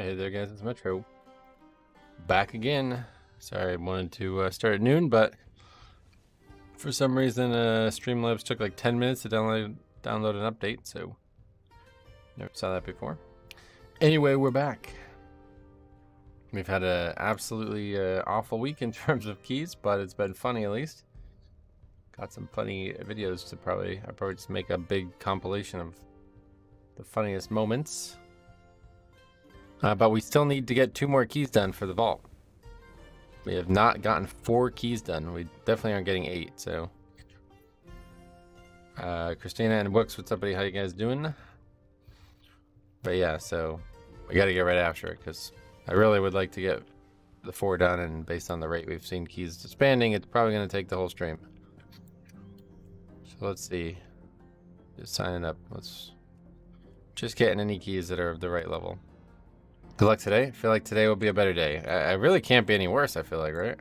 Alright, hey there guys, it's Metro. Back again. Sorry, I wanted to start at noon, but for some reason Streamlabs took like 10 minutes to download an update, so never saw that before. Anyway, we're back. We've had an absolutely awful week in terms of keys, but it's been funny at least. Got some funny videos to I'll probably just make a big compilation of the funniest moments. But we still need to get 2 more keys done for the vault. We have not gotten 4 keys done. We definitely aren't getting 8, so. Christina and Books, what's up, buddy? How you guys doing? But yeah, so we got to get right after it because I really would like to get the 4 done, and based on the rate we've seen keys disbanding, it's probably going to take the whole stream. So let's see. Just signing up. Let's just getting any keys that are of the right level. Good luck today. I feel like today will be a better day. I really can't be any worse, I feel like, right?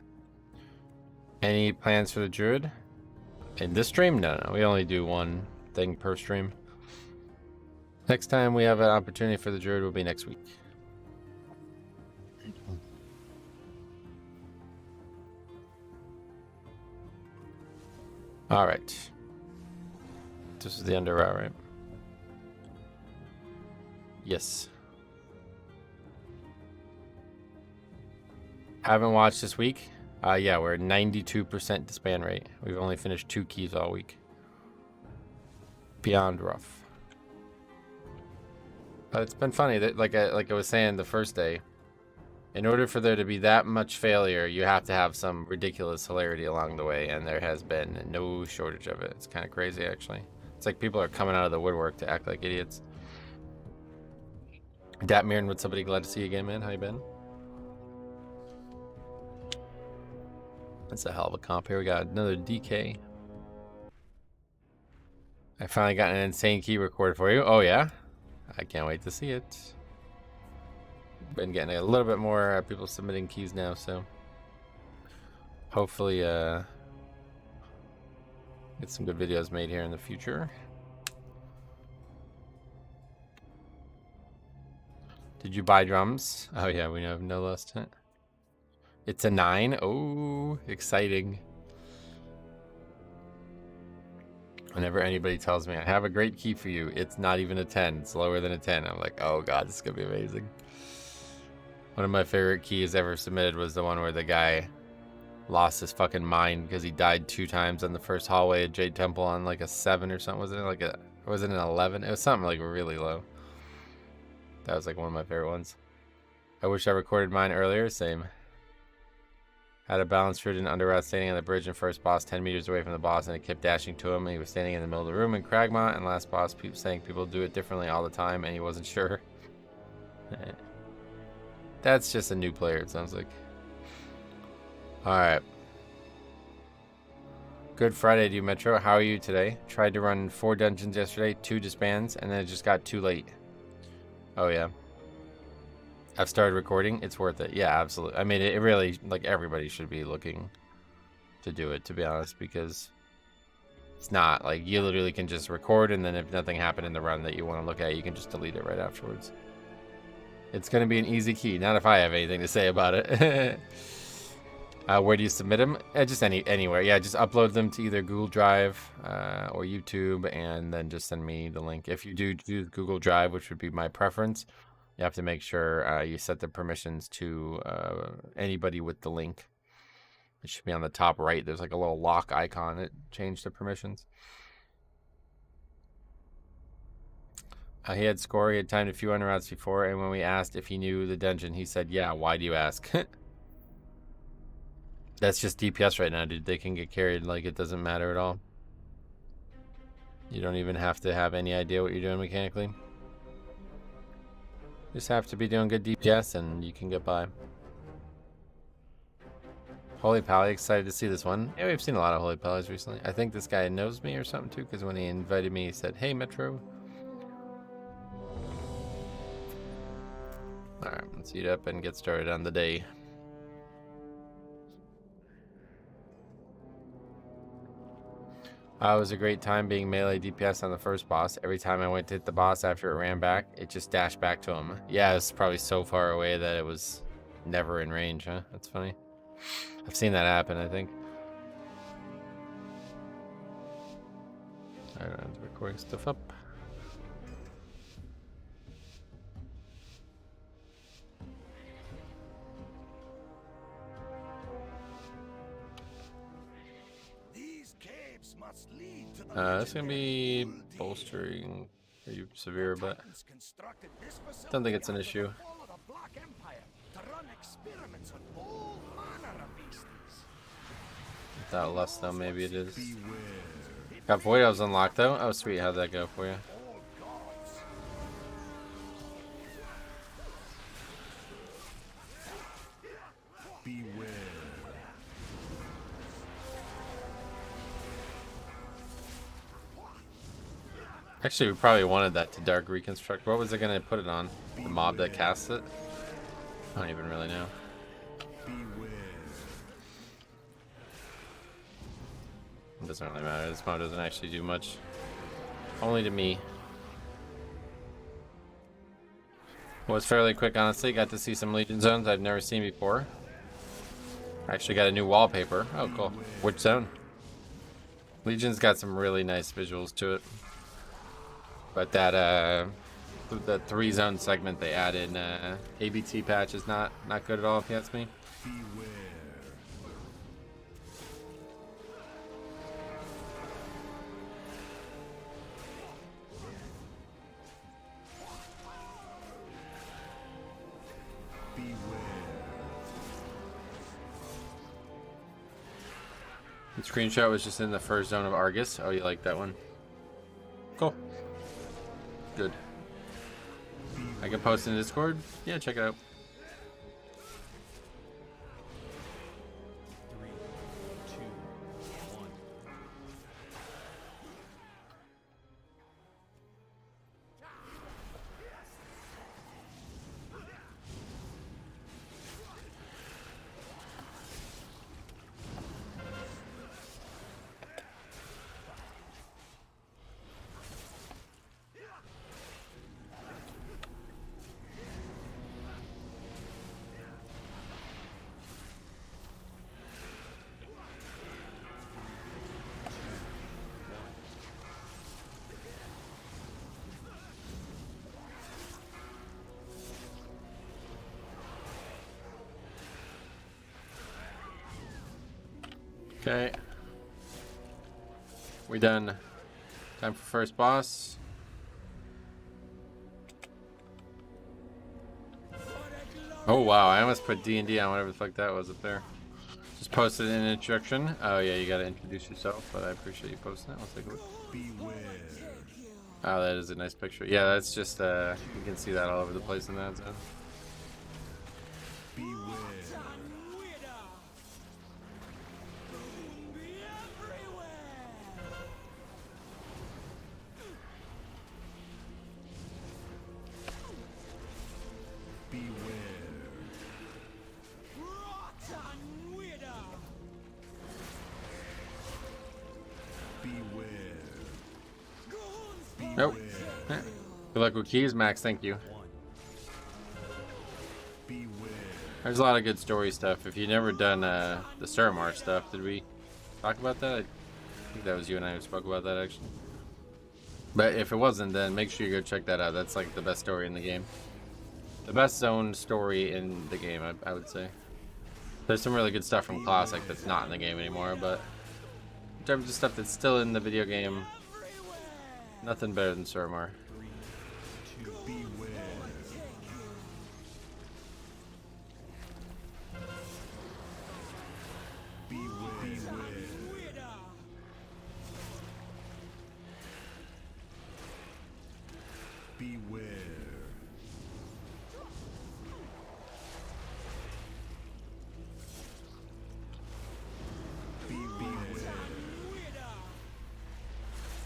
Any plans for the Druid? In this stream? No. We only do one thing per stream. Next time we have an opportunity for the Druid will be next week. Alright. This is the under route, right? Yes. Haven't watched this week. Yeah, we're at 92% disband rate. We've only finished 2 keys all week. Beyond rough. But it's been funny that, like I was saying the first day, in order for there to be that much failure, you have to have some ridiculous hilarity along the way, and there has been no shortage of it. It's kind of crazy, actually. It's like people are coming out of the woodwork to act like idiots. Datmirin, what's somebody glad to see you again, man? How you been? That's a hell of a comp. Here we got another DK. I finally got an insane key recorded for you. Oh yeah? I can't wait to see it. Been getting a little bit more people submitting keys now, so hopefully get some good videos made here in the future. Did you buy drums? Oh yeah, we have no less. It's a 9. Oh, exciting. Whenever anybody tells me I have a great key for you, it's not even a 10. It's lower than a 10. I'm like, oh god, this is gonna be amazing. One of my favorite keys ever submitted was the one where the guy lost his fucking mind because he died 2 times on the first hallway at Jade Temple on like a 7 or something. Was it an 11? It was something like really low. That was like one of my favorite ones. I wish I recorded mine earlier. Same. Had a balanced route and underroute standing on the bridge and first boss 10 meters away from the boss, and it kept dashing to him. He was standing in the middle of the room in Cragmont, and last boss saying people do it differently all the time, and he wasn't sure. That's just a new player, it sounds like. Alright. Good Friday to you, Metro. How are you today? Tried to run 4 dungeons yesterday, 2 disbands, and then it just got too late. Oh, yeah. I've started recording. It's worth it. Yeah, absolutely. I mean, it really, like, everybody should be looking to do it, to be honest, because it's not, like, you literally can just record, and then if nothing happened in the run that you want to look at, you can just delete it right afterwards. It's going to be an easy key. Not if I have anything to say about it. Where do you submit them? Just anywhere. Yeah, just upload them to either Google Drive or YouTube, and then just send me the link. If you do Google Drive, which would be my preference, you have to make sure you set the permissions to anybody with the link. It should be on the top right. There's like a little lock icon that changed the permissions. He had score. He had timed a few underroutes before, and when we asked if he knew the dungeon, he said, yeah, why do you ask? That's just DPS right now, dude. They can get carried like it doesn't matter at all. You don't even have to have any idea what you're doing mechanically. Just have to be doing good DPS and you can get by. Holy Pally, excited to see this one. Yeah, we've seen a lot of Holy Pallys recently. I think this guy knows me or something too, because when he invited me, he said, hey, Metro. Alright, let's eat up and get started on the day. It was a great time being melee DPS on the first boss. Every time I went to hit the boss after it ran back, it just dashed back to him. Yeah, it's probably so far away that it was never in range, huh? That's funny. I've seen that happen, I think. Alright, I'm recording stuff up. It's gonna be bolstering. Are you severe, but don't think it's an issue. Without lust, though, maybe it is. Got Void Elves unlocked though. Oh, sweet. How'd that go for you? Actually, we probably wanted that to Dark Reconstruct. What was it going to put it on? The mob that casts it? I don't even really know. It doesn't really matter. This mob doesn't actually do much. Only to me. Was fairly quick, honestly. Got to see some Legion zones I've never seen before. Actually got a new wallpaper. Oh, cool. Which zone? Legion's got some really nice visuals to it. But that the 3-zone segment they added ABT patch is not good at all, if you ask me. The screenshot was just in the first zone of Argus. Oh, you like that one? Cool. Good. I can post in Discord. Yeah, check it out. Okay. We done. Time for first boss. Oh wow, I almost put D&D on whatever the fuck that was up there. Just posted an introduction. Oh yeah, you gotta introduce yourself, but I appreciate you posting it. Let's take a look. Beware. Oh, that is a nice picture. Yeah, that's just you can see that all over the place in that zone. Beware. Nope. Good luck with keys, Max. Thank you. There's a lot of good story stuff. If you've never done the Suramar stuff, did we talk about that? I think that was you and I who spoke about that, actually. But if it wasn't, then make sure you go check that out. That's like the best story in the game. The best zone story in the game, I would say. There's some really good stuff from Classic that's not in the game anymore, but in terms of stuff that's still in the video game, nothing better than Suramar.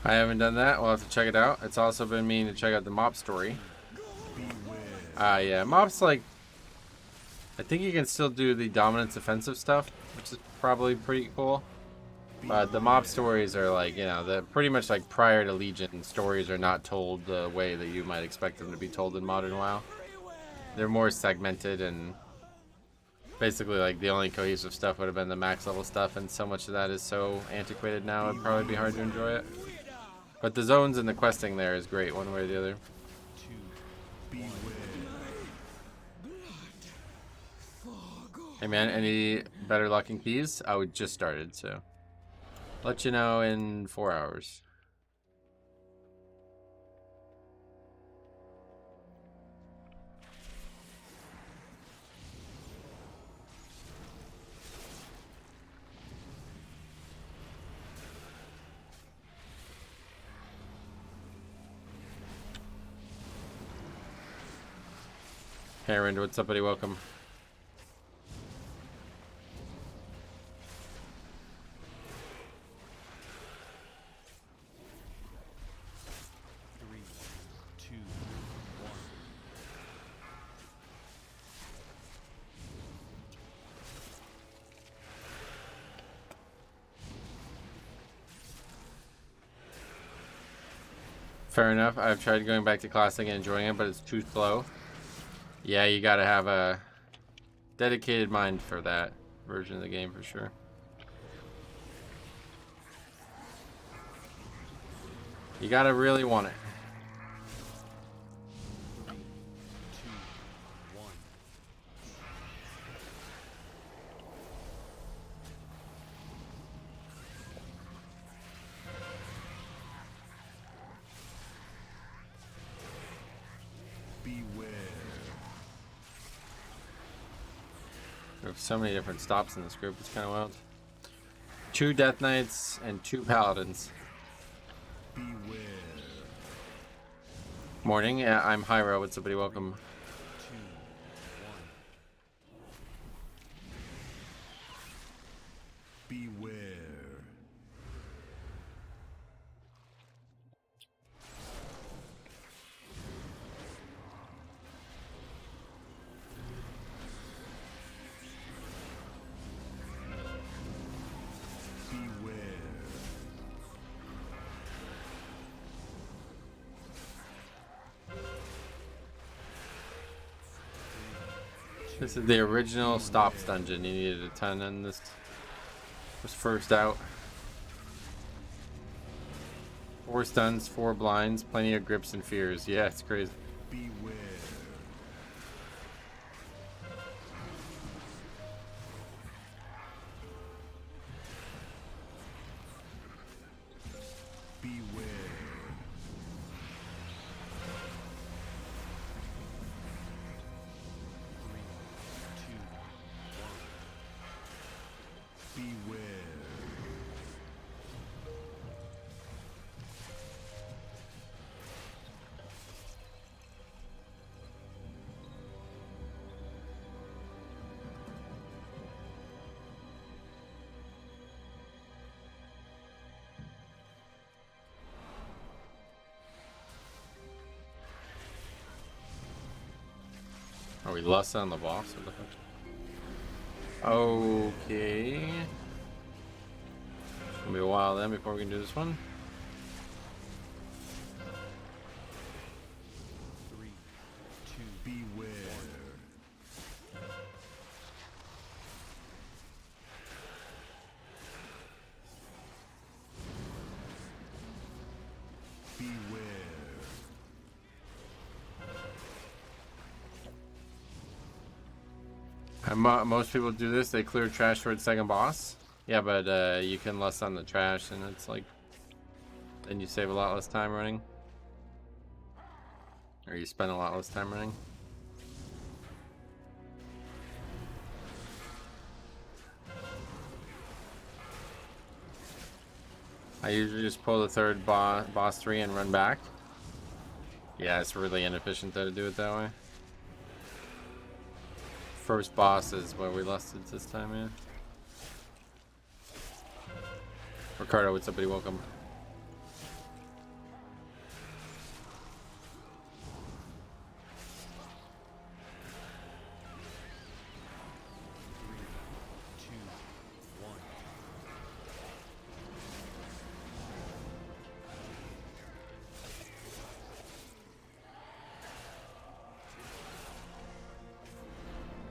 I haven't done that. We'll have to check it out. It's also been meaning to check out the mop story. Yeah, mop's like, I think you can still do the dominance offensive stuff, which is probably pretty cool. But the mob stories are like, you know, the pretty much like prior to Legion, stories are not told the way that you might expect them to be told in modern WoW. They're more segmented, and basically like the only cohesive stuff would have been the max level stuff, and so much of that is so antiquated now it'd probably be hard to enjoy it. But the zones and the questing there is great one way or the other. Hey man, any better locking keys? I would just started, so let you know in 4 hours. Hey Rand, what's up buddy? Welcome. Fair enough. I've tried going back to Classic and enjoying it, but it's too slow. Yeah, you gotta have a dedicated mind for that version of the game for sure. You gotta really want it. We have so many different stops in this group, it's kind of wild. 2 Death Knights and 2 Paladins. Beware. Morning, yeah, I'm Hyro. What's up, buddy? Welcome. Beware. This is the original stops dungeon. You needed a ton in this. Was first out. 4 stuns, 4 blinds, plenty of grips and fears. Yeah, it's crazy. Beware. Are we lost on the boss? What the fuck? Okay. It's gonna be a while then before we can do this one. 3, 2, beware. Most people do this. They clear trash towards second boss. Yeah, but you can less on the trash, and it's like, then you save a lot less time running, or you spend a lot less time running. I usually just pull the third boss 3 and run back. Yeah, it's really inefficient though to do it that way. First boss is where we lost it this time, yeah. Ricardo, what's up, buddy? Welcome.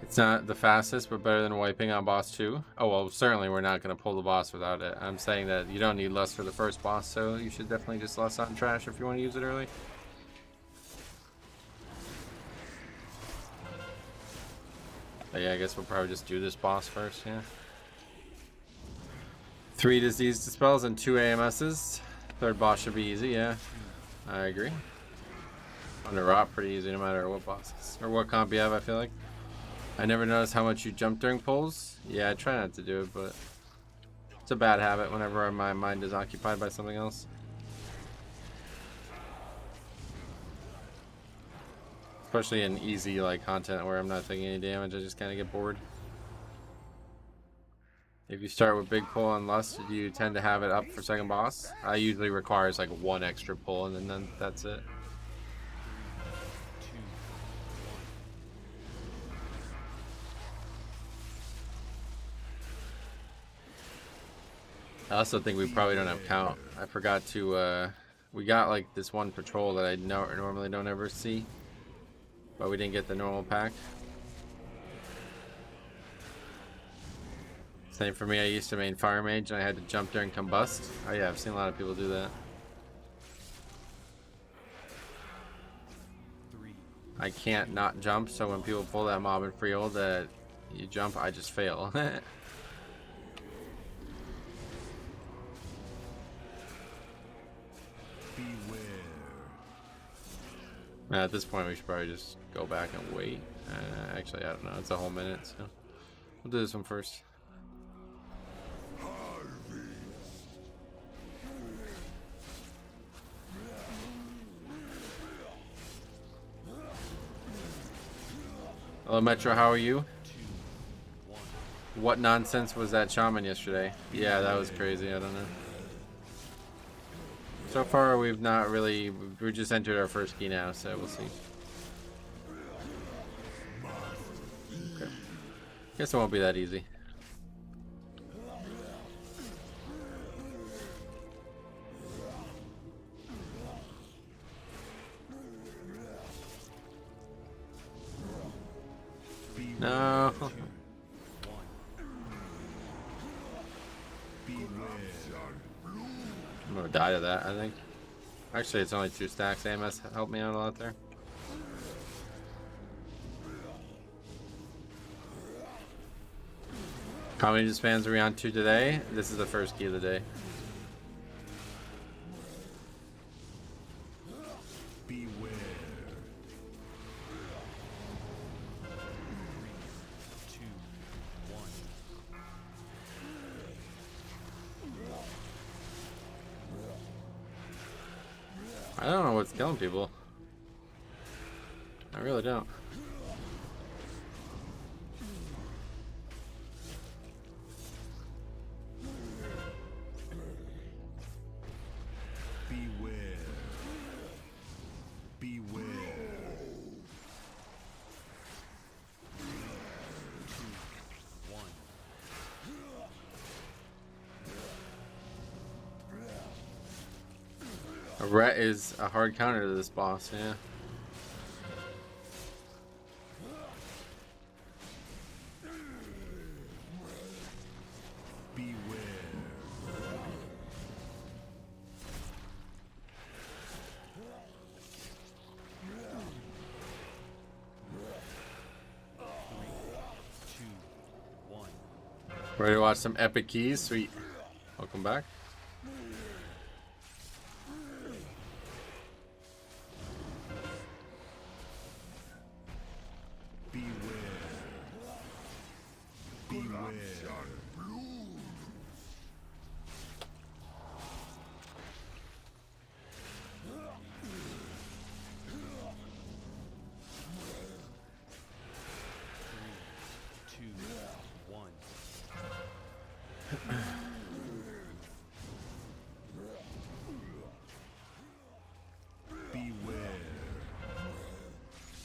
It's not the fastest, but better than wiping on boss 2. Oh, well, certainly we're not going to pull the boss without it. I'm saying that you don't need lust for the first boss, so you should definitely just lust on trash if you want to use it early. But yeah, I guess we'll probably just do this boss first, yeah. 3 disease dispels and 2 AMSs. Third boss should be easy, yeah. I agree. Under rot, pretty easy no matter what bosses or what comp you have, I feel like. I never noticed how much you jump during pulls. Yeah, I try not to do it, but it's a bad habit whenever my mind is occupied by something else. Especially in easy like content where I'm not taking any damage, I just kind of get bored. If you start with big pull and lust, do you tend to have it up for second boss? I usually requires like 1 extra pull and then that's it. I also think we probably don't have count. I forgot to, we got like this one patrol that I normally don't ever see. But we didn't get the normal pack. Same for me, I used to main fire mage and I had to jump during combust. Oh yeah, I've seen a lot of people do that. I can't not jump, so when people pull that mob in free ult that you jump, I just fail. At this point, we should probably just go back and wait. Actually, I don't know. It's a whole minute, so we'll do this one first. Hello, Metro. How are you? What nonsense was that shaman yesterday? Yeah, that was crazy. I don't know. So far, we've not really. We just entered our first key now, so we'll see. Okay. Guess it won't be that easy. No. I'm gonna die to that, I think. Actually, it's only 2 stacks. AMS helped me out a lot there. How many disbands are we on to today? This is the first key of the day. Beware. I don't know what's killing people. I really don't. Beware. Beware. A ret is a hard counter to this boss, yeah. Beware. Ready to watch some epic keys? Sweet. Welcome back.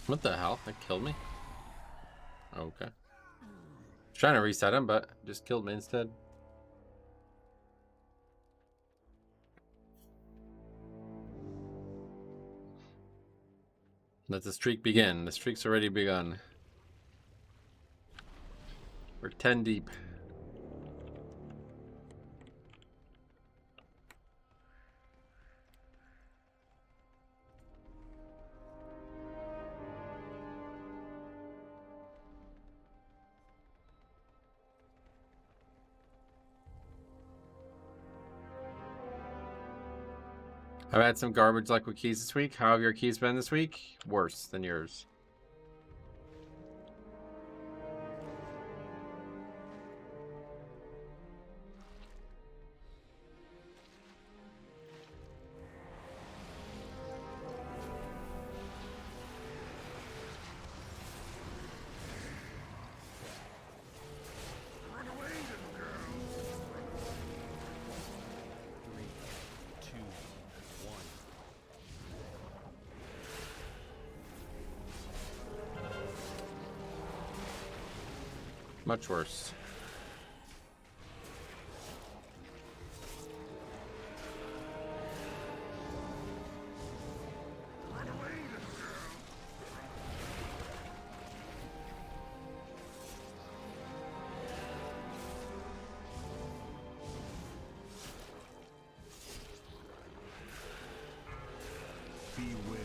What the hell? That killed me? Okay. Was trying to reset him, but just killed me instead. Let the streak begin. The streak's already begun. We're 10 deep. I've had some garbage luck with keys this week. How have your keys been this week? Worse than yours. Much worse. Beware.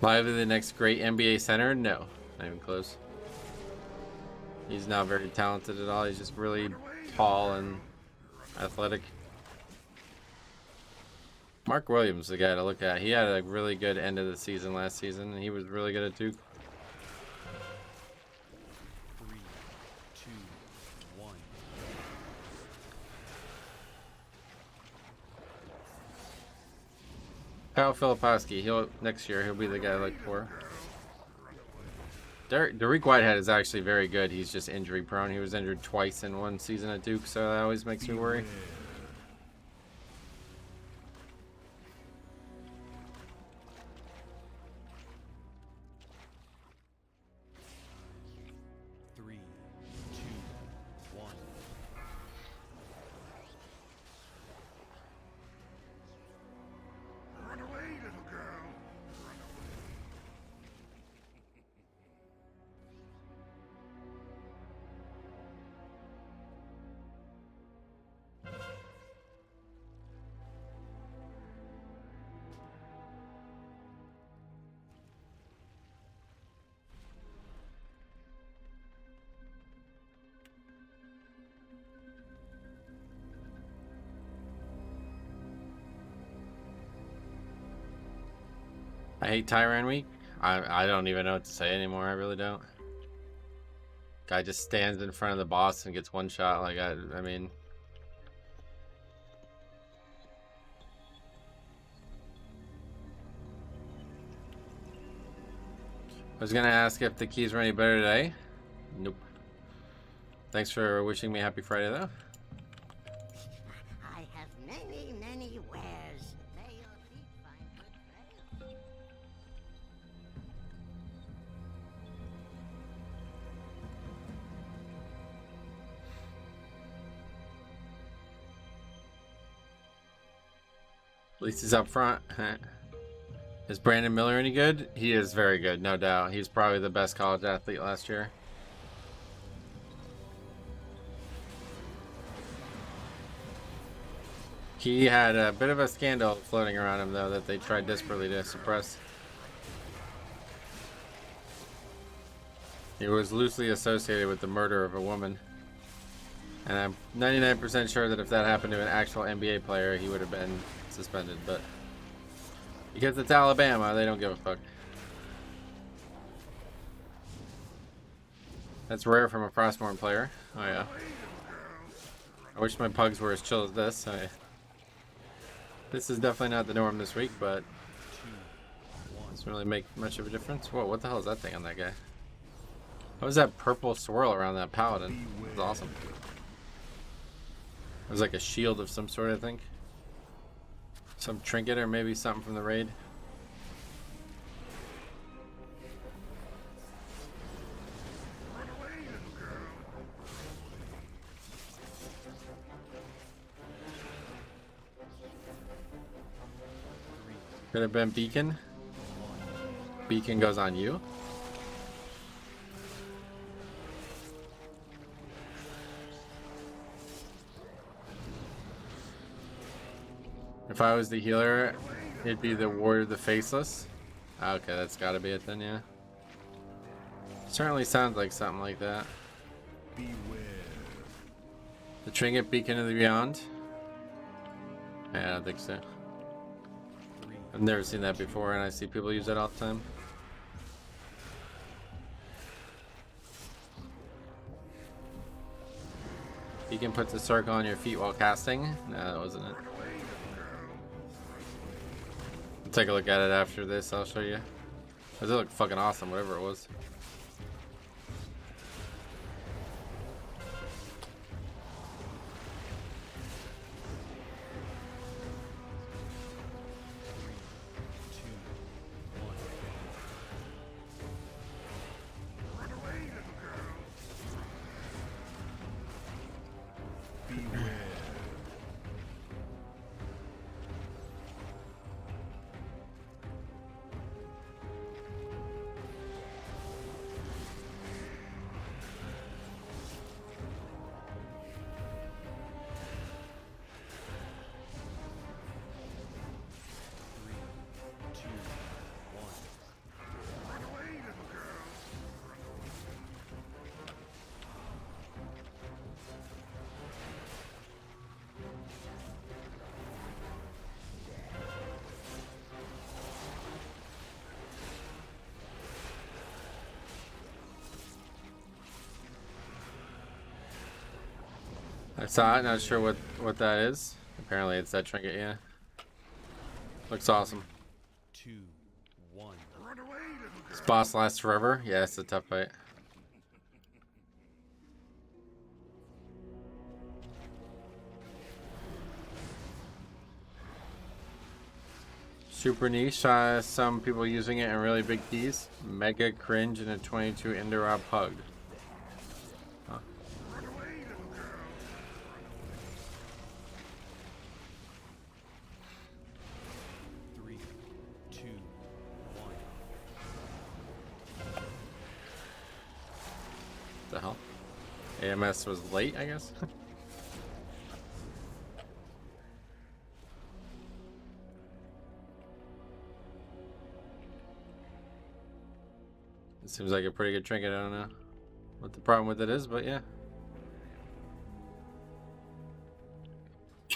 Lively the next great NBA center? No, not even close. He's not very talented at all. He's just really tall and athletic. Mark Williams, the guy to look at. He had a really good end of the season last season, and he was really good at Duke. 3, 2, 1. Kyle Filipowski, next year he'll be the guy I look for. Derek Whitehead is actually very good. He's just injury prone. He was injured twice in one season at Duke, so that always makes me worry. Beware. 3, 2, 1. Run away, little girl. Run away. I hate Tyran week. I don't even know what to say anymore. I really don't. Guy just stands in front of the boss and gets one shot. Like I mean, I was gonna ask if the keys were any better today. Nope. Thanks for wishing me happy Friday though. I have many, many wares. May your feet find good trail. At least he's up front. Is Brandon Miller any good? He is very good, no doubt. He's probably the best college athlete last year. He had a bit of a scandal floating around him, though, that they tried desperately to suppress. He was loosely associated with the murder of a woman. And I'm 99% sure that if that happened to an actual NBA player, he would have been suspended, but because it's Alabama, they don't give a fuck. That's rare from a Frostborn player. Oh yeah. I wish my pugs were as chill as this. This is definitely not the norm this week, but doesn't really make much of a difference. Whoa, what the hell is that thing on that guy? What was that purple swirl around that paladin? It was awesome. It was like a shield of some sort, I think. Some trinket or maybe something from the raid. Could have been beacon. beacon goes on you? If I was the healer, it'd be the Warrior of the Faceless. Okay, that's gotta be it then, yeah. Certainly sounds like something like that. Beware. The Trinket Beacon of the Beyond? Yeah, I don't think so. I've never seen that before, and I see people use that all the time. You can put the circle on your feet while casting. No, that wasn't it. I'll take a look at it after this. I'll show you. Does it look fucking awesome, whatever it was. I saw it, not sure what that is. Apparently it's that trinket, yeah. Looks awesome. 2, 1. This boss lasts forever? Yeah, it's a tough fight. Super niche, some people using it in really big keys. Mega cringe in a 22 Indira pug. Huh. 3, 2, 1. The hell? AMS was late, I guess. It seems like a pretty good trinket. I don't know what the problem with it is, but yeah.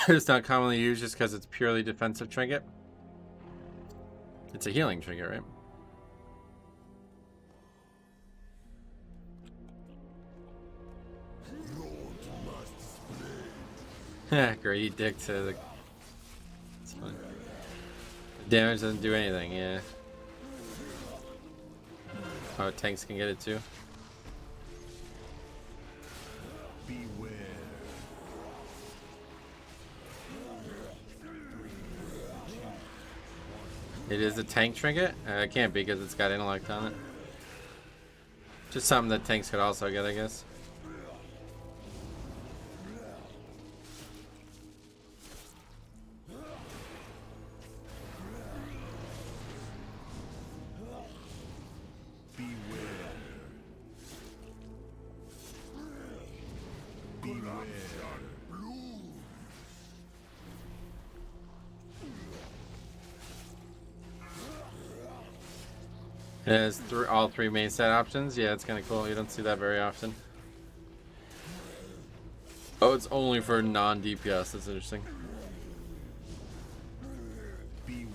It's not commonly used just because it's purely defensive trinket. It's a healing trinket, right? Greedy dick to the... It's funny. The damage doesn't do anything, yeah. Oh, tanks can get it too. Beware. It is a tank trinket? It can't be because it's got intellect on it. Just something that tanks could also get, I guess. It has all three main set options. Yeah, it's kind of cool. You don't see that very often. Oh, it's only for non-DPS. That's interesting. Beware.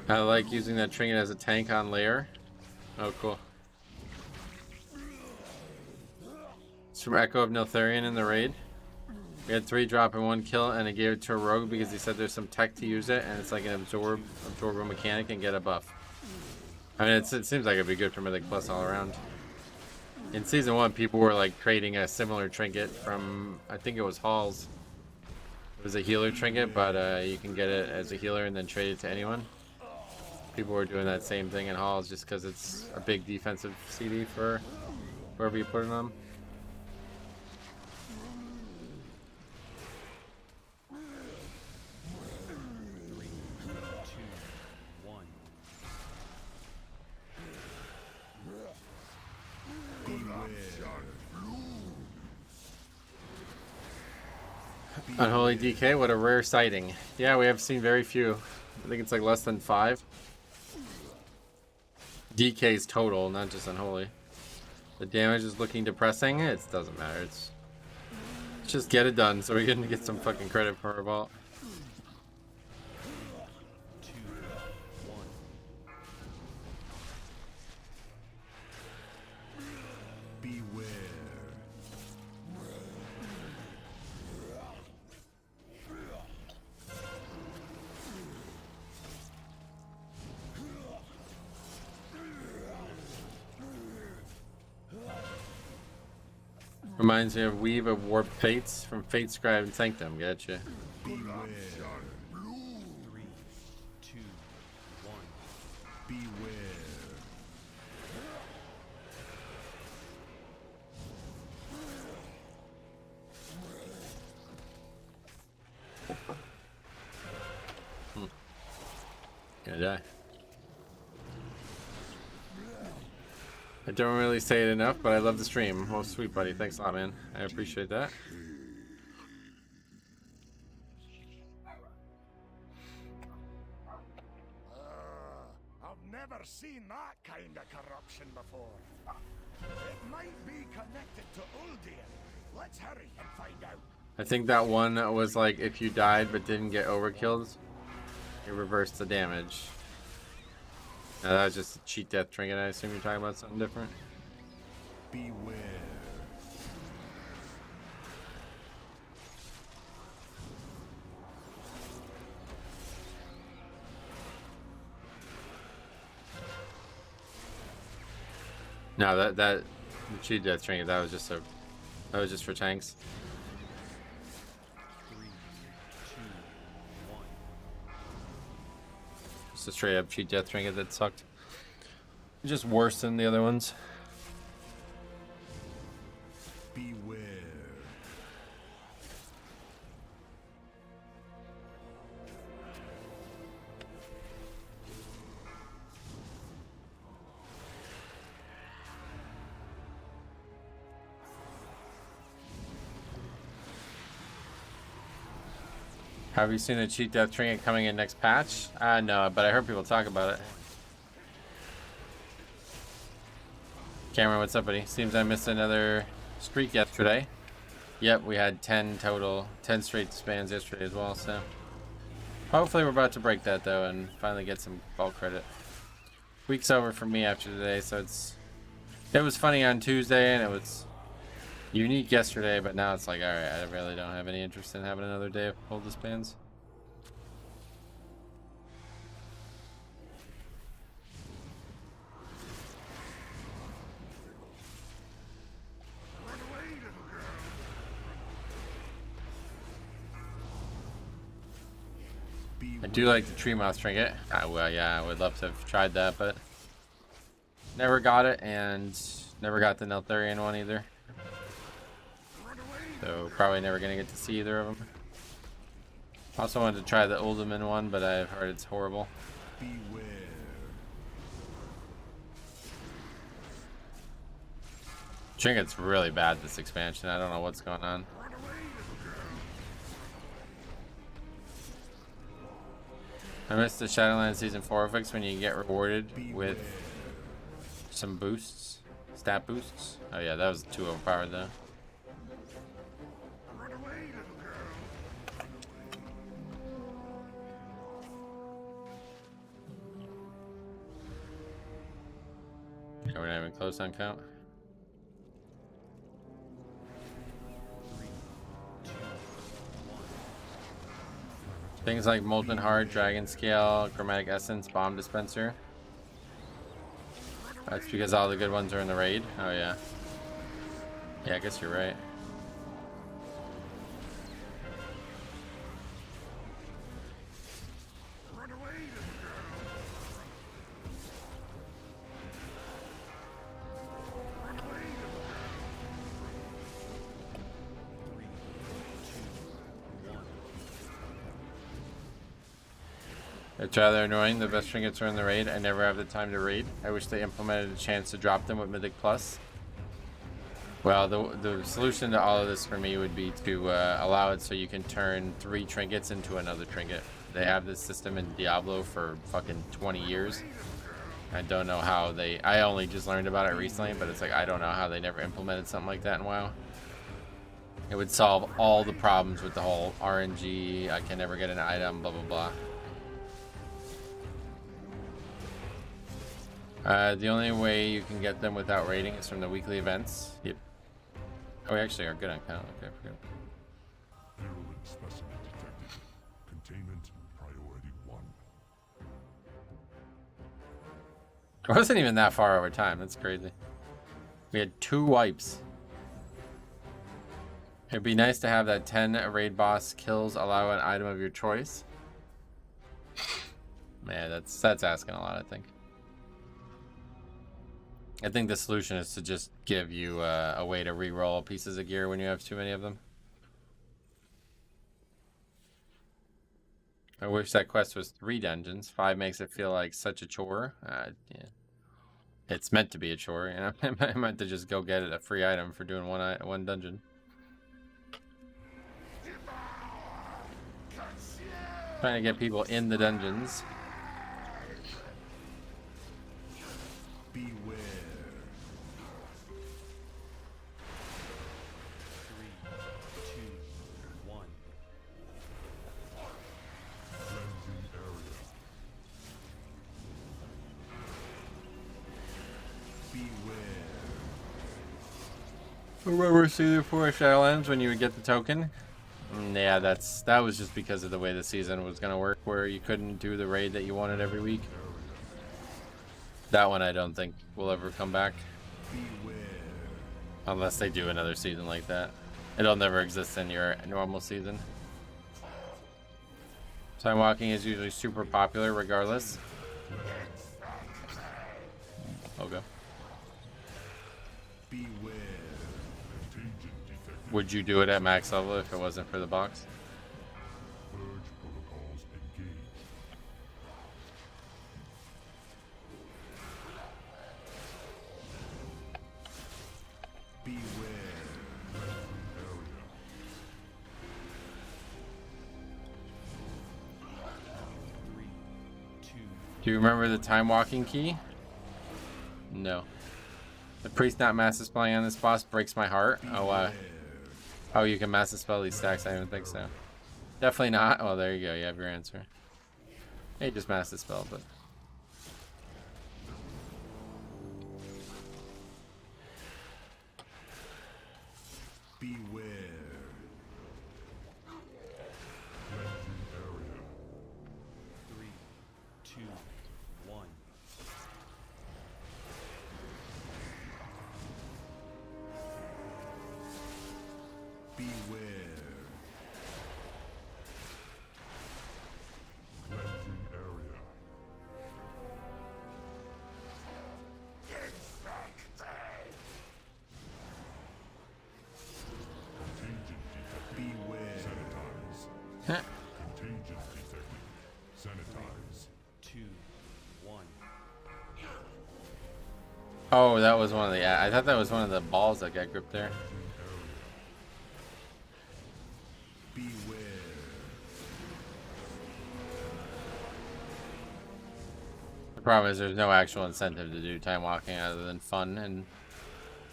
I like using that trinket as a tank on layer. Oh, cool. It's from Echo of Niltharion in the raid. We had 3 drop and 1 kill, and I gave it to a rogue because he said there's some tech to use it, and it's like an absorb a mechanic and get a buff. I mean, it seems like it'd be good for Mythic Plus all around. In Season 1, people were like creating a similar trinket from, I think it was Hall's. It was a healer trinket, but you can get it as a healer and then trade it to anyone. People were doing that same thing in Halls just because it's a big defensive CD for wherever you put it on. Unholy DK, what a rare sighting. Yeah, we have seen very few. I think it's like less than 5. DK's total, not just Unholy. The damage is looking depressing. It doesn't matter. Let's just get it done so we can get some fucking credit for our vault. Reminds me of Weave of Warped Fates from Fate Scribe and Sanctum. Gotcha. Beware. 3, 2, 1. Beware. Gonna die. I don't really say it enough, but I love the stream. Oh, sweet buddy. Thanks a lot, man. I appreciate that. I've never seen that kind of corruption before. It might be connected to Uldian. Let's hurry and find out. I think that one was like if you died but didn't get overkilled, it reversed the damage. Now that was just a cheat death trinket. I assume you're talking about something different. Beware. No, that cheat death trinket, that was just for tanks. 3, 2, 1. Just a straight up cheat death trinket that sucked. Just worse than the other ones. Beware. Have you seen a cheat death trinket coming in next patch? No, but I heard people talk about it. Cameron, what's up, buddy? Seems I missed another streak yesterday. Yep, we had 10 total, 10 straight spans yesterday as well, so hopefully we're about to break that though and finally get some bulk credit. Week's over for me after today, so it was funny on Tuesday and it was unique yesterday, but now it's like, alright, I really don't have any interest in having another day of full disbands. I do like the tree moth trinket. Well, yeah, I would love to have tried that, but never got it, and never got the Neltharion one either. So probably never gonna get to see either of them. Also wanted to try the Uldaman one, but I've heard it's horrible. Beware. Trinket's really bad this expansion. I don't know what's going on. I missed the Shadowlands Season 4 fix when you get rewarded with some boosts, stat boosts. Oh yeah, that was too overpowered though. We're not even close on count. Things like Molten Heart, Dragon Scale, Chromatic Essence, Bomb Dispenser. That's because all the good ones are in the raid? Oh, yeah. Yeah, I guess you're right. Run away, little girl. Run away, little girl. 3, 2, 1. It's rather annoying. The best trinkets are in the raid. I never have the time to raid. I wish they implemented a chance to drop them with Mythic Plus. Well, the solution to all of this for me would be to allow it so you can turn 3 trinkets into another trinket. They have this system in Diablo for fucking 20 years. I don't know how they... I only just learned about it recently, but it's like, I don't know how they never implemented something like that in WoW. It would solve all the problems with the whole RNG, I can never get an item, blah, blah, blah. The only way you can get them without raiding is from the weekly events. Yep. Oh, we actually are good on count. Okay, I forgot. Virulent specimen detected. Containment priority 1. It wasn't even that far over time. That's crazy. We had 2 wipes. It'd be nice to have that 10 raid boss kills allow an item of your choice. Man, that's asking a lot, I think. I think the solution is to just give you a way to re-roll pieces of gear when you have too many of them. I wish that quest was 3 dungeons. 5 makes it feel like such a chore. Yeah. It's meant to be a chore, you know? I meant to just go get a free item for doing one dungeon. Trying to get people in the dungeons. Beware. 3, 2, 1. Cleansing area. Beware. Remember Season 4 Shadowlands when you would get the token? Yeah, that was just because of the way the season was gonna work, where you couldn't do the raid that you wanted every week. That one I don't think will ever come back. Beware. Unless they do another season like that. It'll never exist in your normal season. Time walking is usually super popular regardless. Okay. Beware. Contagion detected. Would you do it at max level if it wasn't for the box? Purge protocols engaged. Beware. Area. 3, 2. Do you remember the time walking key? No. The priest not master spelling on this boss breaks my heart. Oh, you can master spell these stacks? I don't think so. Definitely not. Oh, there you go. You have your answer. Hey, just master spell, but. Beware. Cleansing area. 3, 2, 1. Beware. Cleansing area. Contagion detected. Beware. Sanitize. Contagion detected. Sanitize. 2, 1. Oh, that was one of the. I thought that was one of the balls that got gripped there. Beware. The problem is there's no actual incentive to do time walking other than fun, and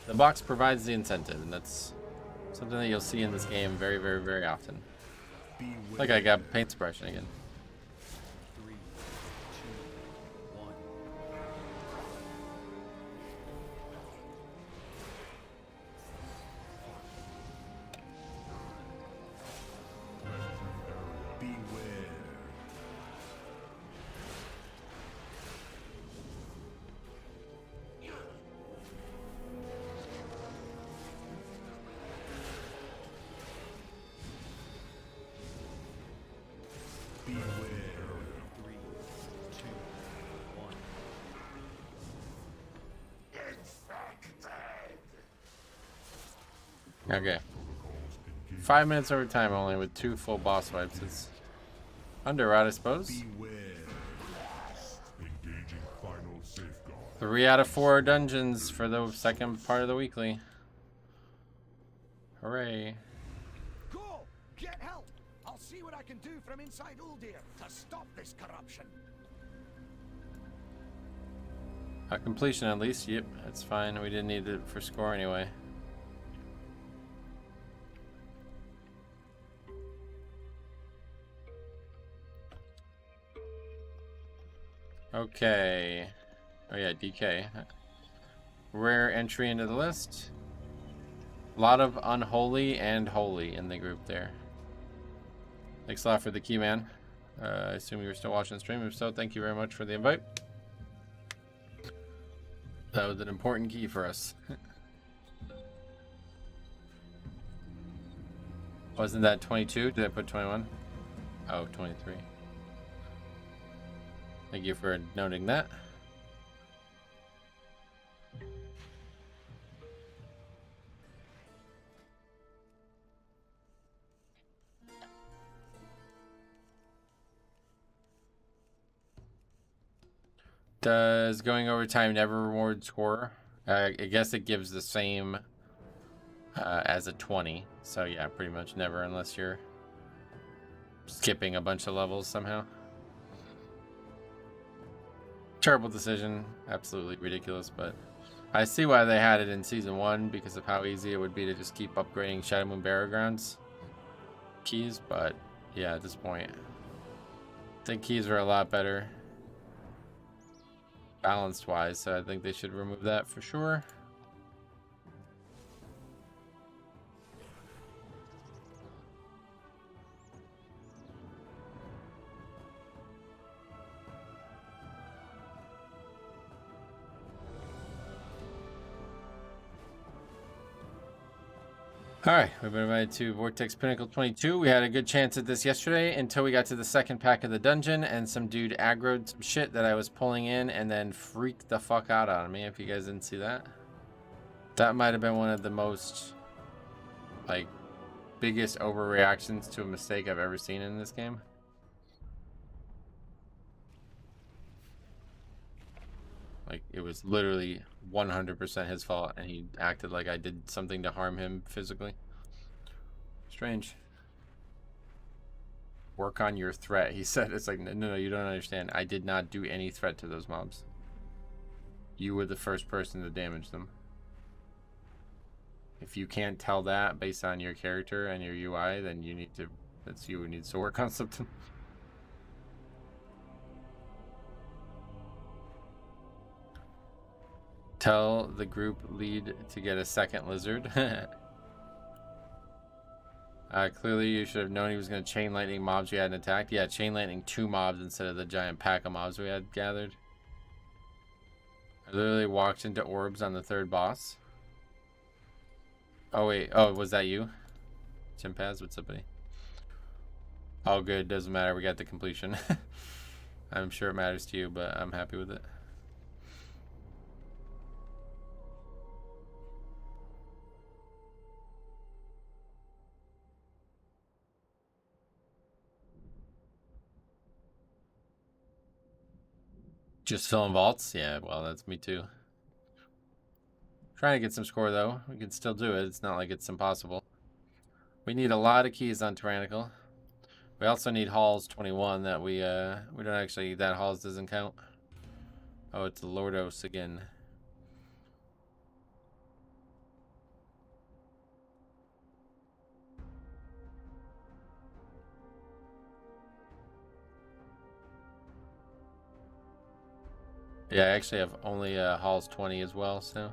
the box provides the incentive, and that's something that you'll see in this game very, very, very often. Beware. Like I got paint suppression again. 3, 2, 1. Beware. Okay. 5 minutes over time only with 2 full boss wipes. It's under route, I suppose. Beware. Engaging final safeguard. 3 out of 4 dungeons for the second part of the weekly. Hooray. Go! Get help! I'll see what I can do from inside Uldir to stop this corruption. A completion at least. Yep, that's fine. We didn't need it for score anyway. Okay. Oh yeah, DK. Rare entry into the list. A lot of unholy and holy in the group there. Thanks a lot for the key, man. I assume you were still watching the stream. If so, thank you very much for the invite. That was an important key for us. Wasn't that 22? Did I put 21? Oh, 23. Thank you for noting that. Does going over time never reward score? I guess it gives the same as a 20. So yeah, pretty much never unless you're skipping a bunch of levels somehow. Terrible decision. Absolutely ridiculous, but I see why they had it in Season 1 because of how easy it would be to just keep upgrading Shadow Moon Burial Grounds keys, but yeah, at this point, I think keys are a lot better balanced wise, so I think they should remove that for sure. Alright, we've been invited to Vortex Pinnacle 22. We had a good chance at this yesterday until we got to the second pack of the dungeon and some dude aggroed some shit that I was pulling in and then freaked the fuck out on me, if you guys didn't see that. That might have been one of the most, like, biggest overreactions to a mistake I've ever seen in this game. Like, it was literally 100% his fault, and he acted like I did something to harm him physically. Strange. Work on your threat, he said. It's like, no, you don't understand. I did not do any threat to those mobs. You were the first person to damage them. If you can't tell that based on your character and your UI, then you need to, that's you who needs to work on something. Tell the group lead to get a second lizard. Clearly you should have known he was going to chain lightning mobs we hadn't attacked. Yeah, chain lightning 2 mobs instead of the giant pack of mobs we had gathered. I literally walked into orbs on the 3rd boss. Oh wait, oh, was that you? Chimpaz, what's up, buddy? All good, doesn't matter, we got the completion. I'm sure it matters to you, but I'm happy with it. Just filling vaults? Yeah, well, that's me too. Trying to get some score though. We can still do it. It's not like it's impossible. We need a lot of keys on Tyrannical. We also need Halls 21 that we don't actually, that Halls doesn't count. Oh, it's Lordos again. Yeah, I actually have only Halls 20 as well, so.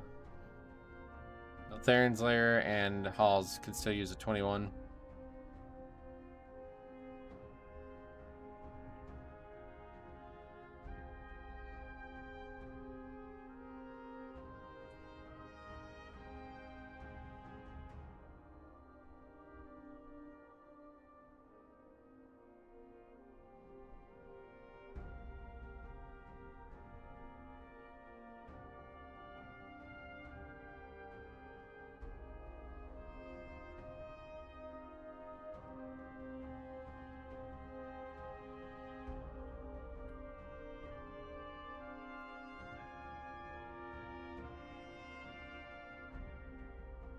Theron's Lair and Halls could still use a 21.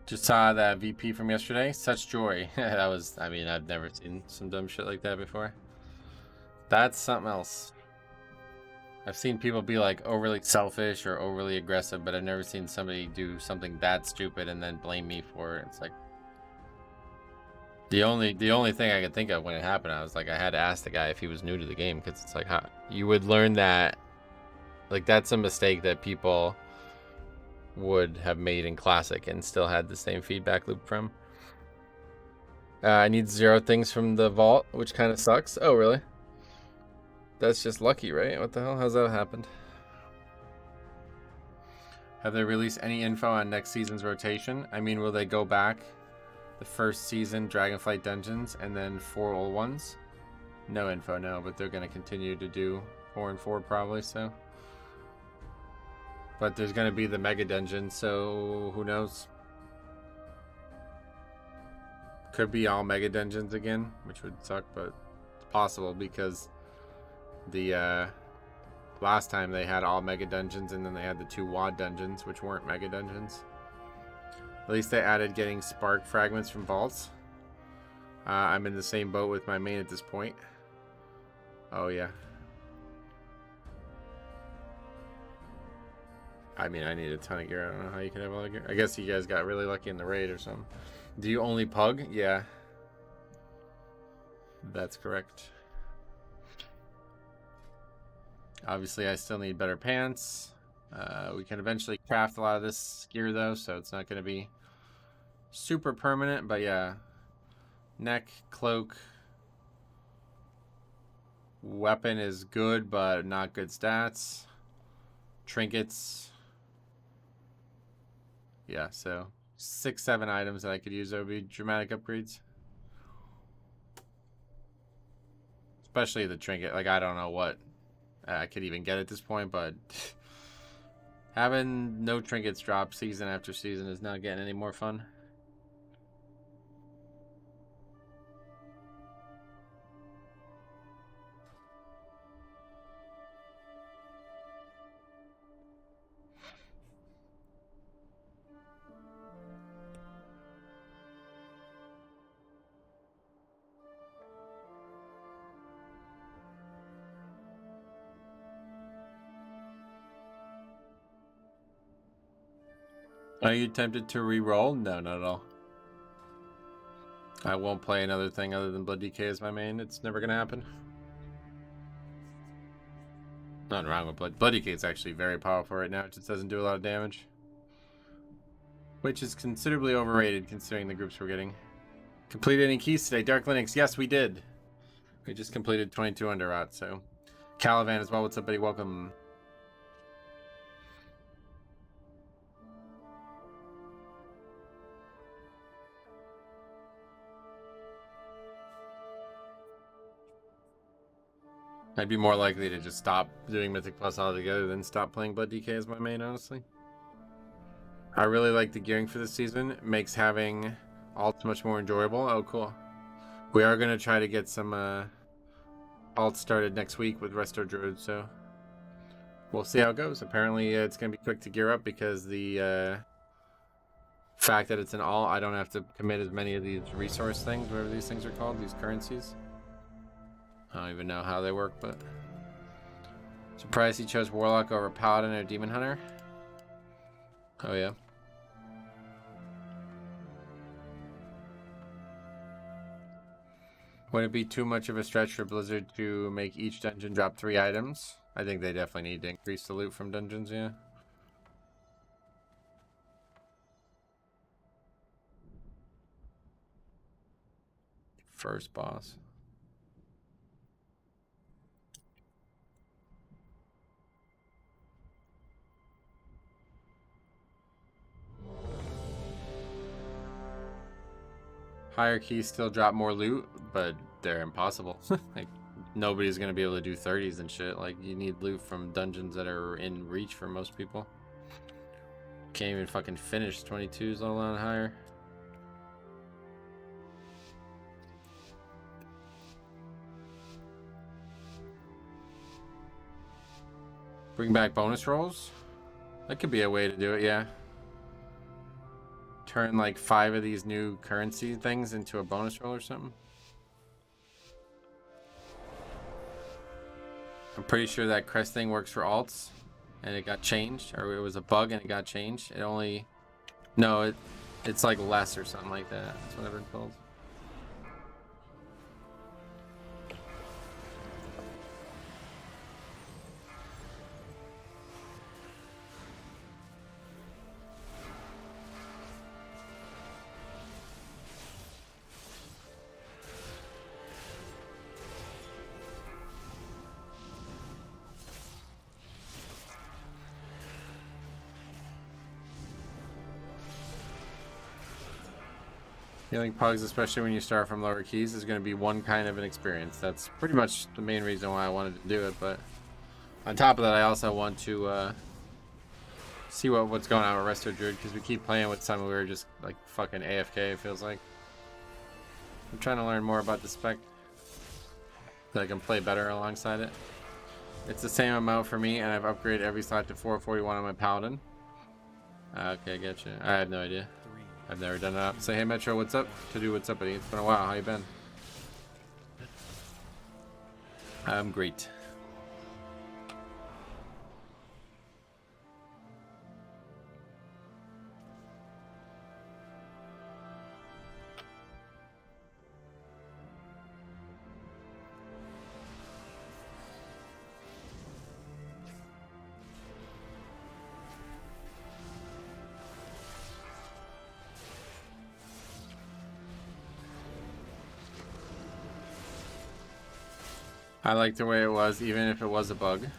Just saw that VP from yesterday. Such joy. That was, I mean, I've never seen some dumb shit like that before. That's something else. I've seen people be like overly selfish or overly aggressive, but I've never seen somebody do something that stupid and then blame me for it. It's like the only thing I could think of when it happened, I was like, I had to ask the guy if he was new to the game, because it's like, how you would learn that, like, that's a mistake that people would have made in Classic and still had the same feedback loop from. I need 0 things from the vault, which kind of sucks. Oh, really? That's just lucky, right? What the hell? How's that happened? Have they released any info on next season's rotation? I mean, will they go back the first season Dragonflight Dungeons and then 4 old ones? No info, no, but they're going to continue to do 4 and 4 probably, so. But there's going to be the Mega Dungeon, so who knows? Could be all Mega Dungeons again, which would suck, but it's possible because the last time they had all Mega Dungeons and then they had the 2 WAD Dungeons, which weren't Mega Dungeons. At least they added getting Spark Fragments from vaults. I'm in the same boat with my main at this point. Oh, yeah. I mean, I need a ton of gear. I don't know how you can have all the gear. I guess you guys got really lucky in the raid or something. Do you only pug? Yeah. That's correct. Obviously, I still need better pants. We can eventually craft a lot of this gear, though, so it's not going to be super permanent. But yeah, neck, cloak, weapon is good, but not good stats. Trinkets. Yeah, so 6-7 items that I could use that would be dramatic upgrades. Especially the trinket. Like, I don't know what I could even get at this point, but having no trinkets drop season after season is not getting any more fun. Are you tempted to re-roll? No, not at all. I won't play another thing other than Blood DK as my main. It's never going to happen. Nothing wrong with Blood. Blood DK is actually very powerful right now. It just doesn't do a lot of damage. Which is considerably overrated considering the groups we're getting. Completed any keys today? Dark Linux. Yes, we did. We just completed 22 under rot, so. Calivan as well. What's up, buddy? Welcome. I'd be more likely to just stop doing Mythic Plus altogether than stop playing Blood DK as my main, honestly. I really like the gearing for this season. It makes having alts much more enjoyable. Oh, cool. We are going to try to get some alts started next week with Resto Druid, so we'll see how it goes. Apparently, it's going to be quick to gear up because the fact that it's an alt, I don't have to commit as many of these resource things, whatever these things are called, these currencies. I don't even know how they work, but surprised he chose Warlock over Paladin or Demon Hunter. Oh yeah. Would it be too much of a stretch for Blizzard to make each dungeon drop 3 items? I think they definitely need to increase the loot from dungeons, yeah. First boss. Higher keys still drop more loot, but they're impossible. Like, nobody's gonna be able to do 30s and shit. Like, you need loot from dungeons that are in reach for most people. Can't even fucking finish 22s, let alone higher. Bring back bonus rolls? That could be a way to do it, yeah. turn like 5 of these new currency things into a bonus roll or something. I'm pretty sure that crest thing works for alts, and it got changed, or it was a bug and it got changed. It only, no, it's like less or something like that. That's what I've been told. Healing pugs, especially when you start from lower keys, is going to be one kind of an experience. That's pretty much the main reason why I wanted to do it. But on top of that, I also want to see what's going on with Resto Druid, because we keep playing with some we were just like fucking AFK, it feels like. I'm trying to learn more about the spec so I can play better alongside it. It's the same amount for me, and I've upgraded every slot to 441 on my Paladin. Okay, I get you. I have no idea. I've never done that. Say, hey Metro, what's up? To do what's up, buddy? It's been a while. How you been? I'm great. I like the way it was, even if it was a bug. 3,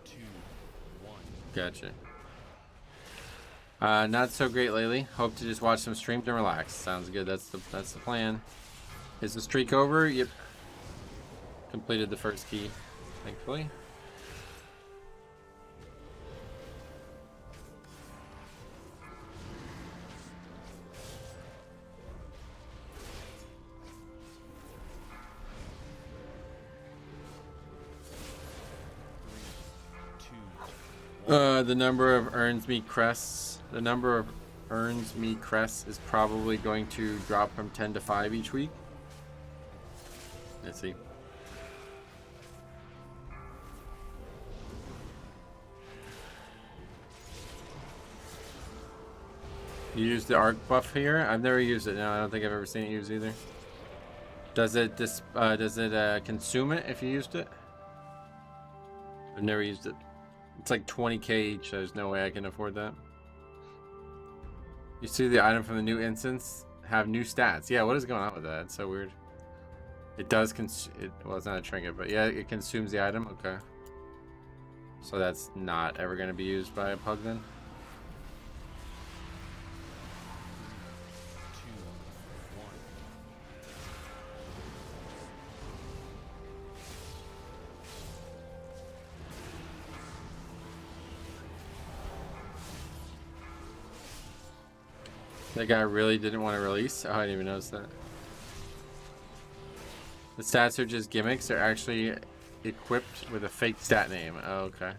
2, 1. Gotcha. Not so great lately. Hope to just watch some streams and relax. Sounds good. That's the plan. Is the streak over? Yep. Completed the first key, thankfully. The number of earns me crests. The number of earns me crests is probably going to drop from 10 to 5 each week. Let's see. You use the arc buff here? I've never used it. No, I don't think I've ever seen it used either. Does it consume it if you used it? I've never used it. It's like 20k each. There's no way I can afford that. You see the item from the new instance have new stats. Yeah, what is going on with that? It's so weird. It does well, it's not a trinket, but yeah, it consumes the item. Okay. So that's not ever going to be used by a pug then? 2, 1. That guy really didn't want to release? Oh, I didn't even notice that. The stats are just gimmicks. They're actually equipped with a fake stat name. Oh, okay.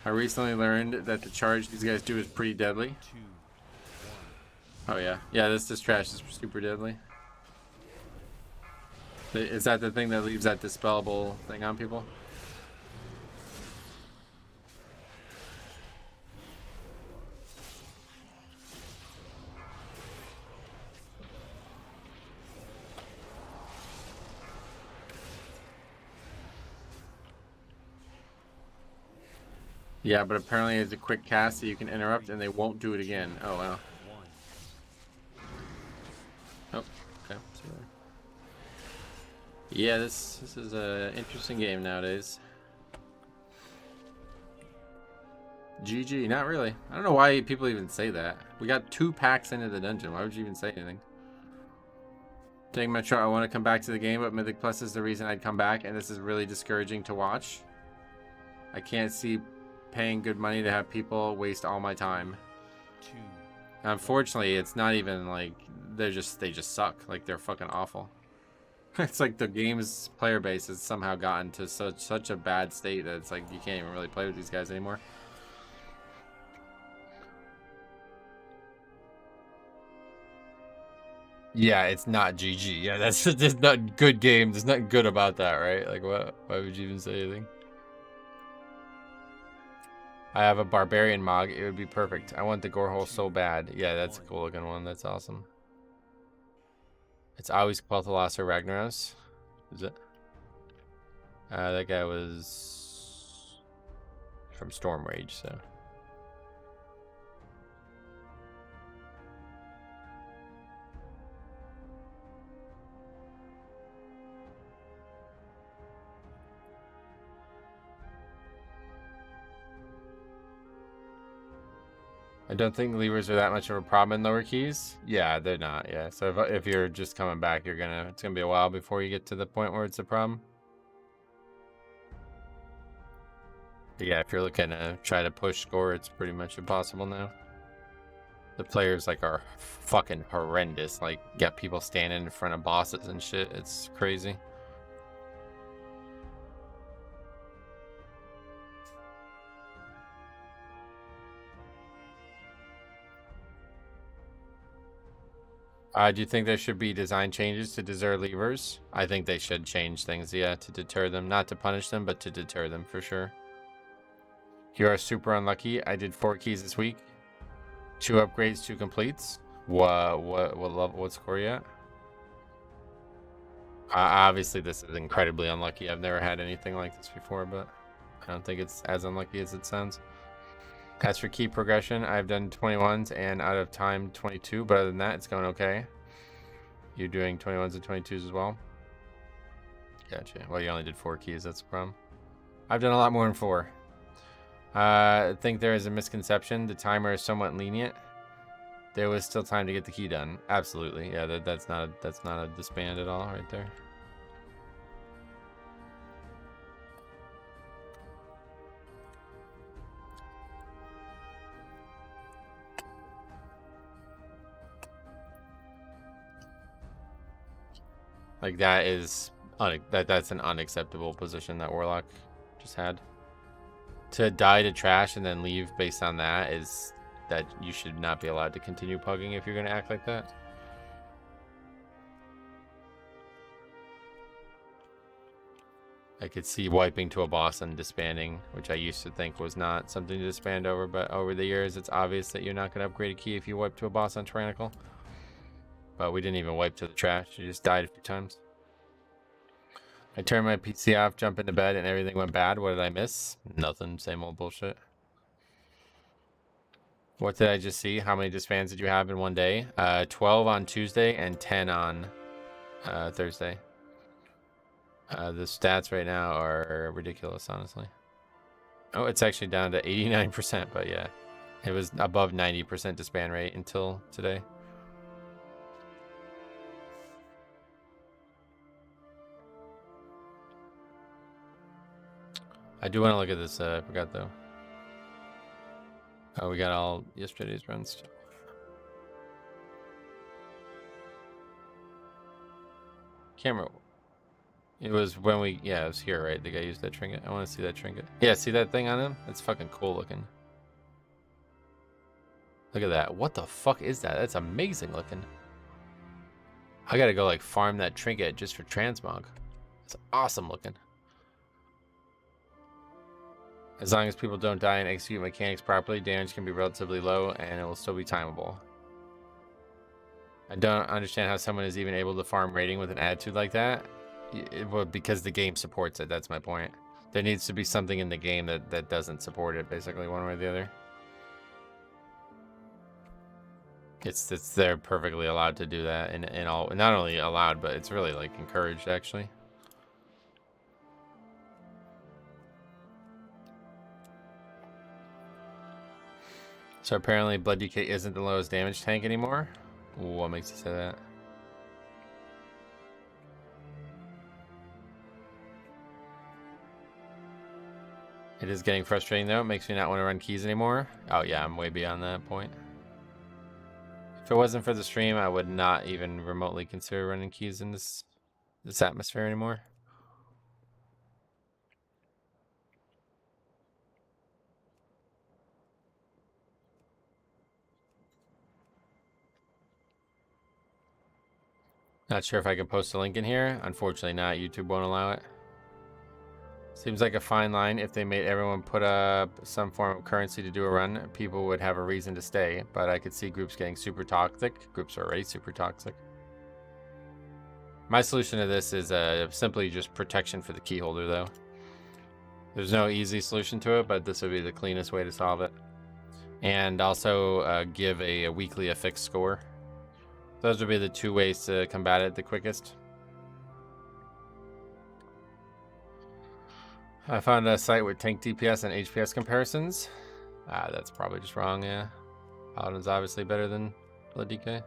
I recently learned that the charge these guys do is pretty deadly. 2, 1. Oh, yeah. Yeah, this trash is super deadly. Is that the thing that leaves that dispellable thing on people? Yeah, but apparently it's a quick cast that you can interrupt and they won't do it again. Oh, wow. 1. Oh, okay. Yeah, this is a interesting game nowadays. GG, not really. I don't know why people even say that. We got 2 packs into the dungeon. Why would you even say anything? Taking my shot, I want to come back to the game, but Mythic Plus is the reason I'd come back, and this is really discouraging to watch. I can't see paying good money to have people waste all my time. 2. Unfortunately, it's not even like they just suck. Like, they're fucking awful. It's like the game's player base has somehow gotten to such a bad state that it's like you can't even really play with these guys anymore. Yeah, it's not GG. Yeah, that's just not good game. There's nothing good about that, right? Like, what? Why would you even say anything? I have a barbarian mog. It would be perfect. I want the gore hole so bad. Yeah, that's a cool looking one. That's awesome. It's always Quel'Thalas or Ragnaros. Is it? That guy was from Storm Rage, so. I don't think levers are that much of a problem in lower keys. Yeah, they're not. Yeah, so if you're just coming back, it's gonna be a while before you get to the point where it's a problem. But yeah, if you're looking to try to push score, it's pretty much impossible now. The players like are fucking horrendous. Like, got people standing in front of bosses and shit. It's crazy. Do you think there should be design changes to deter levers? I think they should change things, yeah, to deter them. Not to punish them, but to deter them for sure. You are super unlucky. I did 4 keys this week. 2 upgrades, 2 completes. What score you at? Obviously, this is incredibly unlucky. I've never had anything like this before, but I don't think it's as unlucky as it sounds. As for key progression, I've done 21s and out of time 22, but other than that, it's going okay. You're doing 21s and 22s as well? Gotcha. Well, you only did 4 keys, that's the problem. I've done a lot more than 4. I think there is a misconception. The timer is somewhat lenient. There was still time to get the key done. Absolutely. Yeah, that's not a disband at all right there. Like, that is that's an unacceptable position that Warlock just had. To die to trash and then leave based on that is that you should not be allowed to continue pugging if you're going to act like that. I could see wiping to a boss and disbanding, which I used to think was not something to disband over, but over the years it's obvious that you're not going to upgrade a key if you wipe to a boss on Tyrannical. But we didn't even wipe to the trash, you just died a few times. I turned my PC off, jumped into bed, and everything went bad. What did I miss? Nothing, same old bullshit. What did I just see? How many disbands did you have in one day? 12 on Tuesday and 10 on Thursday. The stats right now are ridiculous, honestly. Oh, it's actually down to 89%, but yeah. It was above 90% disband rate until today. I do want to look at this. I forgot, though. Oh, we got all yesterday's runs. Camera. It was when we, yeah, it was here, right? The guy used that trinket. I want to see that trinket. Yeah, see that thing on him? That's fucking cool looking. Look at that. What the fuck is that? That's amazing looking. I gotta go like farm that trinket just for transmog. It's awesome looking. As long as people don't die and execute mechanics properly, damage can be relatively low and it will still be timeable. I don't understand how someone is even able to farm rating with an attitude like that. Well, because the game supports it, that's my point. There needs to be something in the game that doesn't support it, basically, one way or the other. They're perfectly allowed to do that, and all, not only allowed, but it's really like encouraged, actually. So apparently Blood DK isn't the lowest damage tank anymore. What makes you say that? It is getting frustrating though. It makes me not want to run keys anymore. Oh yeah, I'm way beyond that point. If it wasn't for the stream, I would not even remotely consider running keys in this atmosphere anymore. Not sure if I can post a link in here. Unfortunately not. YouTube won't allow it. Seems like a fine line. If they made everyone put up some form of currency to do a run, people would have a reason to stay. But I could see groups getting super toxic. Groups are already super toxic. My solution to this is simply just protection for the key holder, though. There's no easy solution to it, but this would be the cleanest way to solve it. And also give a weekly affixed score. Those would be the two ways to combat it the quickest. I found a site with tank DPS and HPS comparisons. That's probably just wrong, yeah. Paladin's obviously better than Blood DK.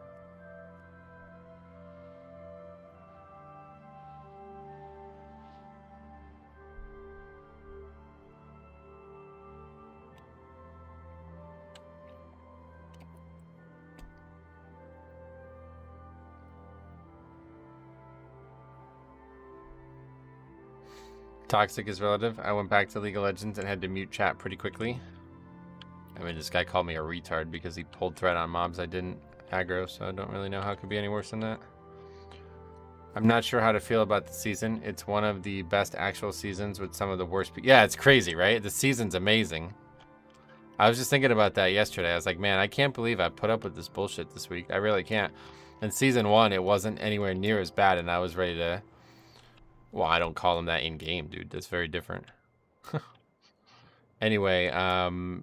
Toxic is relative. I went back to League of Legends and had to mute chat pretty quickly. I mean, this guy called me a retard because he pulled thread on mobs I didn't aggro, so I don't really know how it could be any worse than that. I'm not sure how to feel about the season. It's one of the best actual seasons with some of the worst. Yeah, it's crazy, right? The season's amazing. I was just thinking about that yesterday. I was like, man, I can't believe I put up with this bullshit this week. I really can't. In season 1, it wasn't anywhere near as bad, and I was ready to... Well, I don't call them that in game, dude. That's very different. Anyway,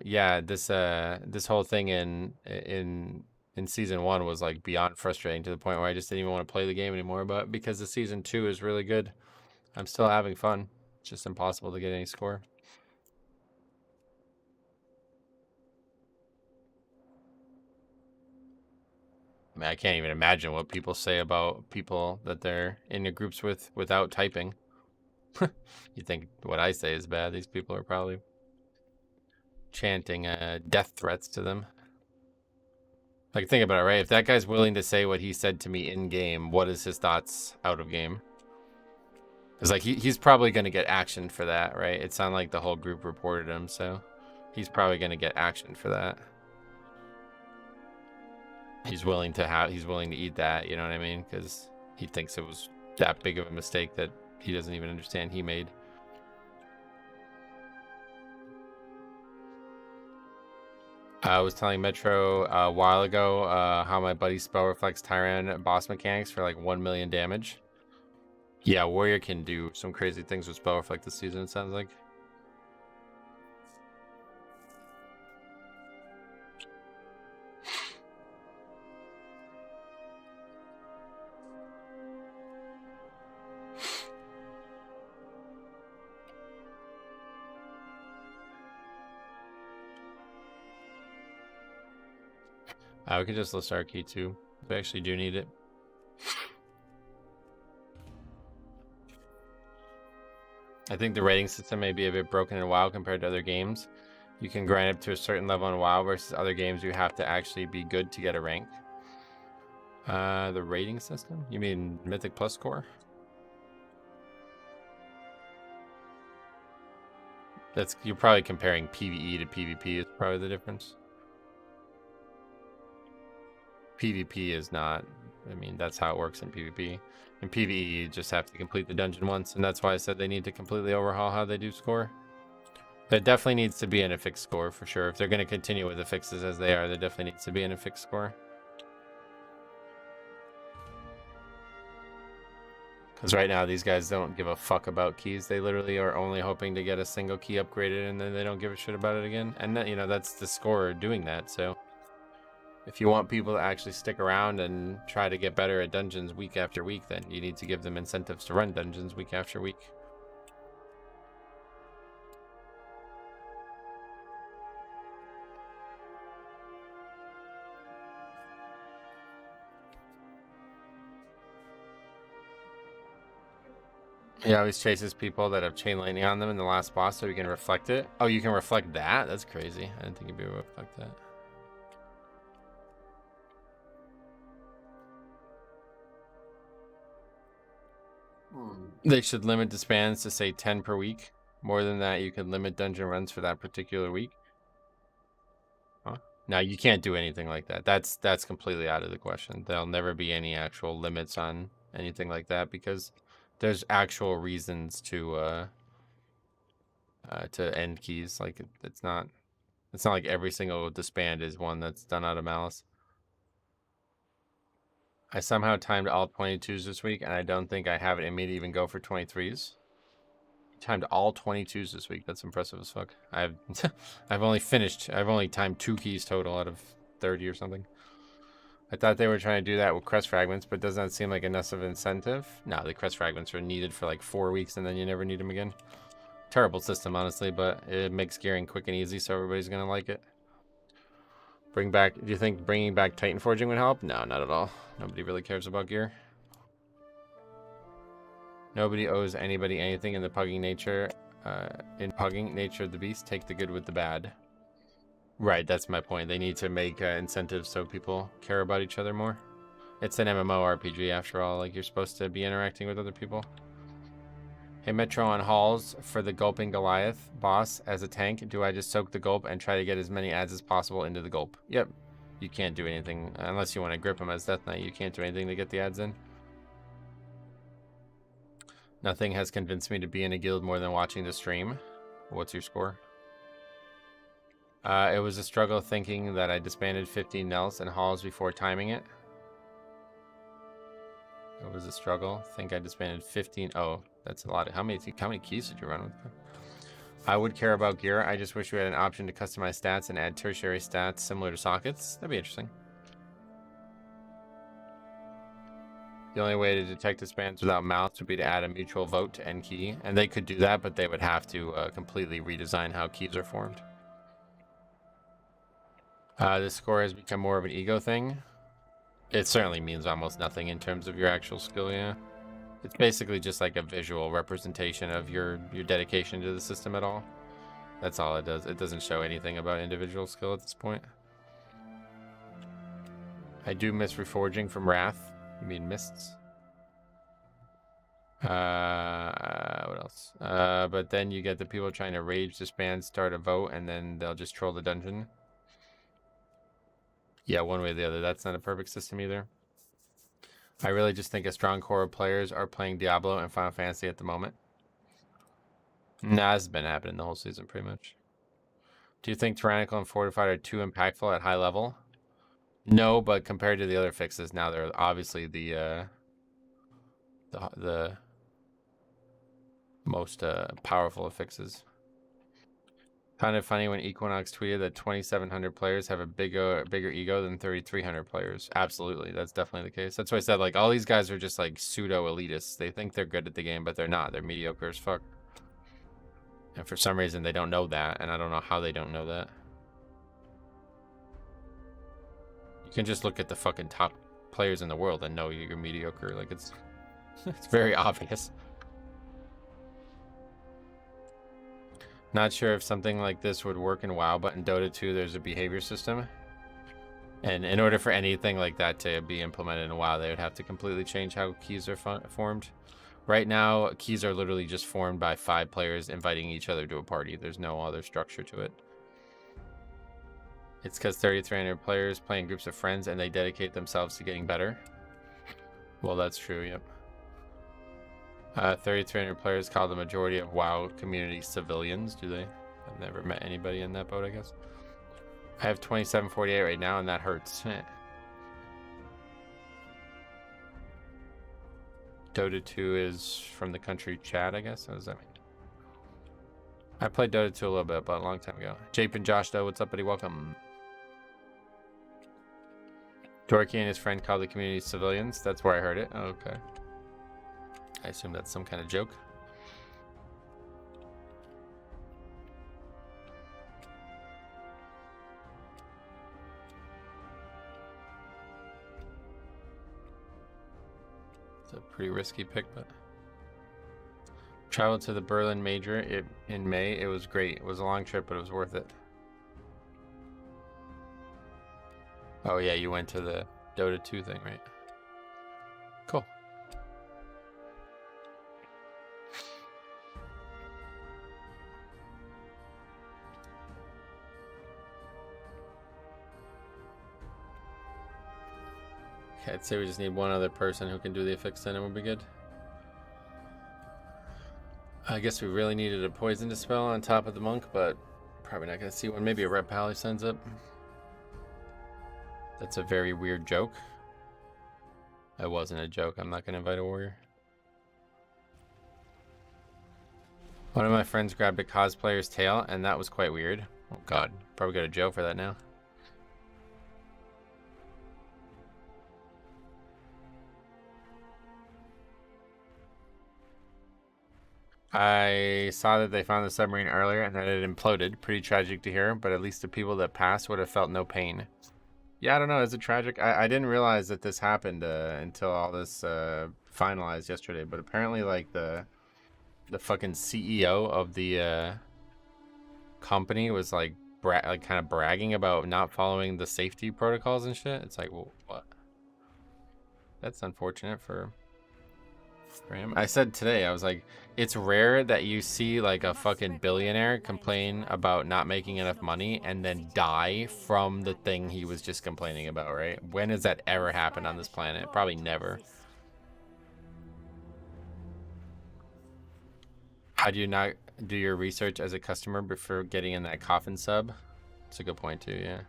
yeah, this whole thing in season 1 was like beyond frustrating to the point where I just didn't even want to play the game anymore. But because the season 2 is really good, I'm still having fun. It's just impossible to get any score. I mean, I can't even imagine what people say about people that they're in the groups with without typing. You think what I say is bad? These people are probably chanting death threats to them. Like, think about it, right? If that guy's willing to say what he said to me in game, what is his thoughts out of game? It's like he's probably going to get action for that, right? It sounded like the whole group reported him, so he's probably going to get action for that. He's willing to eat that, you know what I mean? Because he thinks it was that big of a mistake that he doesn't even understand he made. I was telling Metro a while ago how my buddy spell reflects Tyrant boss mechanics for like 1 million damage. Yeah, Warrior can do some crazy things with spell reflect this season, it sounds like. We could just list our key too. We actually do need it. I think the rating system may be a bit broken in WoW compared to other games. You can grind up to a certain level in WoW versus other games you have to actually be good to get a rank. The rating system? You mean Mythic Plus score? You're probably comparing PvE to PvP is probably the difference. PvP is not, I mean, that's how it works in PvP. In PvE, you just have to complete the dungeon once, and that's why I said they need to completely overhaul how they do score. There definitely needs to be an affixed score, for sure. If they're going to continue with affixes as they are, there definitely needs to be an affixed score. Because right now, these guys don't give a fuck about keys. They literally are only hoping to get a single key upgraded, and then they don't give a shit about it again. And, that, you know, that's the scorer doing that, so... If you want people to actually stick around and try to get better at dungeons week after week, then you need to give them incentives to run dungeons week after week. He always chases people that have chain lightning on them in the last boss so he can reflect it. Oh, you can reflect that? That's crazy. I didn't think you'd be able to reflect that. They should limit the spans to say 10 per week. More than that, you can limit dungeon runs for that particular week. Huh? Now, you can't do anything like that. That's completely out of the question. There'll never be any actual limits on anything like that, because there's actual reasons to end keys. Like it's not like every single disband is one that's done out of malice. I somehow timed all 22s this week, and I don't think I have it in me to even go for 23s. Timed all 22s this week. That's impressive as fuck. I've only timed 2 keys total out of 30 or something. I thought they were trying to do that with crest fragments, but doesn't that seem like enough of an incentive? No, the crest fragments are needed for like 4 weeks, and then you never need them again. Terrible system, honestly, but it makes gearing quick and easy, so everybody's gonna like it. Do you think bringing back Titan Forging would help? No, not at all. Nobody really cares about gear. Nobody owes anybody anything in the pugging nature. In pugging nature of the beast, take the good with the bad. Right, that's my point. They need to make incentives so people care about each other more. It's an MMORPG after all. Like, you're supposed to be interacting with other people. Hey, Metro on Halls for the Gulping Goliath boss as a tank. Do I just soak the gulp and try to get as many adds as possible into the gulp? Yep. You can't do anything unless you want to grip him as Death Knight. You can't do anything to get the adds in. Nothing has convinced me to be in a guild more than watching the stream. What's your score? It was a struggle thinking that I disbanded 15 Nels and Halls before timing it. It was a struggle. Think I disbanded 15. Oh, that's a lot. How many keys did you run with? I would care about gear. I just wish we had an option to customize stats and add tertiary stats similar to sockets. That'd be interesting. The only way to detect disbands without mouths would be to add a mutual vote to end key. And they could do that, but they would have to completely redesign how keys are formed. This score has become more of an ego thing. It certainly means almost nothing in terms of your actual skill, yeah. It's basically just like a visual representation of your dedication to the system at all. That's all it does. It doesn't show anything about individual skill at this point. I do miss reforging from Wrath. You mean mists? What else? But then you get the people trying to rage disband, start a vote, and then they'll just troll the dungeon. Yeah, one way or the other. That's not a perfect system either. I really just think a strong core of players are playing Diablo and Final Fantasy at the moment. Nah, this has been happening the whole season pretty much. Do you think Tyrannical and Fortified are too impactful at high level? No, but compared to the other fixes, now they're obviously the most powerful of fixes. Kind of funny when Equinox tweeted that 2,700 players have a bigger ego than 3,300 players. Absolutely, that's definitely the case. That's why I said, like, all these guys are just like pseudo elitists. They think they're good at the game, but they're not. They're mediocre as fuck. And for some reason, they don't know that, and I don't know how they don't know that. You can just look at the fucking top players in the world and know you're mediocre. Like, it's very obvious. Not sure if something like this would work in WoW, but in Dota 2 there's a behavior system. And in order for anything like that to be implemented in WoW, they would have to completely change how keys are formed. Right now, keys are literally just formed by 5 players inviting each other to a party. There's no other structure to it. It's because 3,300 players play in groups of friends and they dedicate themselves to getting better. Well, that's true, yep. 3,300 players call the majority of WoW community civilians, do they? I've never met anybody in that boat, I guess. I have 2748 right now, and that hurts. Dota 2 is from the country Chad, I guess? What does that mean? I played Dota 2 a little bit, but a long time ago. Jape and Josh, though, what's up, buddy? Welcome. Dorky and his friend called the community civilians. That's where I heard it. Oh, okay. I assume that's some kind of joke. It's a pretty risky pick, but traveled to the Berlin Major in May. It was great. It was a long trip, but it was worth it. Oh yeah, you went to the Dota 2 thing, right? Cool. I'd say we just need one other person who can do the affix then and we'll be good. I guess we really needed a poison dispel on top of the monk, but probably not gonna see one. Maybe a red pally sends up. That's a very weird joke. It wasn't a joke. I'm not gonna invite a warrior. One of my friends grabbed a cosplayer's tail, and that was quite weird. Oh god, probably go to jail for that now. I saw that they found the submarine earlier and that it imploded. Pretty tragic to hear, but at least the people that passed would have felt no pain. Yeah, I don't know. Is it tragic? I didn't realize that this happened until all this finalized yesterday. But apparently, like, the fucking CEO of the company was, like kind of bragging about not following the safety protocols and shit. It's like, well, what? That's unfortunate for him. I said today, I was like, it's rare that you see like a fucking billionaire complain about not making enough money and then die from the thing he was just complaining about, right? When has that ever happened on this planet? Probably never. How do you not do your research as a customer before getting in that coffin sub? It's a good point too, yeah.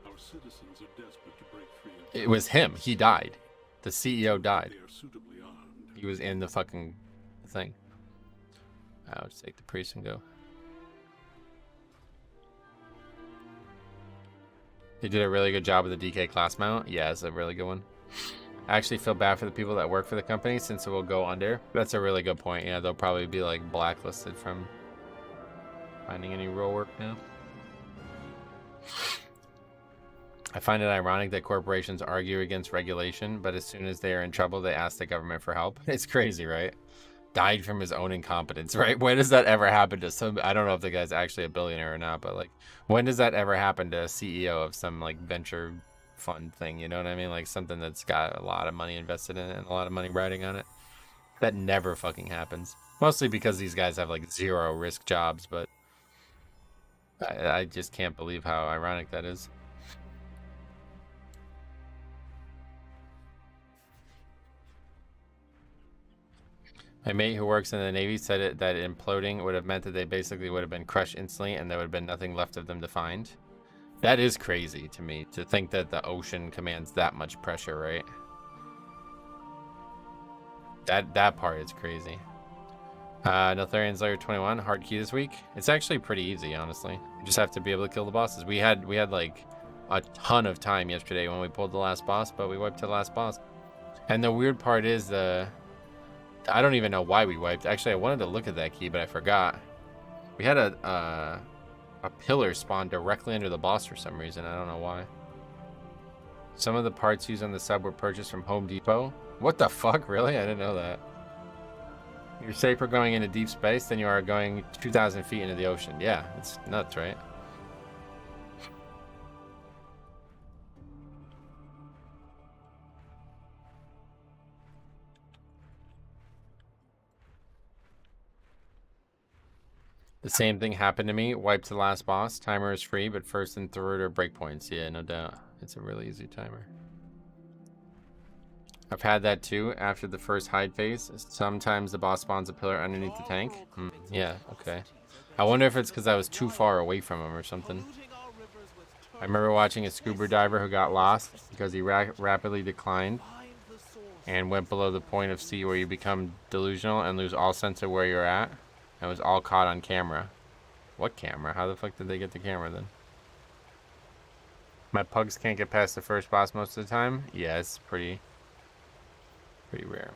Our citizens are desperate to break free. It was him. He died. The CEO died. They are suitably armed. He was in the fucking thing. I'll just take the priest and go. They did a really good job with the DK class mount. Yeah, it's a really good one. I actually feel bad for the people that work for the company since it will go under. That's a really good point. Yeah, they'll probably be like blacklisted from finding any real work now. I find it ironic that corporations argue against regulation, but as soon as they are in trouble, they ask the government for help. It's crazy, right? Died from his own incompetence, right? When does that ever happen to some? I don't know if the guy's actually a billionaire or not, but like, when does that ever happen to a CEO of some like venture fund thing? You know what I mean? Like something that's got a lot of money invested in it and a lot of money riding on it. That never fucking happens. Mostly because these guys have like zero risk jobs, but I just can't believe how ironic that is. My mate who works in the Navy said that imploding would have meant that they basically would have been crushed instantly and there would have been nothing left of them to find. That is crazy to me, to think that the ocean commands that much pressure, right? That part is crazy. Notharian's Layer 21, hard key this week. It's actually pretty easy, honestly. You just have to be able to kill the bosses. We had like a ton of time yesterday when we pulled the last boss, but we wiped the last boss. And the weird part is I don't even know why we wiped. Actually, I wanted to look at that key, but I forgot. We had a pillar spawn directly under the boss for some reason. I don't know why. Some of the parts used on the sub were purchased from Home Depot. What the fuck? Really? I didn't know that. You're safer going into deep space than you are going 2,000 feet into the ocean. Yeah, it's nuts, right? The same thing happened to me. Wiped the last boss. Timer is free, but first and third are breakpoints. Yeah, no doubt. It's a really easy timer. I've had that too after the first hide phase. Sometimes the boss spawns a pillar underneath the tank. Yeah, okay. I wonder if it's because I was too far away from him or something. I remember watching a scuba diver who got lost because he rapidly declined and went below the point of sea where you become delusional and lose all sense of where you're at. It was all caught on camera. What camera? How the fuck did they get the camera then? My pugs can't get past the first boss most of the time. Yeah, it's pretty rare.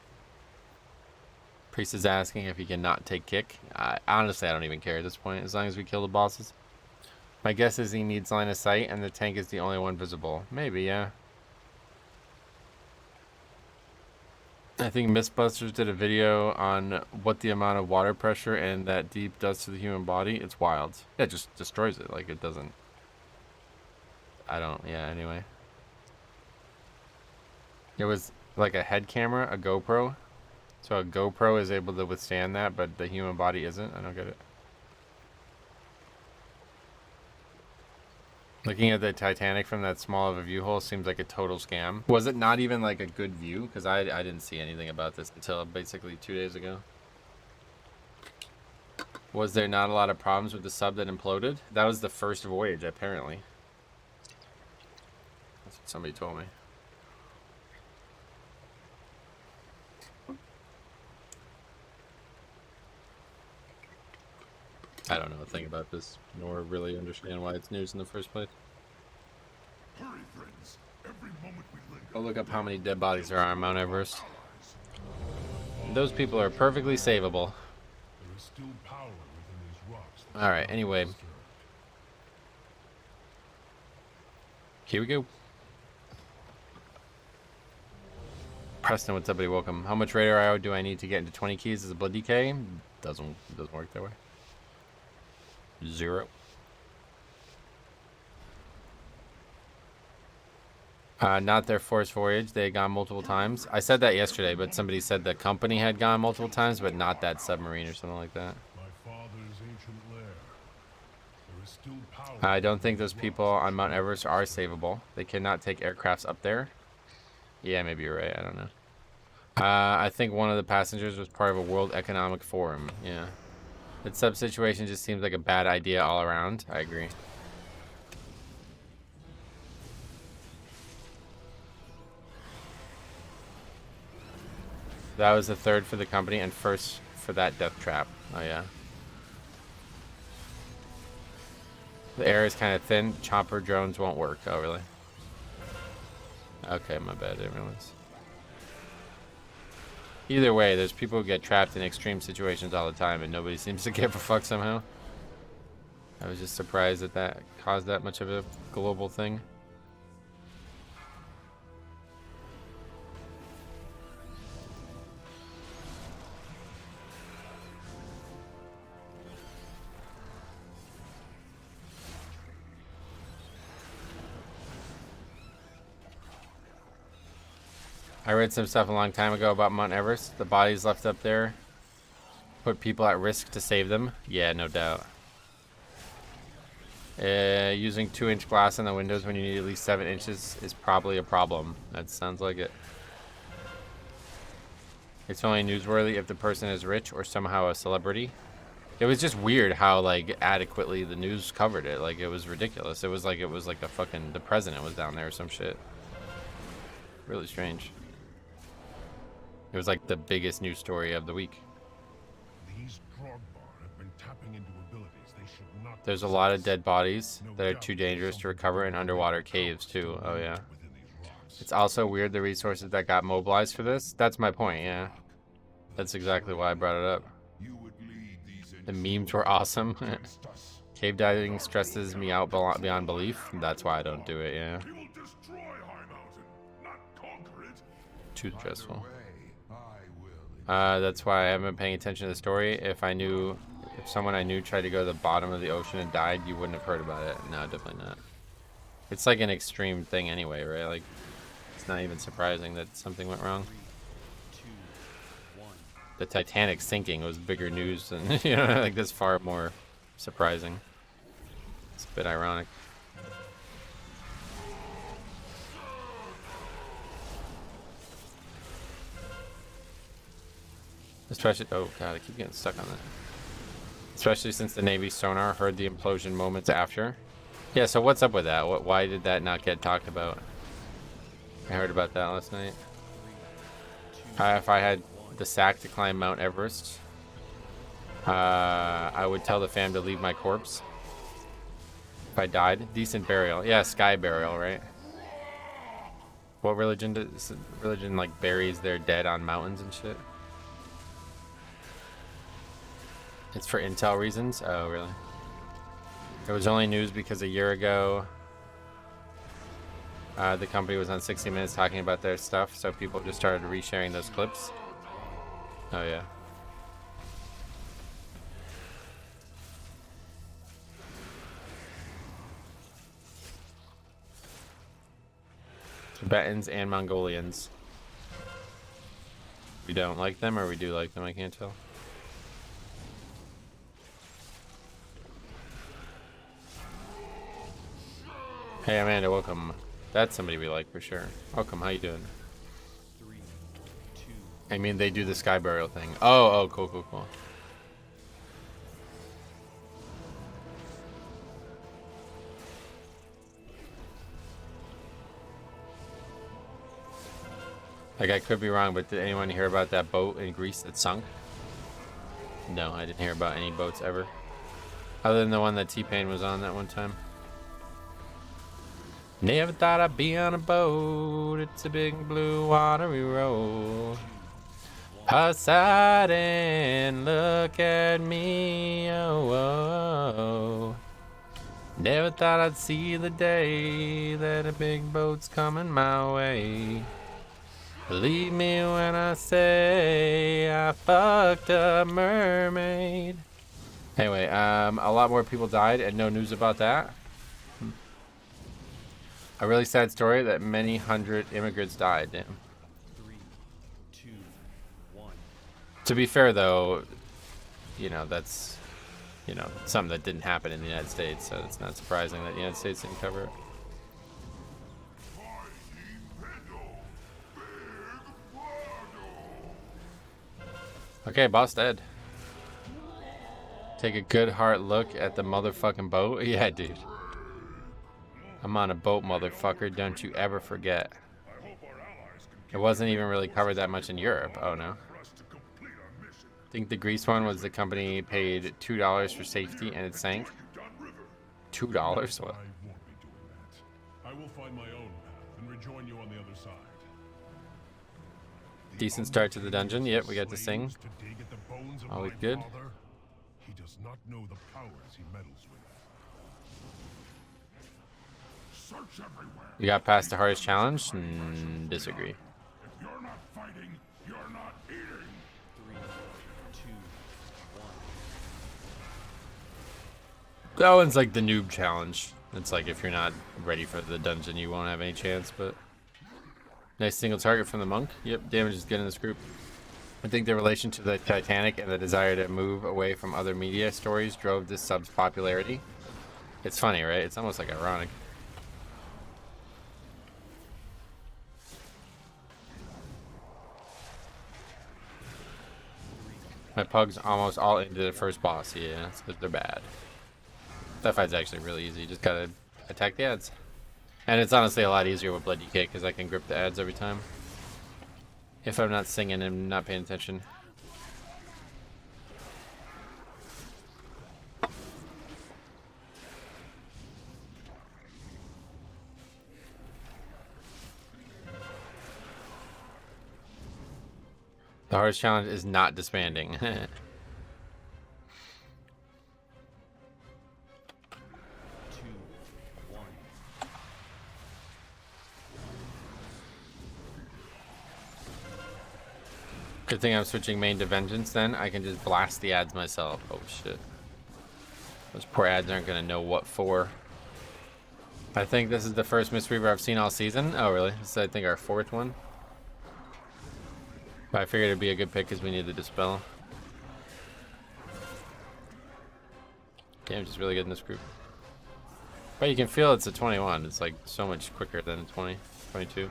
Priest is asking if he can not take kick. Honestly, I don't even care at this point, as long as we kill the bosses. My guess is he needs line of sight, and the tank is the only one visible. Maybe, yeah. I think Mythbusters did a video on what the amount of water pressure and that deep does to the human body. It's wild. Yeah, it just destroys it. Like, it doesn't... Yeah, anyway. It was like a head camera, a GoPro. So a GoPro is able to withstand that, but the human body isn't. I don't get it. Looking at the Titanic from that small of a view hole seems like a total scam. Was it not even like a good view? Because I didn't see anything about this until basically 2 days ago. Was there not a lot of problems with the sub that imploded? That was the first voyage, apparently. That's what somebody told me. I don't know a thing about this, nor really understand why it's news in the first place. Hurry, friends. Every moment we linger. I'll look up how many dead bodies there are on Mount Everest. Those people are perfectly savable. There is still power within these rocks. Alright, anyway. Here we go. Preston, what's up, buddy? Welcome. How much radar IO do I need to get into 20 keys as a blood DK? Doesn't work that way. 0. Not their forced voyage. They had gone multiple times. I said that yesterday, but somebody said the company had gone multiple times, but not that submarine or something like that. My father's ancient lair. There is still power. I don't think those people on Mount Everest are savable. They cannot take aircrafts up there. Yeah, maybe you're right. I don't know. I think one of the passengers was part of a World Economic Forum. Yeah. That sub situation just seems like a bad idea all around. I agree. That was the third for the company and first for that death trap. Oh, yeah. The air is kind of thin. Chopper drones won't work. Oh, really? Okay, my bad. I didn't realize. Either way, there's people who get trapped in extreme situations all the time, and nobody seems to give a fuck somehow. I was just surprised that that caused that much of a global thing. I read some stuff a long time ago about Mount Everest. The bodies left up there put people at risk to save them. Yeah, no doubt. Using 2-inch glass in the windows when you need at least 7 inches is probably a problem. That sounds like it. It's only newsworthy if the person is rich or somehow a celebrity. It was just weird how like adequately the news covered it. Like it was ridiculous. It was like the fucking the president was down there or some shit. Really strange. It was like the biggest news story of the week. These Drogbar have been tapping into abilities they should not. There's a lot of dead bodies that are too dangerous to recover in underwater caves too. Oh yeah. It's also weird the resources that got mobilized for this. That's my point, yeah. That's exactly why I brought it up. The memes were awesome. Cave diving stresses me out beyond belief. That's why I don't do it, yeah. Too stressful. That's why I haven't been paying attention to the story. If someone I knew tried to go to the bottom of the ocean and died, you wouldn't have heard about it. No, definitely not. It's like an extreme thing anyway, right? Like, it's not even surprising that something went wrong. 3, 2, 1. The Titanic sinking was bigger news than, you know, like this far more surprising. It's a bit ironic. Especially, oh god, I keep getting stuck on that. Especially since the Navy sonar heard the implosion moments after. Yeah, so what's up with that? Why did that not get talked about? I heard about that last night. If I had the sack to climb Mount Everest, I would tell the fam to leave my corpse. If I died, decent burial. Yeah, sky burial, right? What religion does religion like buries their dead on mountains and shit? It's for intel reasons? Oh, really? It was only news because a year ago, the company was on 60 Minutes talking about their stuff, so people just started resharing those clips. Oh, yeah. Tibetans and Mongolians. We don't like them, or we do like them? I can't tell. Hey Amanda, welcome. That's somebody we like for sure. Welcome, how you doing? 3, 2, I mean, they do the sky burial thing. Oh, cool, cool, cool. Like, I could be wrong, but did anyone hear about that boat in Greece that sunk? No, I didn't hear about any boats ever. Other than the one that T-Pain was on that one time. Never thought I'd be on a boat. It's a big blue watery road. Poseidon, look at me, oh, oh. Never thought I'd see the day that a big boat's coming my way. Believe me when I say I fucked a mermaid. Anyway, a lot more people died and no news about that. A really sad story that many hundred immigrants died. Damn. 3, 2, 1. To be fair, though, you know, that's, you know, something that didn't happen in the United States, so it's not surprising that the United States didn't cover it. Okay, boss dead. Take a good hard look at the motherfucking boat. Yeah, dude. I'm on a boat, motherfucker. Don't you ever forget. It wasn't even really covered that much in Europe. Oh, no. I think the Greece one was the company paid $2 for safety and it sank. $2? What? I won't be doing that. I will find my own path and rejoin you on the other side. Decent start to the dungeon. Yep, we got to sing. Always good. He does not know the powers he meddles with. Search everywhere. You got past the hardest challenge? Disagree. If you're not fighting, you're not eating. 3, 2, 1. That one's like the noob challenge. It's like if you're not ready for the dungeon, you won't have any chance, but... Nice single target from the monk. Yep, damage is good in this group. I think the relation to the Titanic and the desire to move away from other media stories drove this sub's popularity. It's funny, right? It's almost like ironic. My pug's almost all into the first boss. Yeah, it's because they're bad. That fight's actually really easy. You just gotta attack the ads. And it's honestly a lot easier with Blood DK because I can grip the ads every time. If I'm not singing and not paying attention. The hardest challenge is not disbanding. 2, 1. Good thing I'm switching main to Vengeance then. I can just blast the ads myself. Oh shit. Those poor ads aren't gonna know what for. I think this is the first Mistweaver I've seen all season. Oh really? This is I think our fourth one. But I figured it'd be a good pick because we need the Dispel. Damage is really good in this group. But you can feel it's a 21. It's like so much quicker than a 20, 22.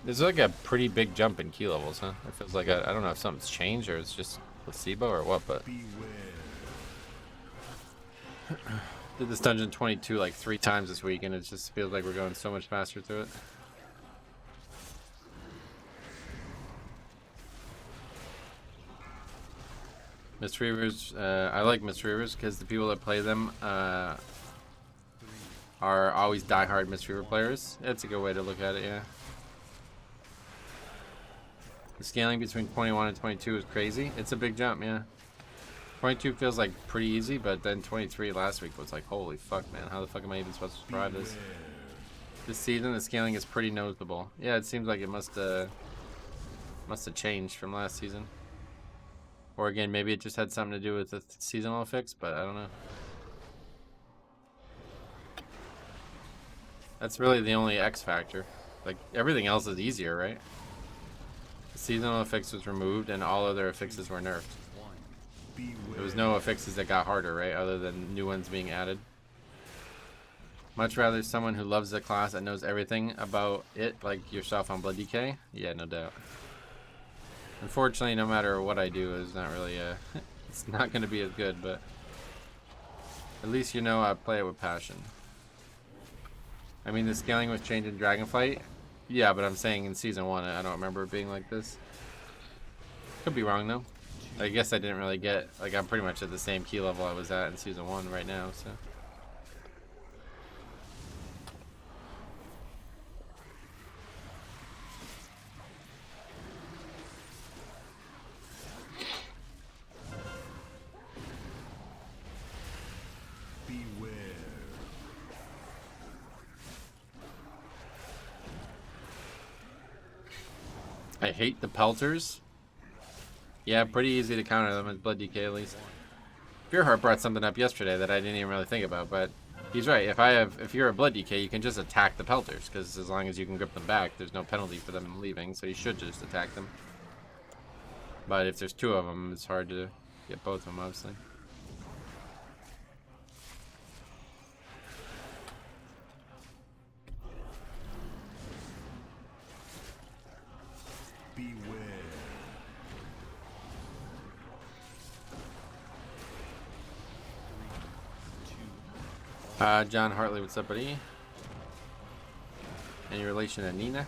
There's like a pretty big jump in key levels, huh? It feels like I don't know if something's changed or it's just placebo or what, but did this dungeon 22 like 3 times this week and it just feels like we're going so much faster through it. Mistweavers, I like Mistweavers because the people that play them are always diehard Mistweaver players. That's a good way to look at it, yeah. The scaling between 21 and 22 is crazy. It's a big jump, yeah. 22 feels like pretty easy, but then 23 last week was like, holy fuck, man. How the fuck am I even supposed to survive this? This season, the scaling is pretty noticeable. Yeah, it seems like it must have changed from last season. Or again, maybe it just had something to do with the seasonal fix, but I don't know. That's really the only X factor. Like, everything else is easier, right? The seasonal affix was removed and all other affixes were nerfed. There was no affixes that got harder, right? Other than new ones being added. Much rather someone who loves the class and knows everything about it, like yourself on Blood DK. Yeah, no doubt. Unfortunately, no matter what I do, it's not really it's not going to be as good, but at least you know I play it with passion. I mean, the scaling was changed in Dragonflight. Yeah, but I'm saying in Season 1, I don't remember it being like this. Could be wrong, though. I guess I didn't really get... Like, I'm pretty much at the same key level I was at in Season 1 right now, so... Beware. I hate the pelters. Yeah, pretty easy to counter them with Blood DK at least. Fearheart brought something up yesterday that I didn't even really think about, but he's right. If you're a Blood DK, you can just attack the pelters, because as long as you can grip them back, there's no penalty for them leaving, so you should just attack them. But if there's two of them, it's hard to get both of them, obviously. Beware. John Hartley, what's up, buddy? Any relation to Nina?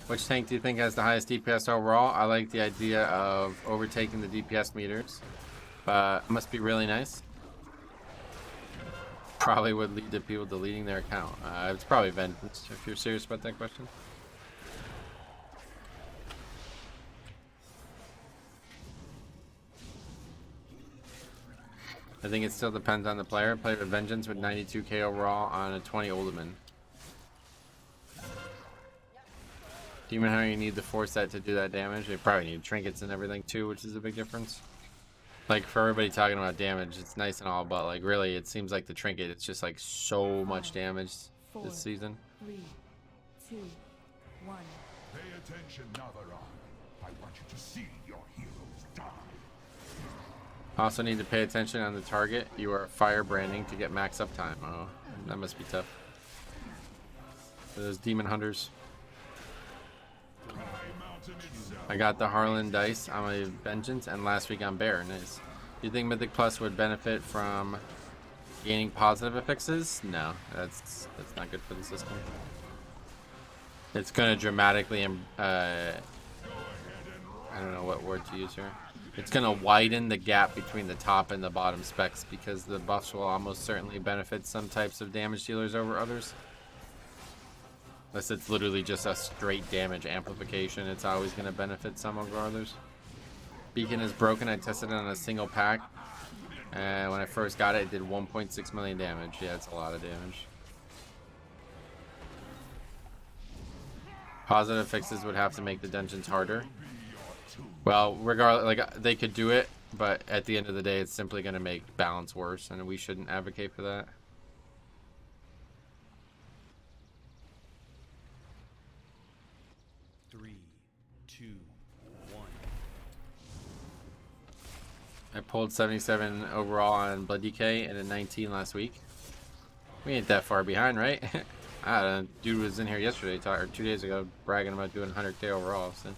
Which tank do you think has the highest DPS overall? I like the idea of overtaking the DPS meters, but it must be really nice. Probably would lead to people deleting their account. It's probably Vengeance, if you're serious about that question. I think it still depends on the player. Play with Vengeance with 92k overall on a 20 Ultimate. Demon Hunter, you need the 4 set to do that damage. They probably need trinkets and everything too, which is a big difference. Like, for everybody talking about damage, it's nice and all, but like really it seems like the trinket, it's just like so much damage this season. 3, 2, 1. Pay attention, Navaron. I want you to see your heroes die. Also need to pay attention on the target. You are fire branding to get max uptime. Oh, that must be tough. For those demon hunters. I got the Harlan dice on my Vengeance and last week on Bear. Nice. Do you think Mythic Plus would benefit from gaining positive affixes? No, that's not good for the system. It's gonna dramatically I don't know what word to use here. It's gonna widen the gap between the top and the bottom specs because the buffs will almost certainly benefit some types of damage dealers over others. Unless it's literally just a straight damage amplification, it's always going to benefit some over others. Beacon is broken. I tested it on a single pack. And when I first got it, it did 1.6 million damage. Yeah, it's a lot of damage. Positive fixes would have to make the dungeons harder. Well, regardless, like, they could do it, but at the end of the day, it's simply going to make balance worse, and we shouldn't advocate for that. I pulled 77 overall on Blood DK and a 19 last week. We ain't that far behind, right? Dude was in here yesterday, or 2 days ago, bragging about doing 100k overall. So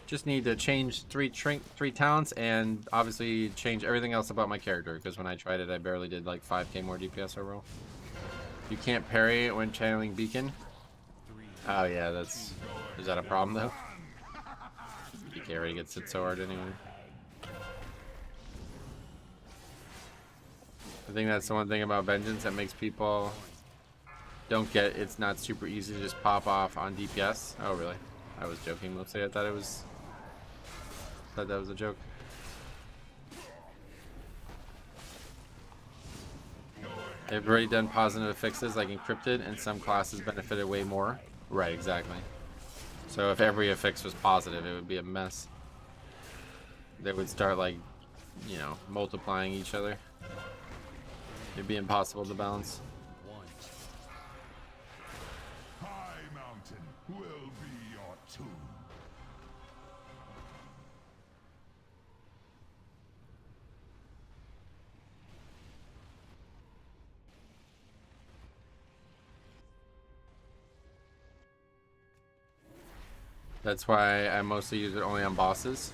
just need to change three talents and obviously change everything else about my character, because when I tried it, I barely did like 5k more DPS overall. You can't parry when channeling Beacon. Oh yeah, is that a problem though? DK already gets hit so hard anyway. I think that's the one thing about Vengeance that makes people don't get. It's not super easy to just pop off on DPS. Oh really? I was joking mostly. I thought that was a joke. They've already done positive fixes like encrypted, and some classes benefited way more. Right, exactly. So if every affix was positive, it would be a mess. They would start like, you know, multiplying each other. It'd be impossible to balance. High Mountain will be your tomb. That's why I mostly use it only on bosses.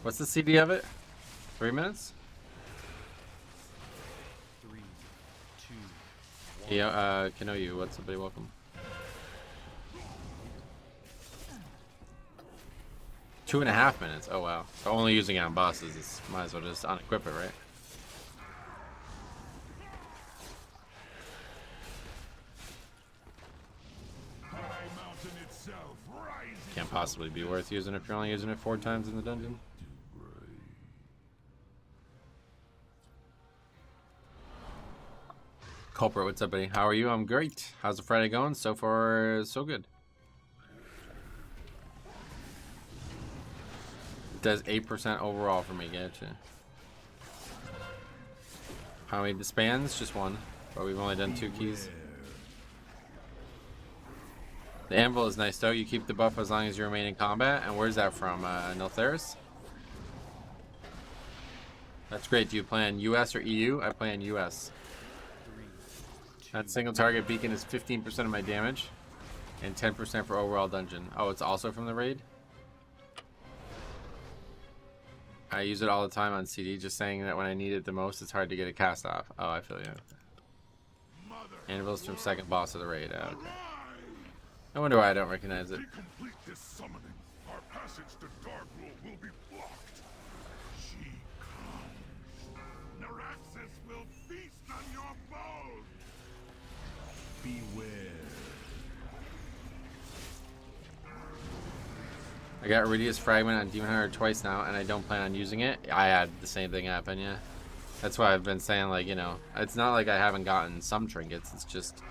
What's the CD of it? 3 minutes? 3, 2, 1. Yeah, Kanoyu, what's up, buddy? Welcome. 2.5 minutes. Oh wow. So only using it on bosses. It's, might as well just unequip it, right? High mountain itself rising. Can't possibly be worth using if you're only using it 4 times in the dungeon. Culprit, what's up, buddy? How are you? I'm great. How's the Friday going? So far, so good. It does 8% overall for me, gotcha. How many disbands? Just 1. But we've only done 2 keys. The anvil is nice though. You keep the buff as long as you remain in combat. And where's that from? Niltheris? That's great. Do you play on US or EU? I play on US. That single target beacon is 15% of my damage. And 10% for overall dungeon. Oh, it's also from the raid? I use it all the time on CD, just saying that when I need it the most, it's hard to get a cast off. Oh, I feel you. Anvil's from second boss of the raid. Oh, okay. I wonder why I don't recognize it. To complete this summoning, our passage to Darkwood will be blocked. She comes. Naraxis will feast on your bones. Beware. I got Iridius Fragment on Demon Hunter twice now, and I don't plan on using it. I had the same thing happen, yeah. That's why I've been saying, like, you know, it's not like I haven't gotten some trinkets. It's just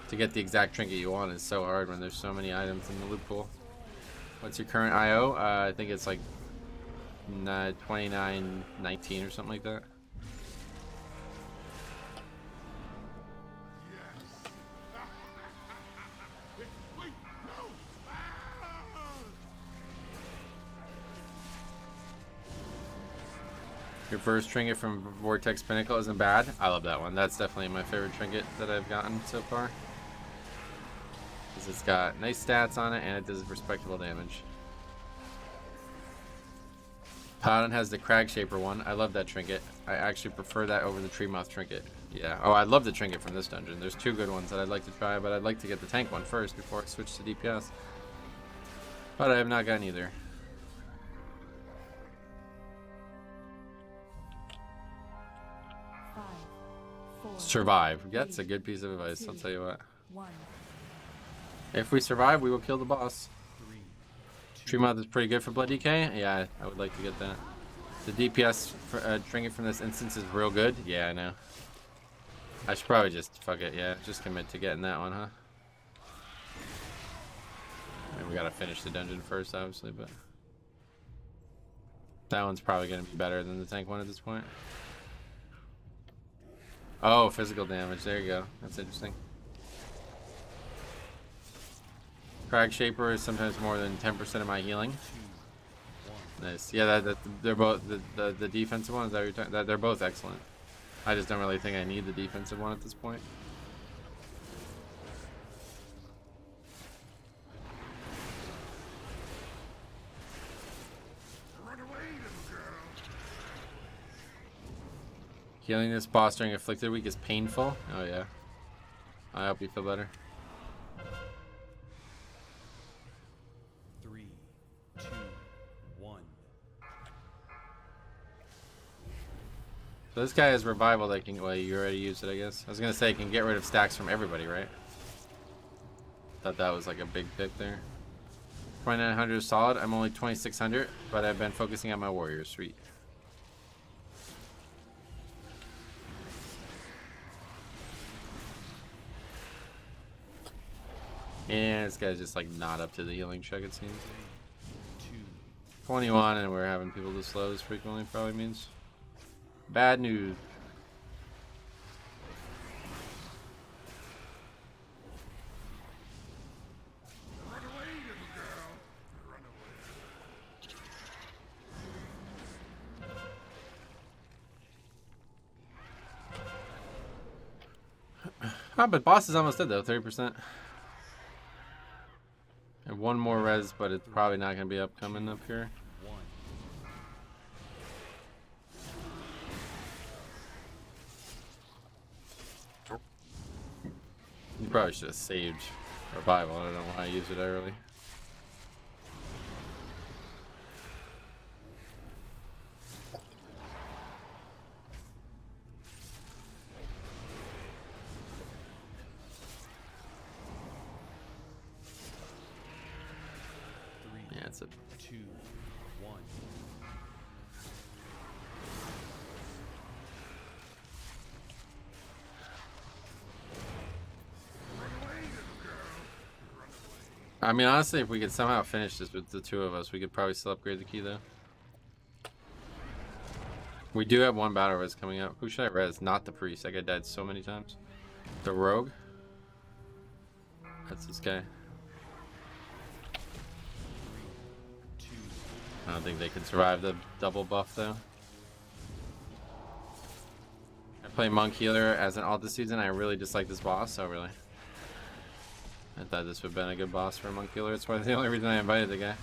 to get the exact trinket you want is so hard when there's so many items in the loot pool. What's your current IO? I think it's like 29.19 or something like that. Your first trinket from Vortex Pinnacle isn't bad. I love that one. That's definitely my favorite trinket that I've gotten so far. Because it's got nice stats on it and it does respectable damage. Paladin has the Crag Shaper one. I love that trinket. I actually prefer that over the Tree Moth trinket. Yeah. Oh, I love the trinket from this dungeon. There's 2 good ones that I'd like to try, but I'd like to get the tank one first before I switch to DPS. But I have not gotten either. Survive. That's a good piece of advice, I'll tell you what. 1. If we survive, we will kill the boss. 3, 2, Tree Moth is pretty good for Blood DK. Yeah, I would like to get that. The DPS for, trinket from this instance is real good. Yeah, I know. I should probably just, fuck it, yeah. Just commit to getting that one, huh? I mean, we gotta finish the dungeon first, obviously, but... that one's probably gonna be better than the tank one at this point. Oh, physical damage. There you go. That's interesting. Crag Shaper is sometimes more than 10% of my healing. 2, 1. Nice. Yeah, they're both the defensive ones that you're talking. They're both excellent. I just don't really think I need the defensive one at this point. Run away, little girl. Healing this boss during Afflicted Week is painful. Oh yeah. I hope you feel better. 3, 2, 1. So this guy has revival that can. Well, you already used it, I guess. I was gonna say it can get rid of stacks from everybody, right? Thought that was like a big pick there. 2900 is solid. I'm only 2600, but I've been focusing on my warriors. Sweet. And this guy's just like not up to the healing check, it seems. 2, 21, and we're having people this slow as frequently probably means bad news. Run away, little girl. Run away. Ah, but boss is almost dead though, 30%. And one more res, but it's probably not going to be upcoming up here. 1. You probably should have saved revival. I don't know why I used it early. Yeah, it's a 2, 1. I mean, honestly, if we could somehow finish this with the two of us, we could probably still upgrade the key, though. We do have one battle res coming up. Who should I res? Not the priest. That guy died so many times. The rogue? That's this guy. 2. I don't think they could survive the double buff, though. I play Monk Healer as an alt this season. I really dislike this boss, so really. I thought this would have been a good boss for a Monk Healer. It's probably the only reason I invited the guy.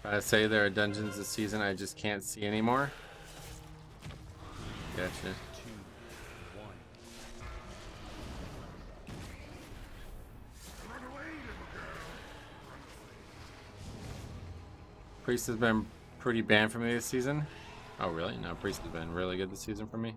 I say there are dungeons this season I just can't see anymore. Gotcha. 2, 1. Priest has been pretty banned for me this season. Oh, really? No, Priest has been really good this season for me.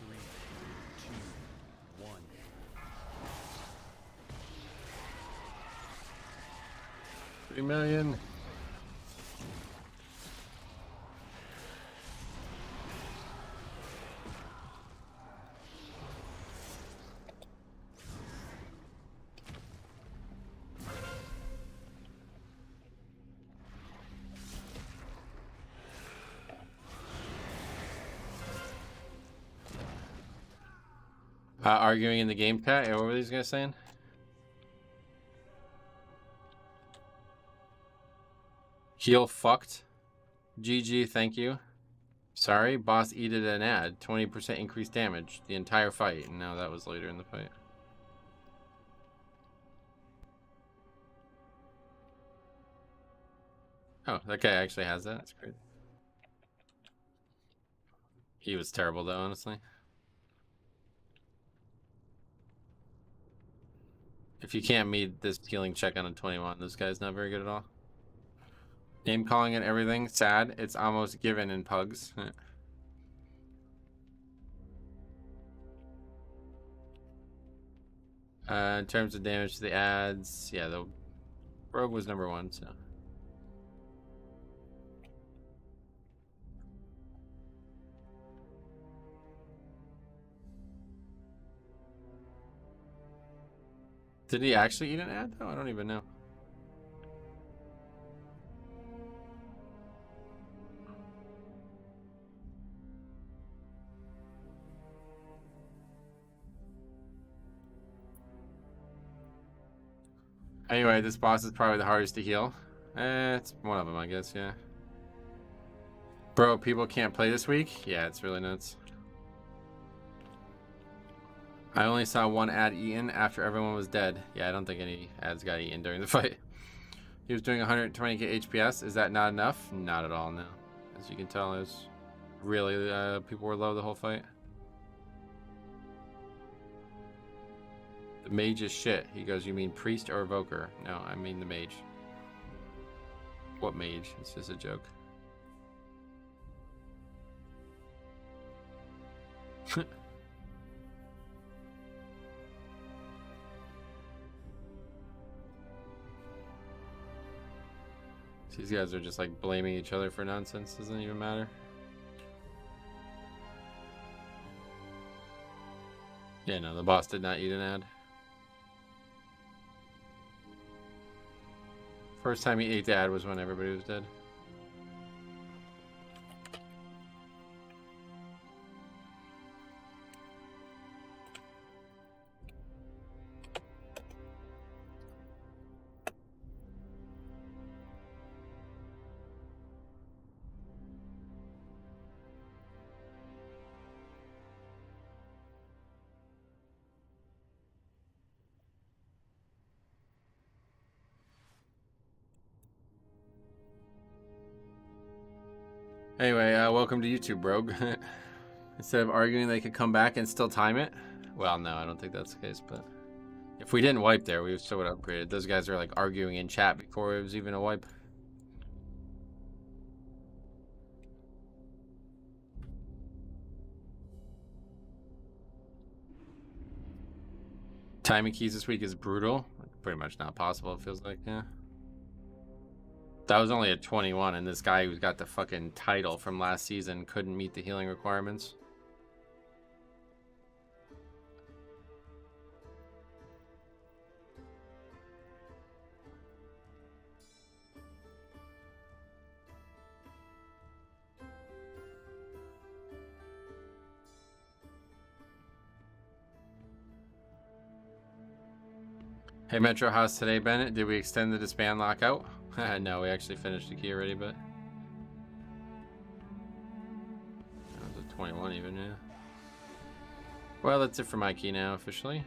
Three, two, one. $3 million. Arguing in the game chat. Yeah, what were these guys saying? Heal fucked. GG, thank you. Sorry, boss eated an ad. 20% increased damage the entire fight. No, that was later in the fight. Oh, that guy actually has that. That's great. He was terrible though, honestly. If you can't meet this healing check on a 21, this guy's not very good at all. Name calling and everything, sad. It's almost given in pugs. In terms of damage to the ads, yeah, the rogue was number 1, so. Did he actually eat an ad though? I don't even know. Anyway, this boss is probably the hardest to heal. It's one of them, I guess, yeah. Bro, people can't play this week? Yeah, it's really nuts. I only saw one ad eaten after everyone was dead. Yeah, I don't think any ads got eaten during the fight. He was doing 120k HPS. Is that not enough? Not at all, no. As you can tell, it was really, people were low the whole fight. The mage is shit. He goes, you mean priest or evoker? No, I mean the mage. What mage? It's just a joke. These guys are just like blaming each other for nonsense. Doesn't even matter. Yeah, no, the boss did not eat an ad. First time he ate the ad was when everybody was dead. Anyway, welcome to YouTube, Rogue. Instead of arguing they could come back and still time it. Well, no, I don't think that's the case, but if we didn't wipe there, we still would have upgraded. Those guys are like arguing in chat before it was even a wipe. Timing keys this week is brutal. Pretty much not possible, it feels like, yeah. That was only a 21, and this guy who's got the fucking title from last season couldn't meet the healing requirements. Hey Metro, how's today, Bennett? Did we extend the disband lockout? No, we actually finished the key already, but that was a 21 even, yeah. Well, that's it for my key now, officially.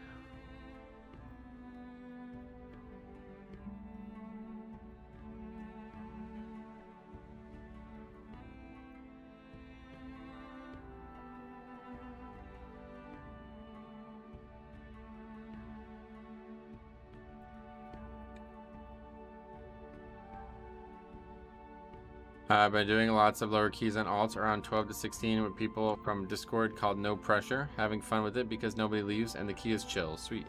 I've been doing lots of lower keys on alts around 12 to 16 with people from Discord called No Pressure. Having fun with it because nobody leaves and the key is chill. Sweet.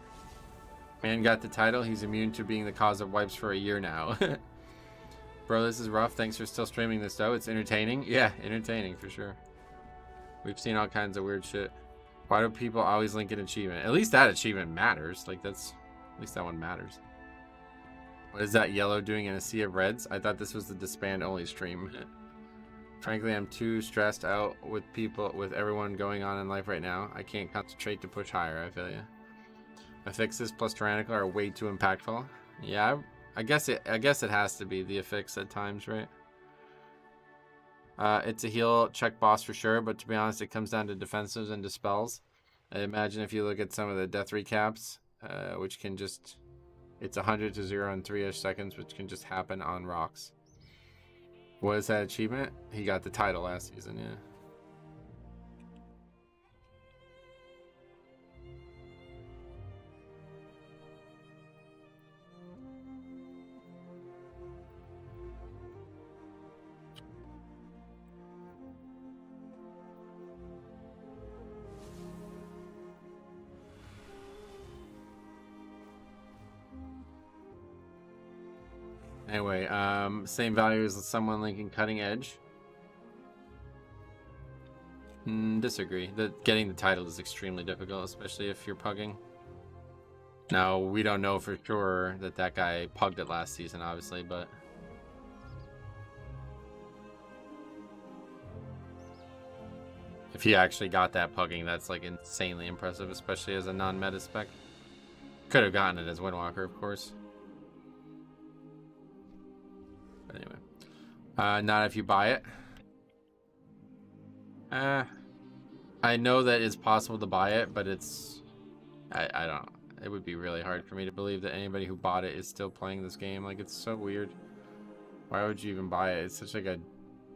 Man got the title. He's immune to being the cause of wipes for a year now. Bro, this is rough. Thanks for still streaming this though. It's entertaining. Yeah, entertaining for sure. We've seen all kinds of weird shit. Why do people always link an achievement? At least that achievement matters. Like that's, at least that one matters. What is that yellow doing in a sea of reds? I thought this was the disband only stream. Frankly, I'm too stressed out with everyone going on in life right now. I can't concentrate to push higher, I feel you. Affixes plus Tyrannical are way too impactful. Yeah, I guess it has to be the affix at times, right? It's a heal check boss for sure, but to be honest, it comes down to defensives and dispels. I imagine if you look at some of the death recaps, which can just... It's 100 to 0 in 3-ish seconds, which can just happen on rocks. What is that achievement? He got the title last season, yeah. Anyway, same value as someone linking cutting edge. Disagree. Getting the title is extremely difficult, especially if you're pugging. Now, we don't know for sure that guy pugged it last season, obviously, but... if he actually got that pugging, that's like insanely impressive, especially as a non-meta spec. Could have gotten it as Windwalker, of course. But anyway, not if you buy it. I know that it's possible to buy it, but it's... I don't... It would be really hard for me to believe that anybody who bought it is still playing this game. Like, it's so weird. Why would you even buy it? It's such like a...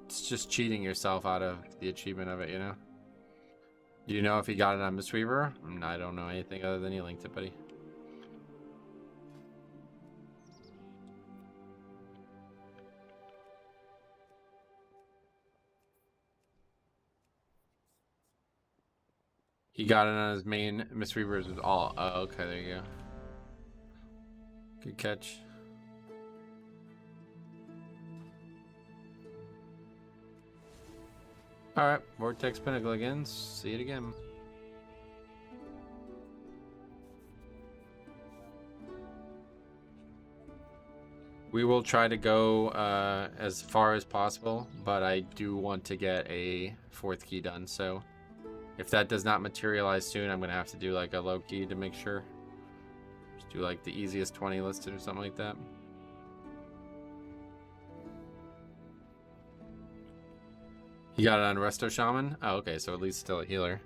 It's just cheating yourself out of the achievement of it, you know? Do you know if he got it on Mistweaver? I don't know anything other than he linked it, buddy. He got it on his main Mistweavers with all. Oh, okay, there you go. Good catch. Alright, Vortex Pinnacle again. See it again. We will try to go as far as possible, but I do want to get a 4th key done, so if that does not materialize soon, I'm going to have to do like a low key to make sure. Just do like the easiest 20 listed or something like that. You got it on Resto Shaman? Oh, okay, so at least still a healer.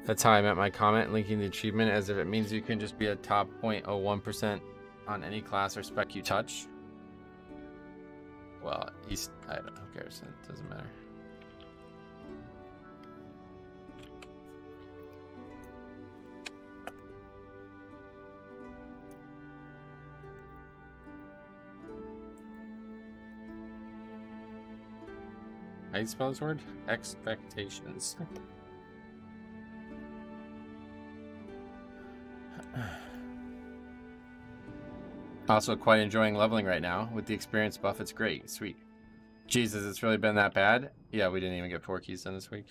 That's how I meant my comment, linking the achievement as if it means you can just be a top 0.01% on any class or spec you touch. Well, I don't know, who cares? It doesn't matter. How do you spell this word? Expectations. Also quite enjoying leveling right now. With the experience buff, it's great. Sweet. Jesus, it's really been that bad? Yeah, we didn't even get 4 keys done this week.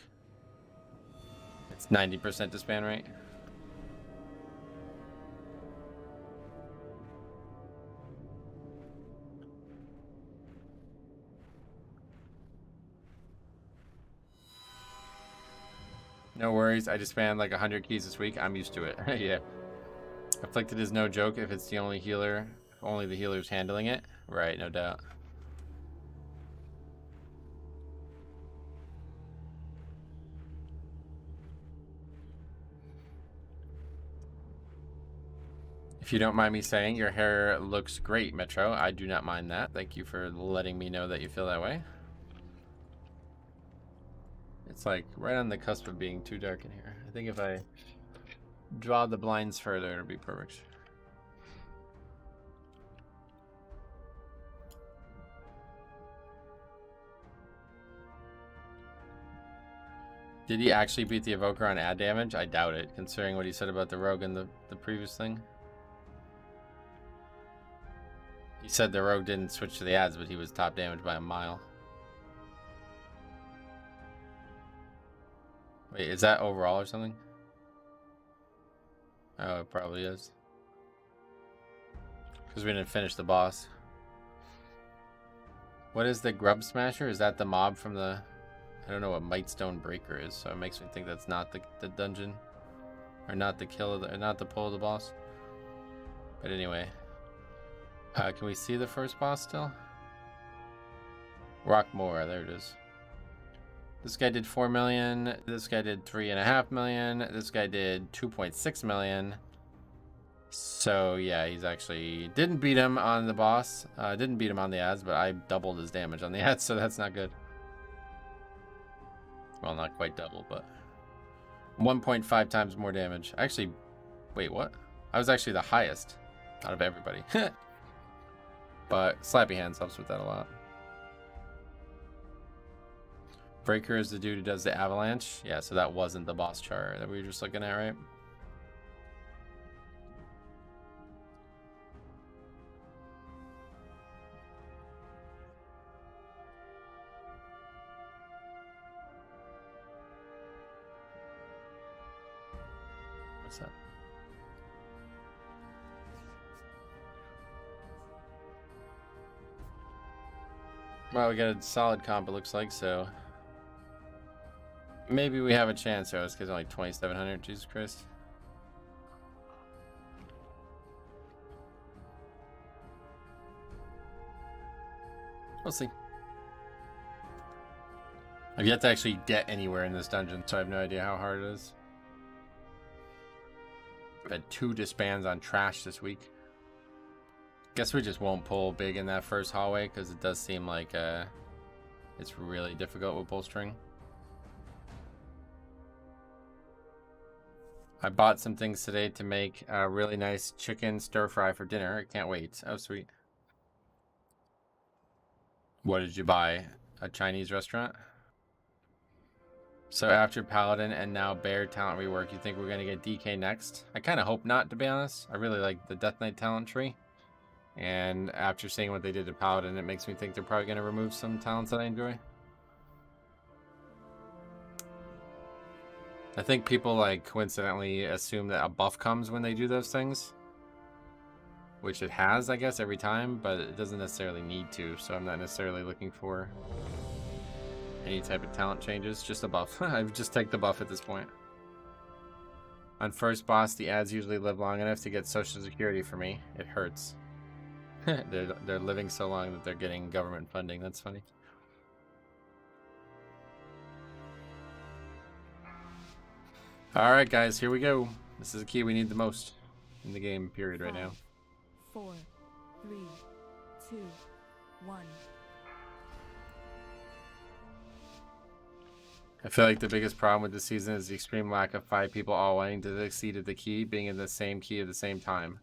It's 90% disband rate. No worries, I just spanned like 100 keys this week. I'm used to it. Yeah. Afflicted is no joke if it's the only healer, only the healer's handling it. Right, no doubt. If you don't mind me saying, your hair looks great, Metro. I do not mind that. Thank you for letting me know that you feel that way. It's like right on the cusp of being too dark in here. I think if I draw the blinds further, it'll be perfect. Did he actually beat the Evoker on ad damage? I doubt it, considering what he said about the Rogue in the previous thing. He said the Rogue didn't switch to the ads, but he was top damage by a mile. Wait, is that overall or something? Oh, it probably is. Because we didn't finish the boss. What is the Grub Smasher? Is that the mob from the... I don't know what Mightstone Breaker is, so it makes me think that's not the dungeon. Or not the kill of the... Or not the pull of the boss. But anyway. Can we see the first boss still? Rockmore, there it is. This guy did 4 million. This guy did 3.5 million. This guy did 2.6 million. So yeah, he's actually didn't beat him on the boss. Didn't beat him on the ads, but I doubled his damage on the ads, so that's not good. Well, not quite double, but 1.5 times more damage. Actually, wait, what? I was actually the highest out of everybody. But Slappy Hands helps with that a lot. Breaker is the dude who does the avalanche. Yeah, so that wasn't the boss chart that we were just looking at, right? What's that? Well, we got a solid comp, it looks like, so maybe we have a chance. Oh, it's because only 2,700. Jesus Christ. We'll see. I've yet to actually get anywhere in this dungeon, so I have no idea how hard it is. I've had 2 disbands on trash this week. Guess we just won't pull big in that first hallway because it does seem like it's really difficult with bolstering. I bought some things today to make a really nice chicken stir fry for dinner. I can't wait. Oh, sweet. What did you buy? A Chinese restaurant? So after Paladin and now Bear talent rework, you think we're going to get DK next? I kind of hope not, to be honest. I really like the Death Knight talent tree. And after seeing what they did to Paladin, it makes me think they're probably going to remove some talents that I enjoy. I think people like coincidentally assume that a buff comes when they do those things. Which it has, I guess, every time, but it doesn't necessarily need to, so I'm not necessarily looking for any type of talent changes, just a buff. I would just take the buff at this point. On first boss, the ads usually live long enough to get social security for me. It hurts. They're living so long that they're getting government funding. That's funny. All right, guys, here we go. This is a key we need the most in the game period right now. 4, 3, 2, 1. I feel like the biggest problem with this season is the extreme lack of 5 people all wanting to succeed at the key being in the same key at the same time.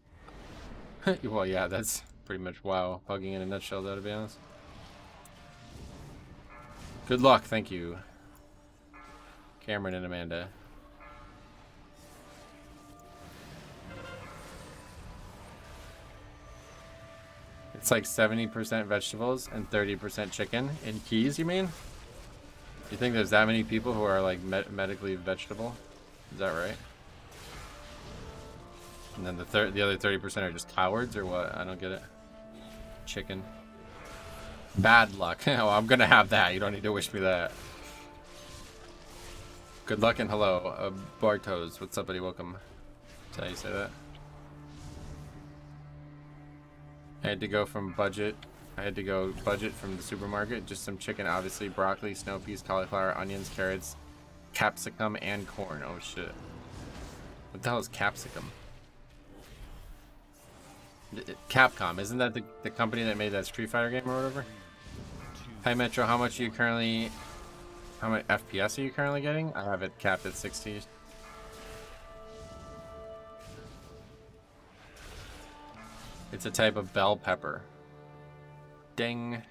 Well, yeah, that's pretty much WoW pugging in a nutshell, though, to be honest. Good luck, thank you. Cameron and Amanda. It's like 70% vegetables and 30% chicken. In Keys, you mean? You think there's that many people who are like medically vegetable? Is that right? And then the other 30% are just cowards or what? I don't get it. Chicken. Bad luck. Oh, I'm gonna have that. You don't need to wish me that. Good luck and hello. Bartos, what's up, buddy? Welcome. Is that how you say that? I had to go budget from the supermarket. Just some chicken, obviously. Broccoli, snow peas, cauliflower, onions, carrots, capsicum, and corn. Oh, shit. What the hell is capsicum? Capcom, isn't that the company that made that Street Fighter game or whatever? Hi Metro, how much FPS are you currently getting? I have it capped at 60. It's a type of bell pepper. Ding.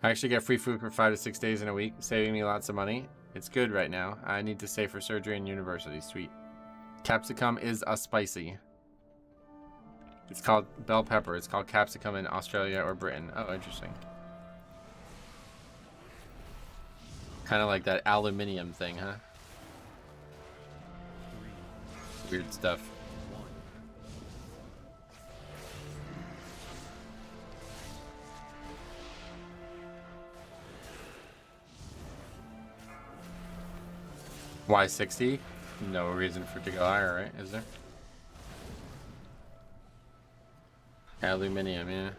I actually get free food for 5 to 6 days in a week, saving me lots of money. It's good right now. I need to stay for surgery and university. Sweet. Capsicum is a spicy. It's called bell pepper. It's called capsicum in Australia or Britain. Oh, interesting. Kind of like that aluminium thing, huh? Weird stuff. Why 60? No reason for it to go higher, right? Is there? Aluminium, yeah.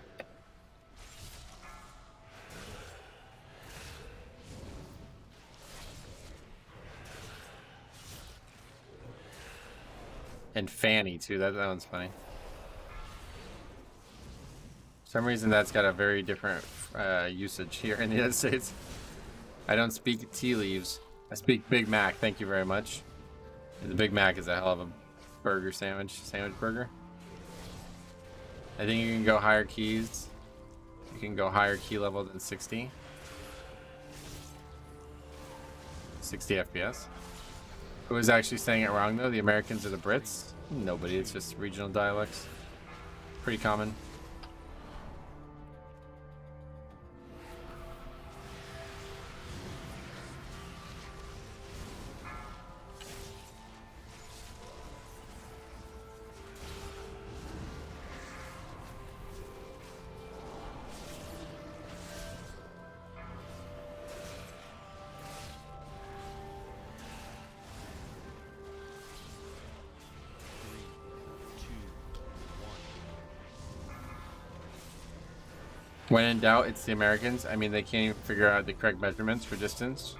And Fanny too. That one's funny. For some reason that's got a very different usage here in the United States. I don't speak tea leaves. I speak Big Mac. Thank you very much. The Big Mac is a hell of a burger sandwich burger. I think you can go higher keys. You can go higher key level than 60. 60 FPS. Who is actually saying it wrong though? The Americans or the Brits? Nobody. It's just regional dialects. Pretty common. When in doubt, it's the Americans. I mean, they can't even figure out the correct measurements for distance.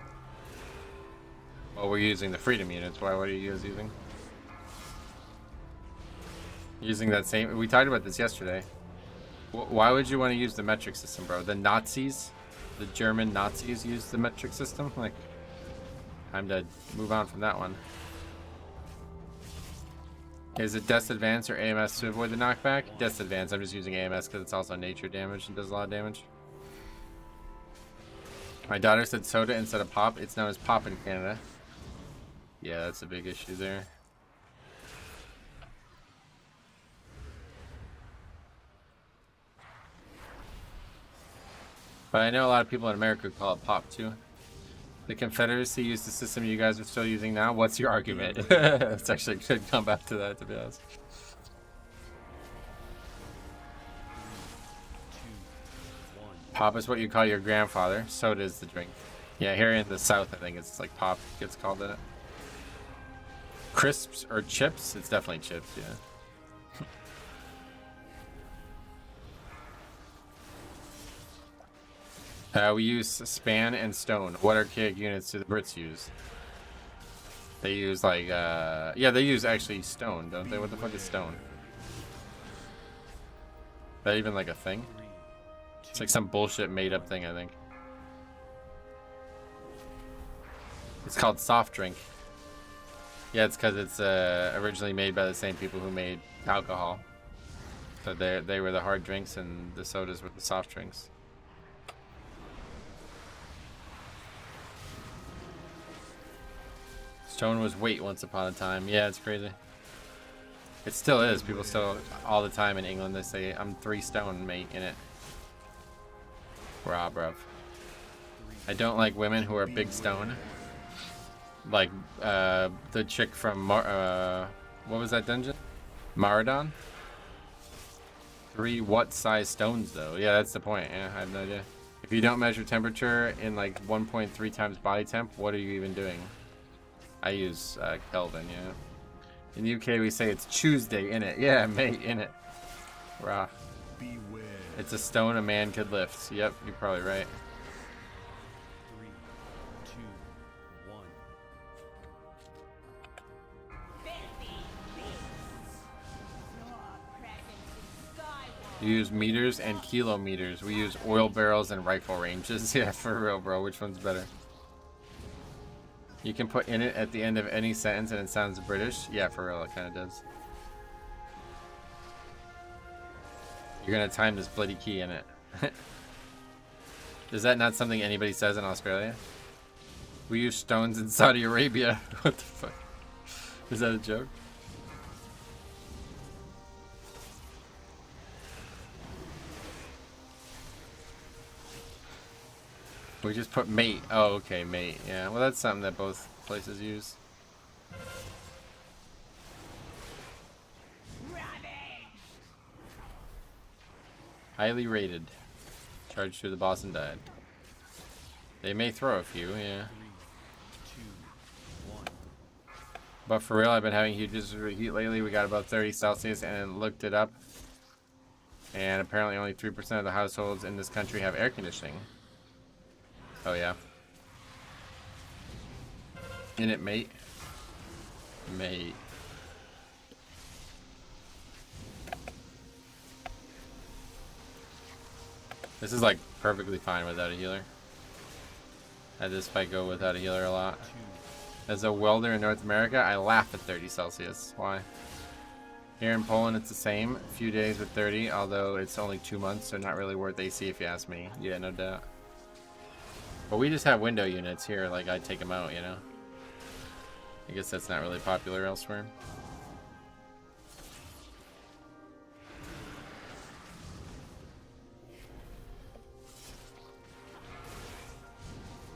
Well, we're using the freedom units. What are you guys using? Using that same... We talked about this yesterday. Why would you want to use the metric system, bro? The Nazis, the German Nazis used the metric system. Like, time to move on from that one. Is it Death Advance or AMS to avoid the knockback? Death Advance. I'm just using AMS because it's also nature damage and does a lot of damage. My daughter said soda instead of pop. It's known as pop in Canada. Yeah, that's a big issue there. But I know a lot of people in America call it pop too. The Confederacy used the system you guys are still using now. What's your argument? It's actually good to come back to that, to be honest. Pop is what you call your grandfather. Soda is the drink. Yeah, here in the South, I think it's like pop gets called it. Crisps or chips? It's definitely chips, yeah. We use span and stone. What archaic units do the Brits use? They use like, yeah, they use actually stone, don't they? What the fuck is stone? Is that even like a thing? It's like some bullshit made up thing, I think. It's called soft drink. Yeah, it's because it's originally made by the same people who made alcohol. So they were the hard drinks and the sodas were the soft drinks. Stone was weight once upon a time. Yeah, it's crazy. It still is. People still, all the time in England, they say, I'm 3 stone, mate, in it. Rah, bruv. I don't like women who are big stone. Like, the chick from, what was that dungeon? Maradon? 3 what size stones, though? Yeah, that's the point. Yeah, I have no idea. If you don't measure temperature in, like, 1.3 times body temp, what are you even doing? I use, Kelvin, yeah. In the UK, we say it's Tuesday, innit? Yeah, mate, innit? Rah. Beware. It's a stone a man could lift. Yep, you're probably right. 3, 2, 1. You use meters and kilometers. We use oil barrels and rifle ranges. Yeah, for real, bro. Which one's better? You can put in it at the end of any sentence and it sounds British. Yeah, for real, it kind of does. You're gonna time this bloody key in it. Is that not something anybody says in Australia? We use stones in Saudi Arabia. What the fuck? Is that a joke? We just put mate. Oh, okay, mate. Yeah, well, that's something that both places use. Highly rated. Charged through the boss and died. They may throw a few, yeah. 3, 2, 1. But for real, I've been having huge heat lately. We got about 30 Celsius and looked it up. And apparently only 3% of the households in this country have air conditioning. Oh, yeah. In it, mate. Mate. This is like perfectly fine without a healer. I had this fight go without a healer a lot. As a welder in North America, I laugh at 30 Celsius. Why? Here in Poland, it's the same. A few days with 30, although it's only 2 months, so not really worth AC if you ask me. Yeah, no doubt. But we just have window units here, like I take them out, you know? I guess that's not really popular elsewhere.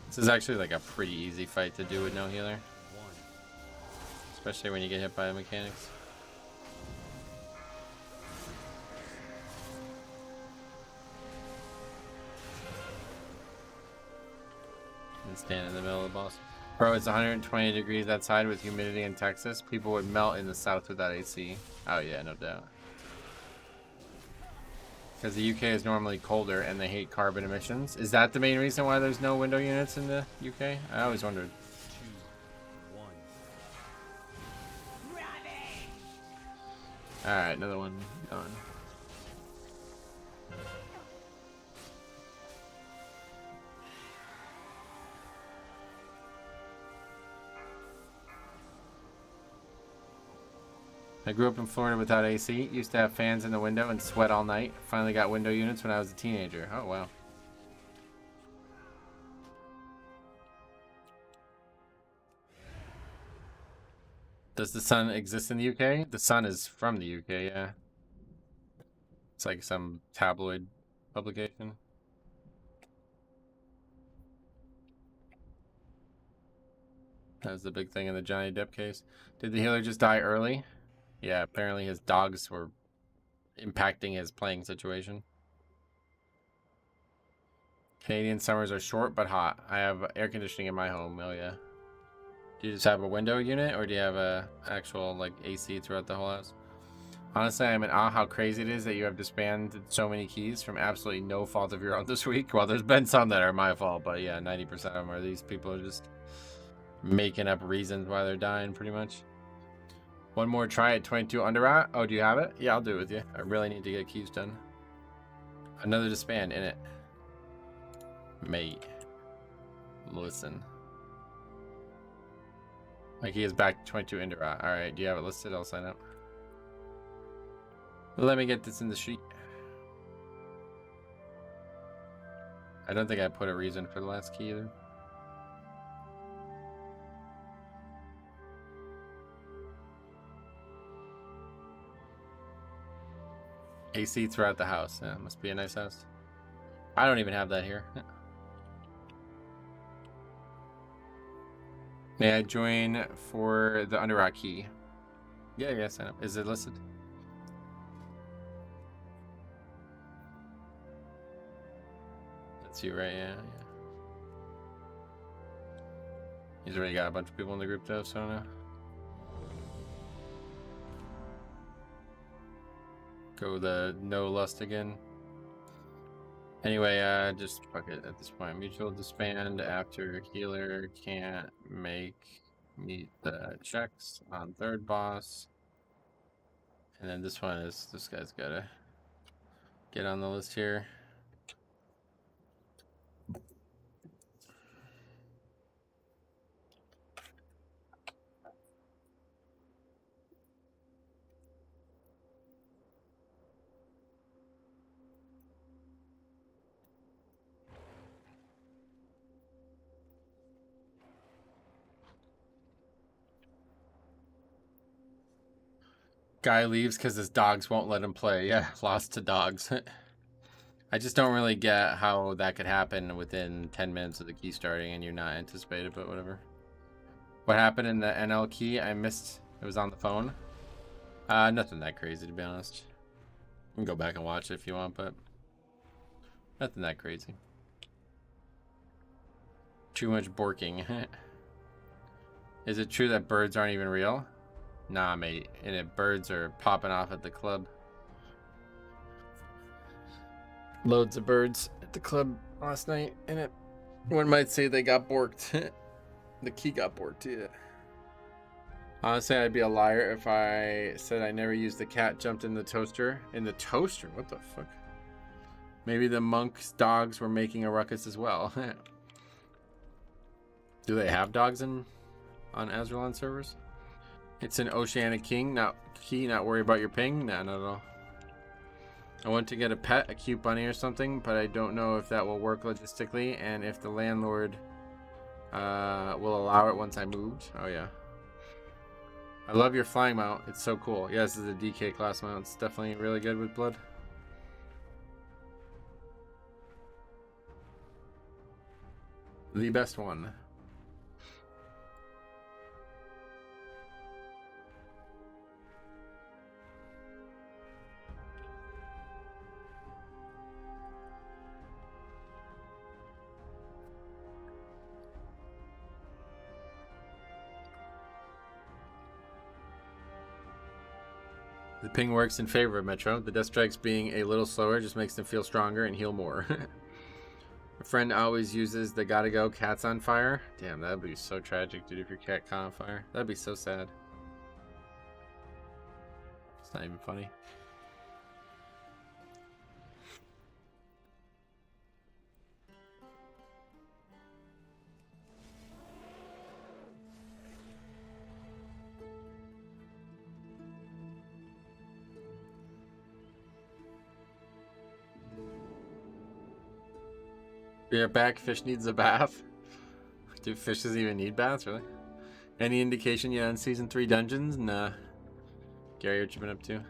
This is actually like a pretty easy fight to do with no healer. Especially when you get hit by the mechanics. And stand in the middle of the boss. Bro, it's 120 degrees outside with humidity in Texas. People would melt in the south without AC. Oh yeah, no doubt. Because the UK is normally colder and they hate carbon emissions. Is that the main reason why there's no window units in the UK? I always wondered. 2, 1. Alright, another one gone. I grew up in Florida without AC, used to have fans in the window and sweat all night. Finally got window units when I was a teenager. Oh, wow. Does the sun exist in the UK? The sun is from the UK, yeah. It's like some tabloid publication. That was the big thing in the Johnny Depp case. Did the healer just die early? Yeah, apparently his dogs were impacting his playing situation. Canadian summers are short but hot. I have air conditioning in my home. Oh yeah. Do you just have a window unit or do you have a actual like AC throughout the whole house? Honestly, I'm in awe how crazy it is that you have disbanded so many keys from absolutely no fault of your own this week. Well, there's been some that are my fault, but yeah, 90% of them are these people are just making up reasons why they're dying pretty much. One more try at 22 Underat. Oh, do you have it? Yeah, I'll do it with you. I really need to get keys done. Another disband in it. Mate. Listen. Like he is back to 22 Underat. Alright, do you have it listed? I'll sign up. Let me get this in the sheet. I don't think I put a reason for the last key either. AC throughout the house. Yeah, must be a nice house. I don't even have that here. May I join for the Underrock key? Yeah, yeah, sign up. Is it listed? That's you, right? Yeah, yeah. He's already got a bunch of people in the group though, so I don't know. Go the no lust again. Anyway, just fuck it at this point. Mutual disband after healer can't meet the checks on third boss. And then this one is, this guy's gotta get on the list here. Guy leaves because his dogs won't let him play. Yeah, lost to dogs. I just don't really get how that could happen within 10 minutes of the key starting and you're not anticipated, but whatever. What happened in the NL key? I missed. It was on the phone. Nothing that crazy, to be honest. You can go back and watch it if you want, but nothing that crazy. Too much borking. Is it true that birds aren't even real? Nah, mate. And birds are popping off at the club. Loads of birds at the club last night, and it. One might say they got borked. The key got borked, yeah. Honestly, I'd be a liar if I said I never used the cat jumped in the toaster. In the toaster? What the fuck? Maybe the monk's dogs were making a ruckus as well. Do they have dogs on Azraelon servers? It's an Oceanic King, not worry about your ping. Nah, not at all. I want to get a pet, a cute bunny or something, but I don't know if that will work logistically and if the landlord will allow it once I moved. Oh yeah. I love your flying mount. It's so cool. Yeah, this is a DK class mount. It's definitely really good with blood. The best one. The ping works in favor of Metro. The death strikes being a little slower just makes them feel stronger and heal more. A friend always uses the gotta go cat's on fire. Damn, that'd be so tragic, dude, if your cat caught on fire. That'd be so sad. It's not even funny. You're back. Fish needs a bath. Do fishes even need baths, really? Any indication yet on season 3 dungeons? Nah. Gary, what you been up to?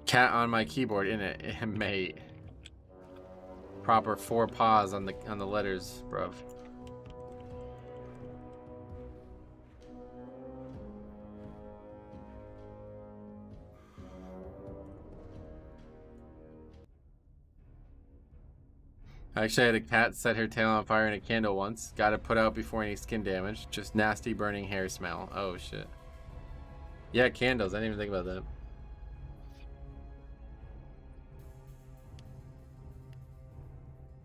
Cat on my keyboard, innit? Mate. Proper 4 paws on the letters, bruv. I actually had a cat set her tail on fire in a candle once. Got it put out before any skin damage. Just nasty burning hair smell. Oh shit. Yeah, candles. I didn't even think about that.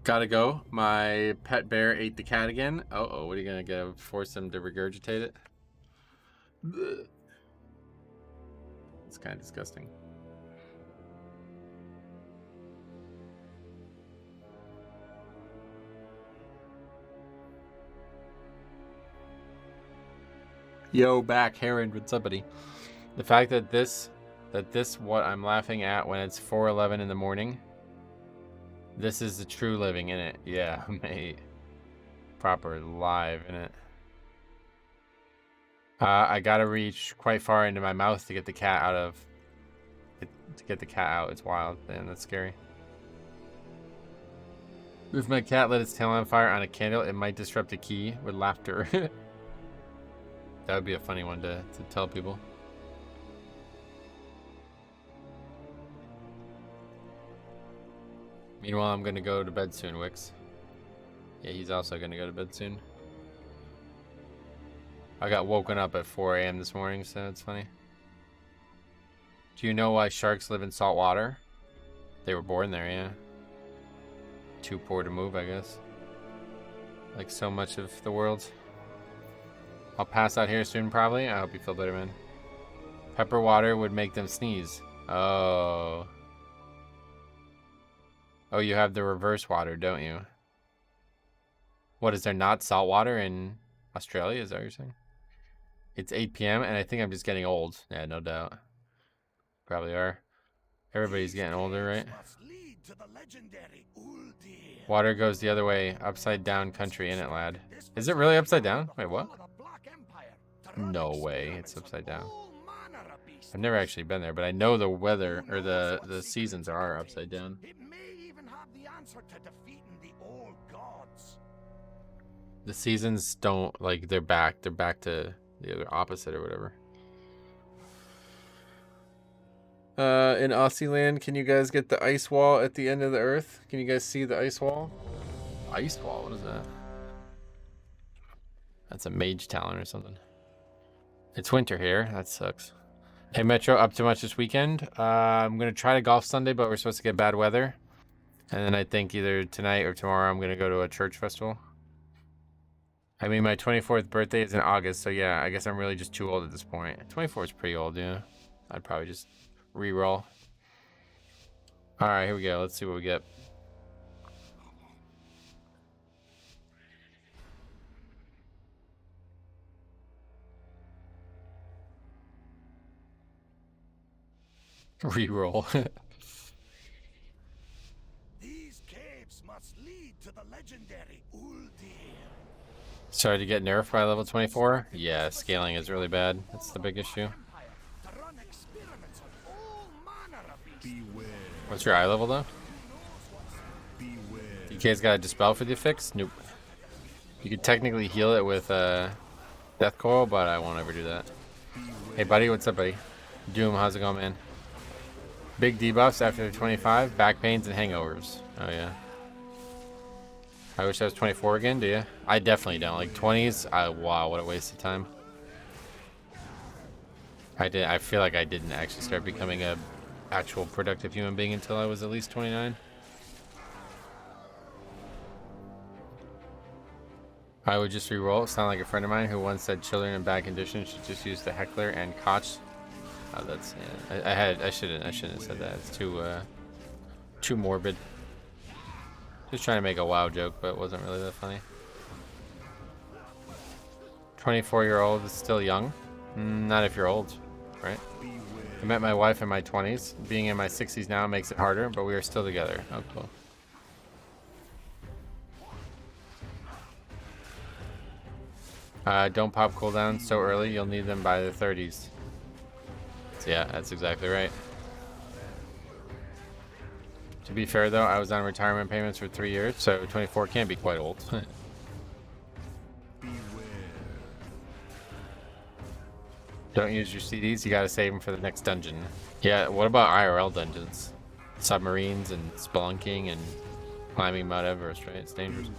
Gotta go. My pet bear ate the cat again. Uh-oh, what are you gonna go force him to regurgitate it? Blech. It's kind of disgusting. Yo, back, Heron with somebody. The fact that this, what I'm laughing at when it's 4:11 in the morning, this is the true living, innit? Yeah, mate. Proper live, innit? I gotta reach quite far into my mouth to get the cat out of. to get the cat out. It's wild. Man, that's scary. If my cat lit its tail on fire on a candle, it might disrupt a key with laughter. That would be a funny one to tell people. Meanwhile, I'm gonna go to bed soon, Wix. Yeah, he's also gonna go to bed soon. I got woken up at 4 a.m. this morning, so it's funny. Do you know why sharks live in salt water? They were born there, yeah. Too poor to move, I guess. Like so much of the world. I'll pass out here soon, probably. I hope you feel better, man. Pepper water would make them sneeze. Oh. Oh, you have the reverse water, don't you? What, is there not salt water in Australia? Is that what you're saying? It's 8 p.m. and I think I'm just getting old. Yeah, no doubt. Probably are. Everybody's getting older, right? Water goes the other way. Upside down country, innit, lad? Is it really upside down? Wait, what? No way, it's upside down. I've never actually been there, but I know the weather, or the seasons are upside down. It may even have the answer to defeating the old gods. The seasons don't, like, they're back to the other opposite or whatever. In Aussie land, can you guys get the ice wall at the end of the earth? Can you guys see the ice wall? Ice wall, what is that? That's a mage talent or something. It's winter here, that sucks. Hey Metro, up to much this weekend? I'm gonna try to golf Sunday, but we're supposed to get bad weather. And then I think either tonight or tomorrow I'm gonna go to a church festival. I mean, my 24th birthday is in August, so yeah, I guess I'm really just too old at this point. 24 is pretty old, yeah. I'd probably just re-roll. Alright, here we go. Let's see what we get. Re-roll. These caves must lead to the legendary Uldir. Started to get nerfed by level 24? Yeah, scaling is really bad. That's the big issue. What's your eye level though? DK's got a dispel for the fix? Nope. You could technically heal it with Death Coil, but I won't ever do that. Hey buddy, what's up buddy? Doom, how's it going, man? Big debuffs after 25, back pains and hangovers. Oh yeah. I wish I was 24 again, do you? I definitely don't. Like 20s, wow, what a waste of time. I feel like I didn't actually start becoming a actual productive human being until I was at least 29. I would just re-roll. Sound like a friend of mine who once said children in bad condition should just use the heckler and koch. Oh, that's yeah. I shouldn't have said that. It's too morbid. Just trying to make a WoW joke, but it wasn't really that funny. 24-year-old is still young. Not if you're old, right? I met my wife in my 20s. Being in my 60s now makes it harder, but we are still together. Oh, cool. Don't pop cooldowns so early. You'll need them by the 30s. So yeah, that's exactly right. To be fair though, I was on retirement payments for 3 years, so 24 can be quite old. Don't use your CDs, you gotta save them for the next dungeon. Yeah, what about IRL dungeons? Submarines and spelunking and climbing Mount Everest, right? It's dangerous.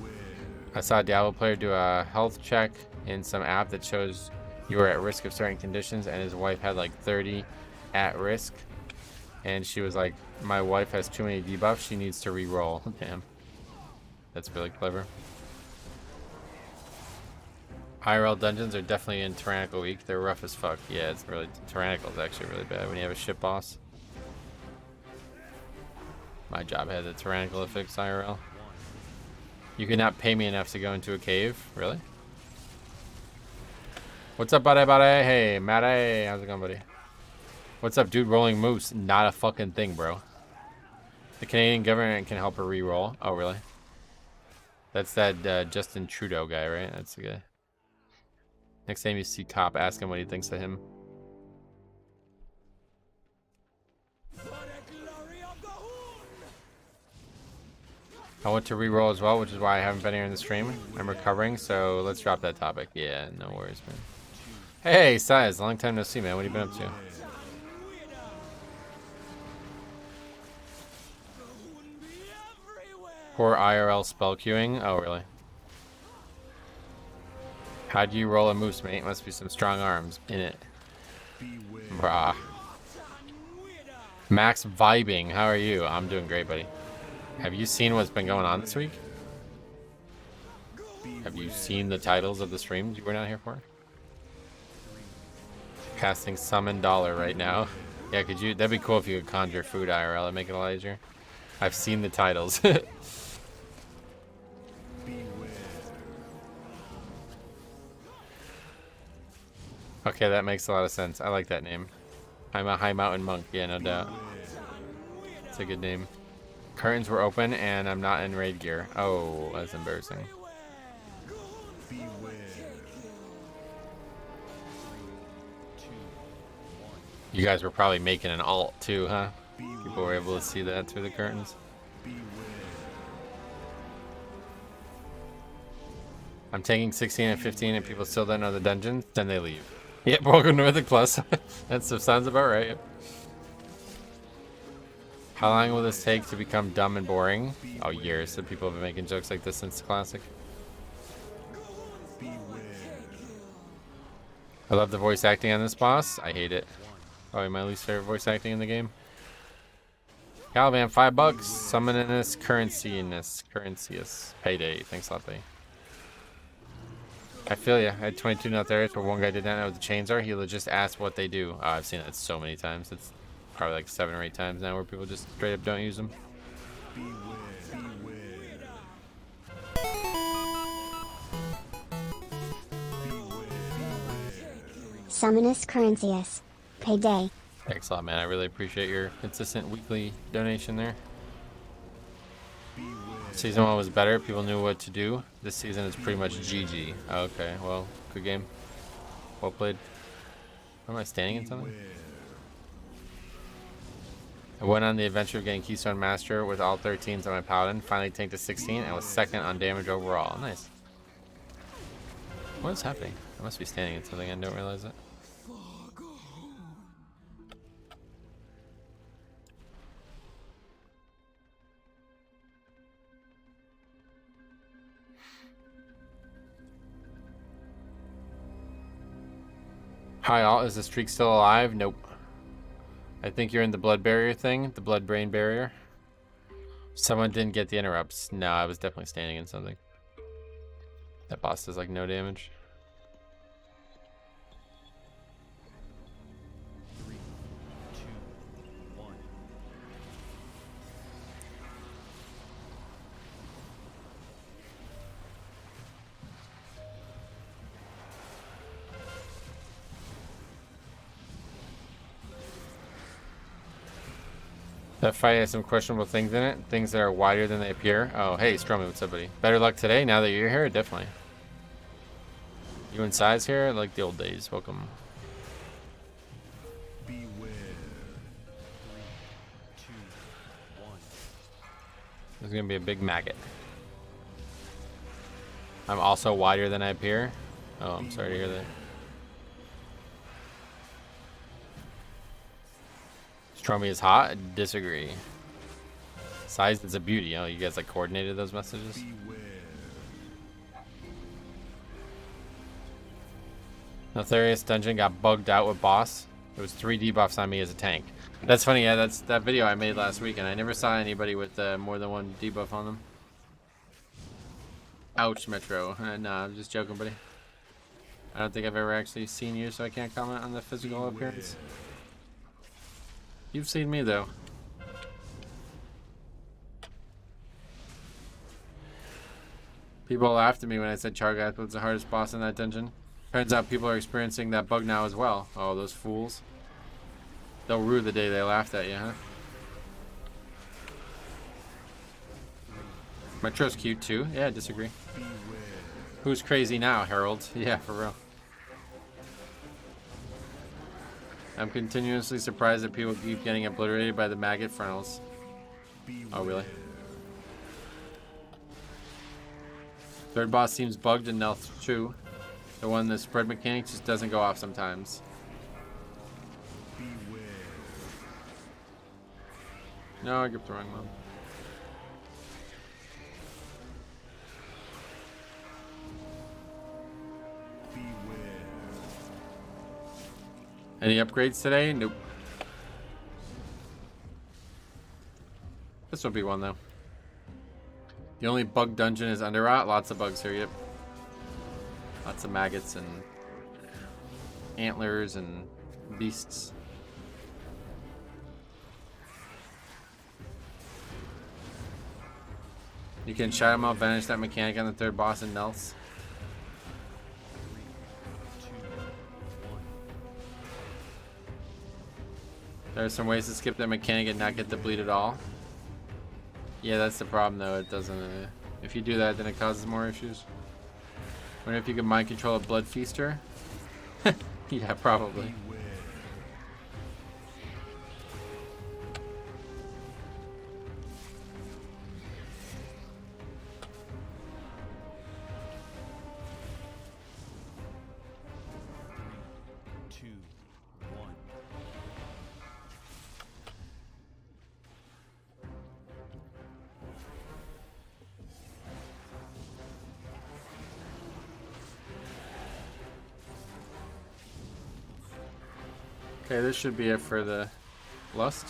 I saw a Diablo player do a health check in some app that shows you were at risk of certain conditions, and his wife had like 30 at risk. And she was like, my wife has too many debuffs, she needs to re-roll. Damn. That's really clever. IRL dungeons are definitely in Tyrannical week. They're rough as fuck. Yeah, it's really, Tyrannical is actually really bad when you have a shit boss. My job had the Tyrannical to fix IRL. You could not pay me enough to go into a cave? Really? What's up, buddy? Hey, Matty. How's it going, buddy? What's up, dude? Rolling moose. Not a fucking thing, bro. The Canadian government can help her re-roll. Oh, really? That's that Justin Trudeau guy, right? That's the guy. Next time you see Cop, ask him what he thinks of him. I want to re-roll as well, which is why I haven't been here in the stream. I'm recovering, so let's drop that topic. Yeah, no worries, man. Hey, Size, long time no see, man. What have you been up to? Poor IRL spell queuing? Oh, really? How do you roll a moose, mate? Must be some strong arms in it. Brah. Max vibing, how are you? I'm doing great, buddy. Have you seen what's been going on this week? Have you seen the titles of the streams you were not here for? Casting summon dollar right now. Yeah, could you? That'd be cool if you could conjure food IRL. It'd make it a lot easier. I've seen the titles. Okay, that makes a lot of sense. I like that name. I'm a high mountain monk. Yeah, no doubt. It's a good name. Curtains were open and I'm not in raid gear. Oh, that's embarrassing. You guys were probably making an alt too, huh? People were able to see that through the curtains. I'm taking 16 and 15 and people still don't know the dungeons, then they leave. Yep, welcome to Mythic Plus. That sounds about right. How long will this take to become dumb and boring? Oh, years. So people have been making jokes like this since Classic. I love the voice acting on this boss. I hate it. Probably my least favorite voice acting in the game. Caliban, $5. Summon in this currency in this currency-us. Payday. Thanks a lot, buddy. I feel ya. I had 22 nut areas where one guy did not know what the chains are. He'll just ask what they do. Oh, I've seen it so many times. It's probably like 7 or 8 times now where people just straight up don't use them. Summonus Currency-us. Payday. Thanks a lot, man. I really appreciate your consistent weekly donation there. Season 1 was better. People knew what to do. This season is pretty much GG. Oh, okay, well, good game. Well played. Am I standing in something? I went on the adventure of getting Keystone Master with all 13s on my Paladin. Finally tanked to 16 and was second on damage overall. Nice. What is happening? I must be standing in something. I don't realize it. Hi all, is the streak still alive? Nope. I think you're in the blood barrier thing, the blood-brain barrier. Someone didn't get the interrupts. No, I was definitely standing in something. That boss does like no damage. That fight has some questionable things in it. Things that are wider than they appear. Oh, hey, Stromy, what's up, buddy? Better luck today now that you're here? Definitely. You and Size here? Like the old days. Welcome. Beware. 3, 2, 1. There's going to be a big maggot. I'm also wider than I appear. Oh, I'm sorry to hear that. Stromy is hot? Disagree. Size is a beauty. Oh, you guys like coordinated those messages? Notharius dungeon got bugged out with boss. There was 3 debuffs on me as a tank. That's funny, yeah, that's that video I made last week, and I never saw anybody with more than 1 debuff on them. Ouch, Metro. Nah, I'm just joking, buddy. I don't think I've ever actually seen you, so I can't comment on the physical appearance. You've seen me, though. People laughed at me when I said Chargath was the hardest boss in that dungeon. Turns out people are experiencing that bug now as well. Oh, those fools. They'll rue the day they laughed at you, huh? Metro's cute, too. Yeah, I disagree. Who's crazy now, Harold? Yeah, for real. I'm continuously surprised that people keep getting obliterated by the maggot frontals. Oh, really? Third boss seems bugged and Nelth too. The one the spread mechanic just doesn't go off sometimes. Beware. No, I gripped the wrong one. Beware. Any upgrades today? Nope. This will be one though. The only bug dungeon is Underrot. Lots of bugs here, yep. Lots of maggots and antlers and beasts. You can shout him out, vanish that mechanic on the third boss in Nelth's. 3, 2, 1. There are some ways to skip that mechanic and not get the bleed at all. Yeah, that's the problem though. It doesn't. If you do that, then it causes more issues. Wonder if you can mind control a blood feaster. Yeah, probably. Beware. Three, 2, 1. Okay, this should be it for the lust.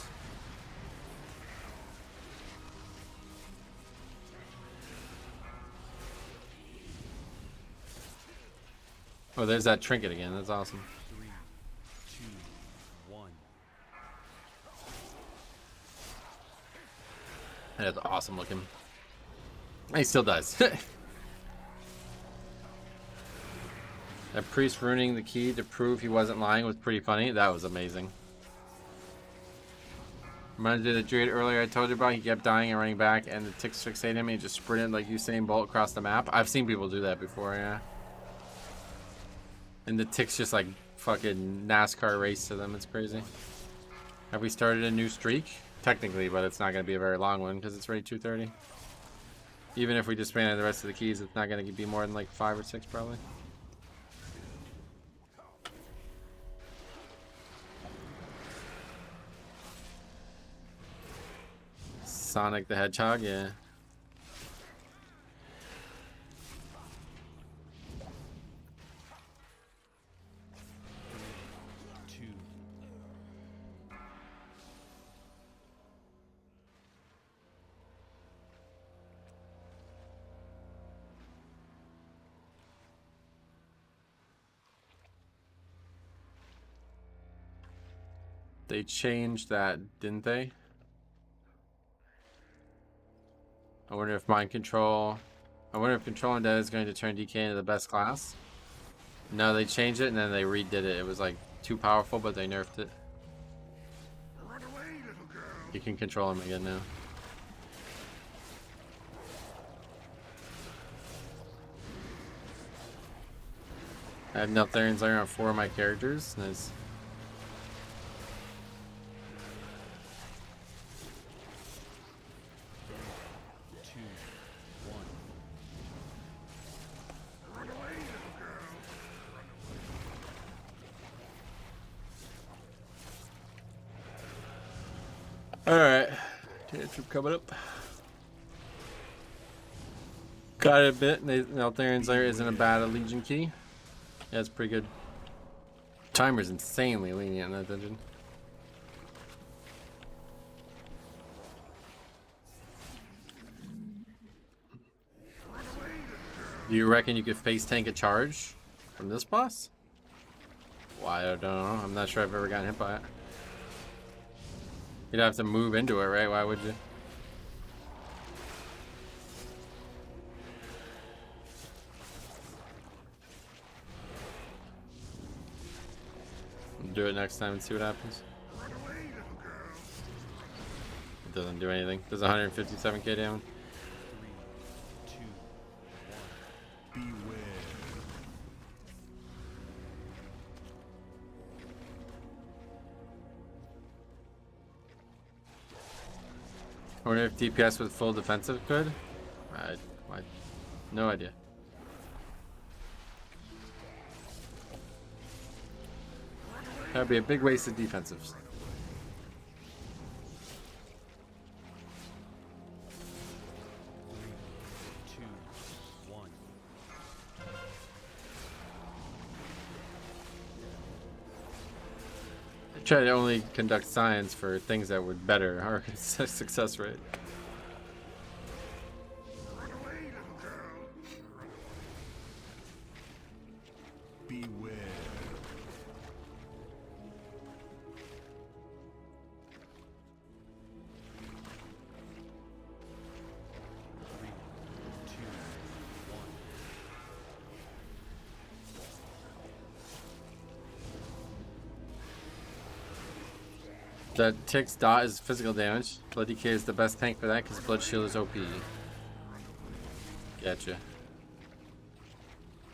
Oh, there's that trinket again. That's awesome. 3, 2, 1. That's awesome looking. He still does. That priest ruining the key to prove he wasn't lying was pretty funny. That was amazing. Reminded of the druid earlier I told you about. He kept dying and running back, and the ticks fixated him, and he just sprinted like Usain Bolt across the map. I've seen people do that before, yeah. And the ticks just like fucking NASCAR race to them. It's crazy. Have we started a new streak? Technically, but it's not going to be a very long one because it's already 2:30. Even if we disbanded the rest of the keys, it's not going to be more than like 5 or 6 probably. Sonic the Hedgehog, yeah. Two. They changed that, didn't they? I wonder if mind control. I wonder if controlling dead is going to turn DK into the best class. No, they changed it and then they redid it. It was like too powerful, but they nerfed it. Run away, little girl. You can control him again now. I have Neltharian's Lair on 4 of my characters. Nice. Two, 1. Run away, little girl. Alright. Tantrum coming up. Gotta admit, Neltharian's Lair isn't a bad Legion key. Yeah, it's pretty good. Timer's insanely lenient in that dungeon. Do you reckon you could face tank a charge from this boss? Well, I don't know. I'm not sure I've ever gotten hit by it. You'd have to move into it, right? Why would you? Do it next time and see what happens. Run away, little girl. It doesn't do anything. Does 157k damage. 3, 2, 1. Beware. I wonder if DPS with full defensive could. No idea. That'd be a big waste of defensives. Three, two, one. I try to only conduct science for things that would better our success rate. Run away, little girl. Beware. Three, two, one. That Tick's dot is physical damage. Blood DK is the best tank for that because Blood Shield is OP. Gotcha.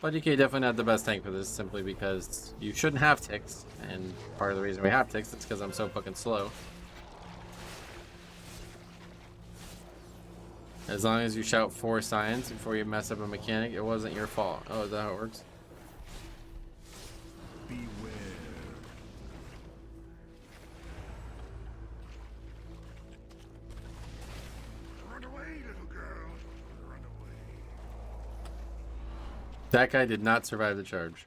Blood DK definitely not the best tank for this simply because you shouldn't have ticks. And part of the reason we have ticks is because I'm so fucking slow. As long as you shout 4 science before you mess up a mechanic, it wasn't your fault. Oh, is that how it works? Beware. Run away, little girl. Run away. That guy did not survive the charge.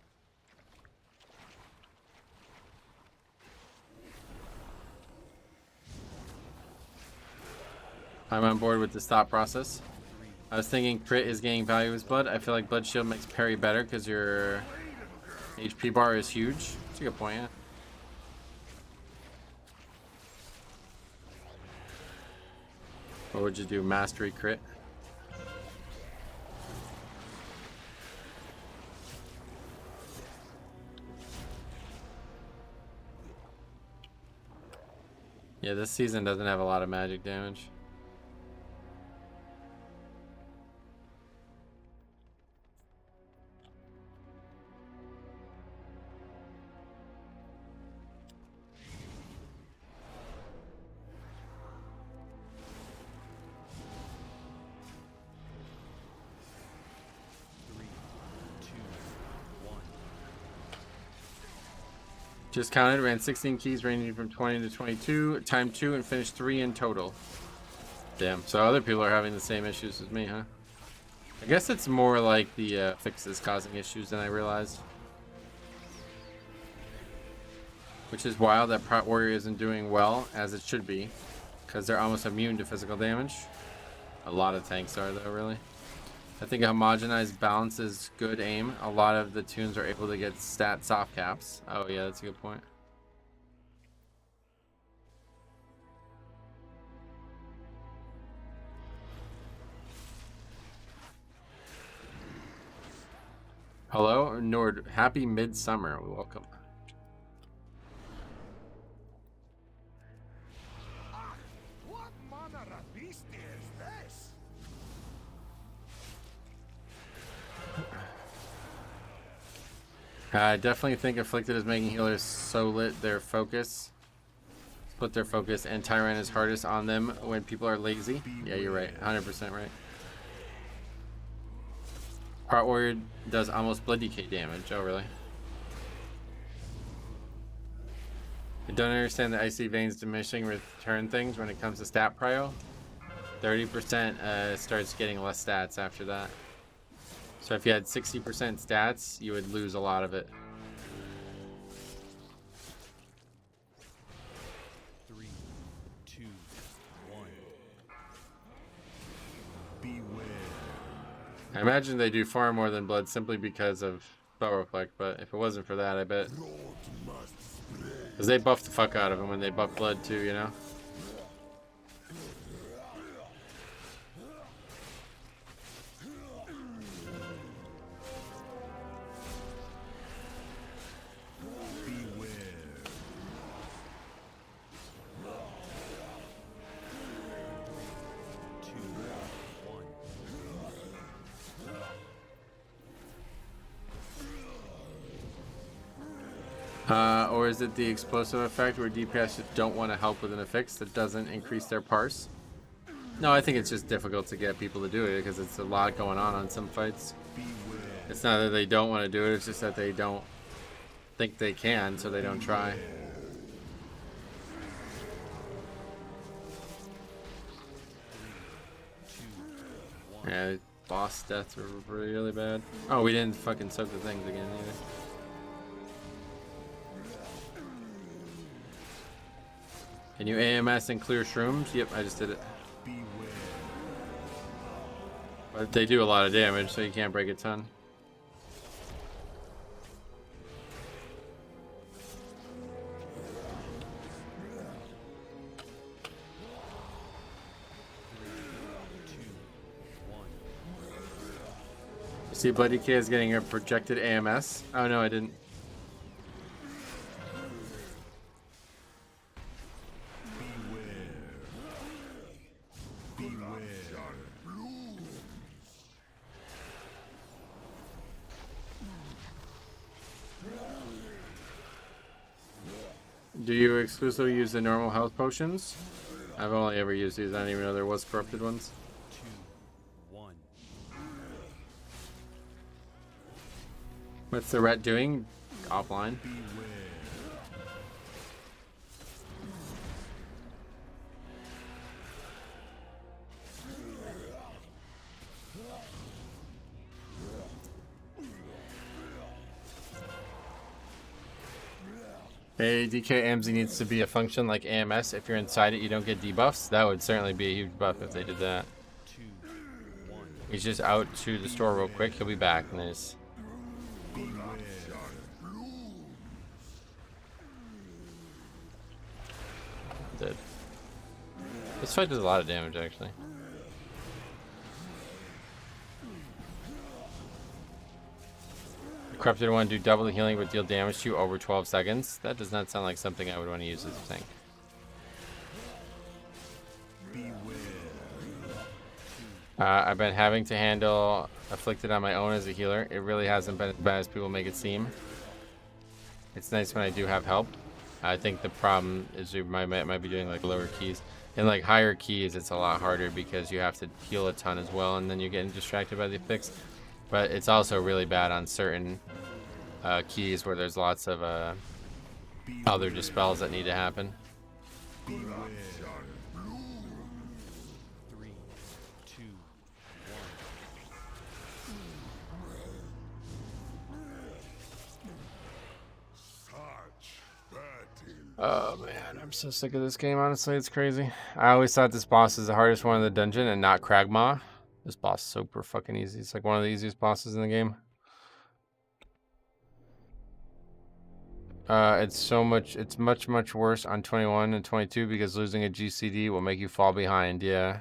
I'm on board with the stop process. I was thinking crit is gaining value as blood. I feel like blood shield makes parry better because your HP bar is huge. That's a good point, yeah. What would you do? Mastery crit? Yeah, this season doesn't have a lot of magic damage. Three, two, one. Just counted, ran 16 keys ranging from 20 to 22, timed 2, and finished 3 in total. Damn, so other people are having the same issues as me, huh? I guess it's more like the fixes causing issues than I realized. Which is wild that Prot Warrior isn't doing well, as it should be, because they're almost immune to physical damage. A lot of tanks are, though, really. I think a homogenized balance is good aim. A lot of the tunes are able to get stat soft caps. Oh yeah, that's a good point. Hello, Nord. Happy midsummer. Welcome. What manner of beast is this? I definitely think Afflicted is making healers so lit their focus. Put their focus, and Tyrant is hardest on them when people are lazy. Yeah, you're right. 100% right. Prot Warrior does almost Blood DK damage. Oh, really? I don't understand the Icy Veins diminishing return things when it comes to stat prio. 30% starts getting less stats after that. So if you had 60% stats, you would lose a lot of it. Three, two, one. Beware. I imagine they do far more than blood simply because of spell reflect, but if it wasn't for that, I bet. Because they buff the fuck out of him when they buff blood too, you know? Beware. Two, one. Or is it the explosive effect where DPS just don't want to help with an affix that doesn't increase their parse? No, I think it's just difficult to get people to do it because it's a lot going on some fights. Beware. It's not that they don't want to do it, it's just that they don't think they can, so they don't try. Yeah, boss deaths were really bad. Oh, we didn't fucking soak the things again either. Can you AMS and clear shrooms? Yep, I just did it. Beware. But they do a lot of damage, so you can't break a ton. See, Bloody K is getting a projected AMS. Oh no, I didn't. Do you exclusively use the normal health potions? I've only ever used these. I didn't even know there was corrupted ones. 2, 1. What's the ret doing? Offline. Hey, DK AMZ needs to be a function like AMS. If you're inside it, you don't get debuffs. That would certainly be a huge buff if they did that. 2, 1. He's just out to the store real quick. He'll be back. Nice. Dead. This fight does a lot of damage, actually. The corrupted one do double the healing but deal damage to you over 12 seconds. That does not sound like something I would want to use as a tank. I've been having to handle Afflicted on my own as a healer. It really hasn't been as bad as people make it seem. It's nice when I do have help. I think the problem is we might be doing like lower keys. In like higher keys, it's a lot harder because you have to heal a ton as well, and then you're getting distracted by the fix. But it's also really bad on certain keys where there's lots of other dispels that need to happen. 3, 2, 1. Oh man, I'm so sick of this game, honestly. It's crazy. I always thought this boss is the hardest one in the dungeon and not Kragmaw. This boss is super fucking easy. It's like one of the easiest bosses in the game. It's much worse on 21 and 22 because losing a GCD will make you fall behind. Yeah.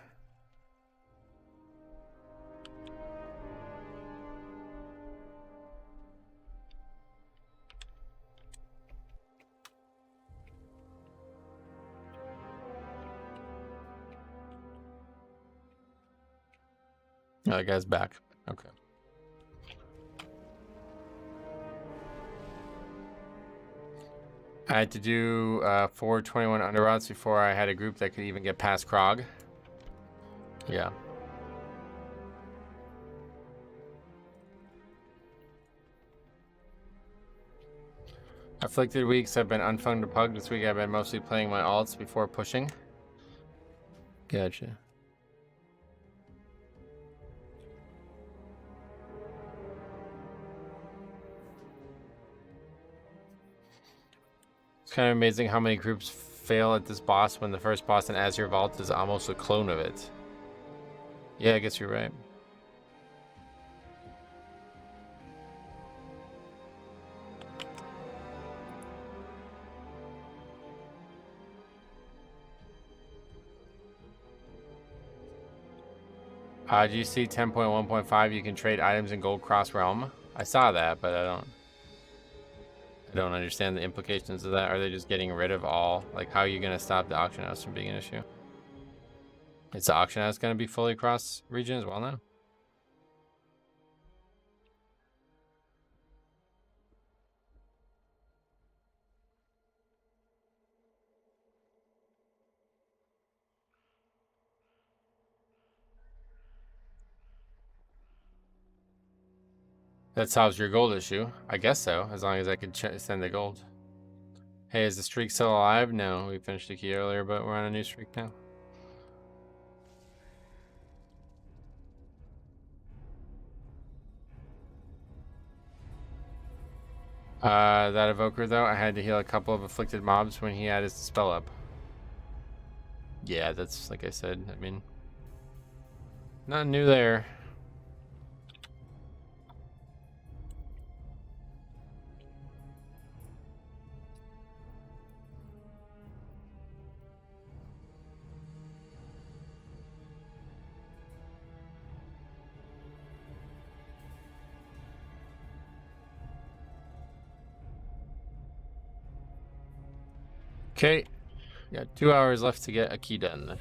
Oh, that guy's back. Okay. I had to do 421 underroutes before I had a group that could even get past Krog. Yeah. Afflicted weeks have been unfun to pug. This week I've been mostly playing my alts before pushing. Gotcha. It's kind of amazing how many groups fail at this boss when the first boss in Azure Vault is almost a clone of it. Yeah, I guess you're right. Do you see 10.1.5? You can trade items in Gold Cross Realm. I saw that, but I don't understand the implications of that. Are they just getting rid of all? Like, how are you going to stop the auction house from being an issue? Is the auction house going to be fully cross region as well now? That solves your gold issue. I guess so, as long as I could send the gold. Hey, is the streak still alive? No, we finished the key earlier, but we're on a new streak now. That evoker though, I had to heal a couple of afflicted mobs when he had his spell up. Yeah, that's like I said, I mean, nothing new there. Okay, got 2 hours left to get a key done.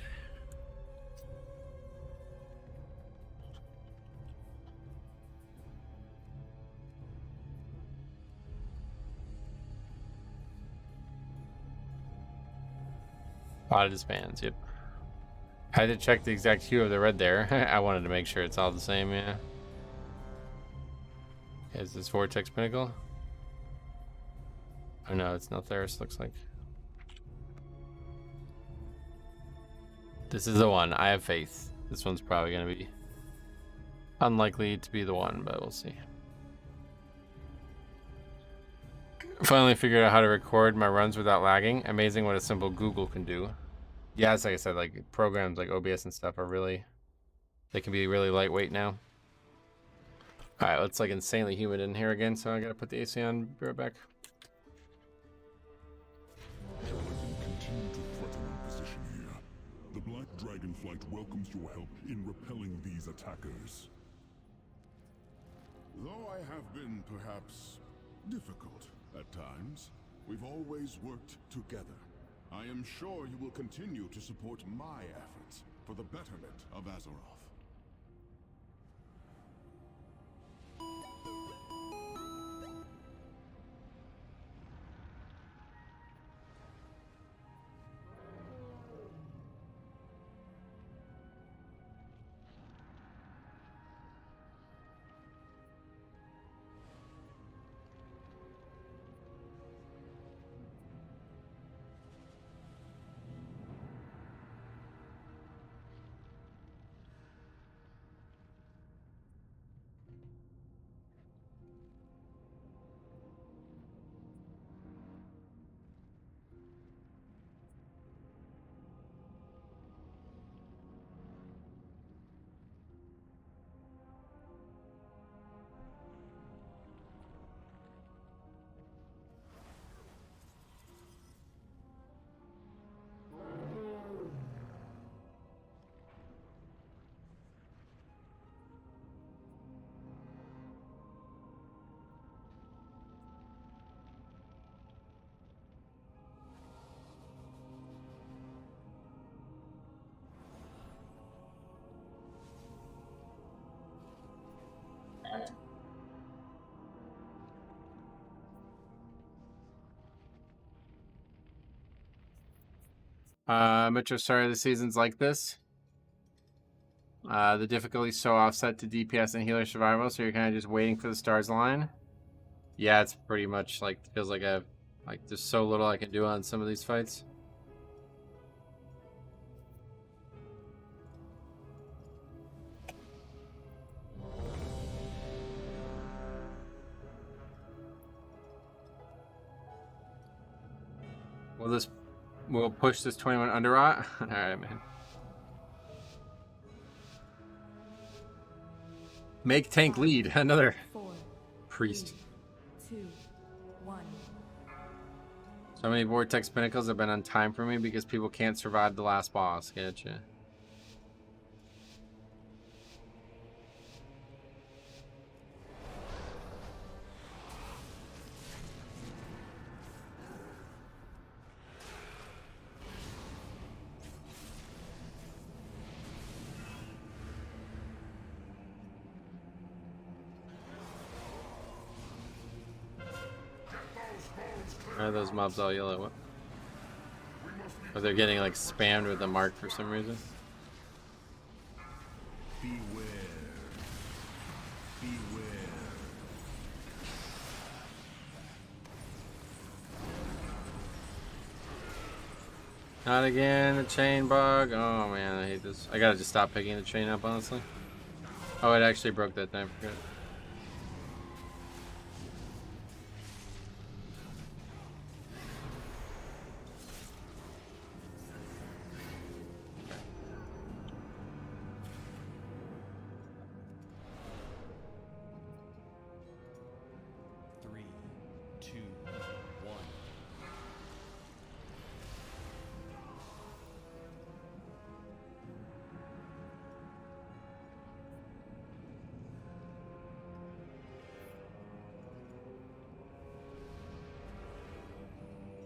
Lot of disbands, yep. I had to check the exact hue of the red there. I wanted to make sure it's all the same, yeah. Is this Vortex Pinnacle? Oh no, it's not Theris, looks like. This is the one. I have faith. This one's probably going to be unlikely to be the one, but we'll see. Finally figured out how to record my runs without lagging. Amazing what a simple Google can do. Yeah, it's like I said, like programs like OBS and stuff are really, they can be really lightweight now. All right, it's like insanely humid in here again, so I got to put the AC on. Be right back. Continue to threaten our position here. The Black Dragonflight welcomes your help in repelling these attackers. Though I have been perhaps difficult at times, we've always worked together. I am sure you will continue to support my efforts for the betterment of Azeroth. Metro, sorry the season's like this. The difficulty's so offset to DPS and healer survival, so you're kind of just waiting for the stars line. Yeah, it's pretty much like, feels like there's so little I can do on some of these fights. We'll push this 21 under rot. All right, man. Make tank lead. Another 4, priest. 3, 2, 1. So many Vortex Pinnacles have been on time for me because people can't survive the last boss. Getcha. Why are those mobs all yellow? What? Or they're getting like spammed with the mark for some reason. Beware. Beware. Not again, the chain bug. Oh man, I hate this. I gotta just stop picking the chain up, honestly. Oh, it actually broke that time. I forgot. Three, two, one.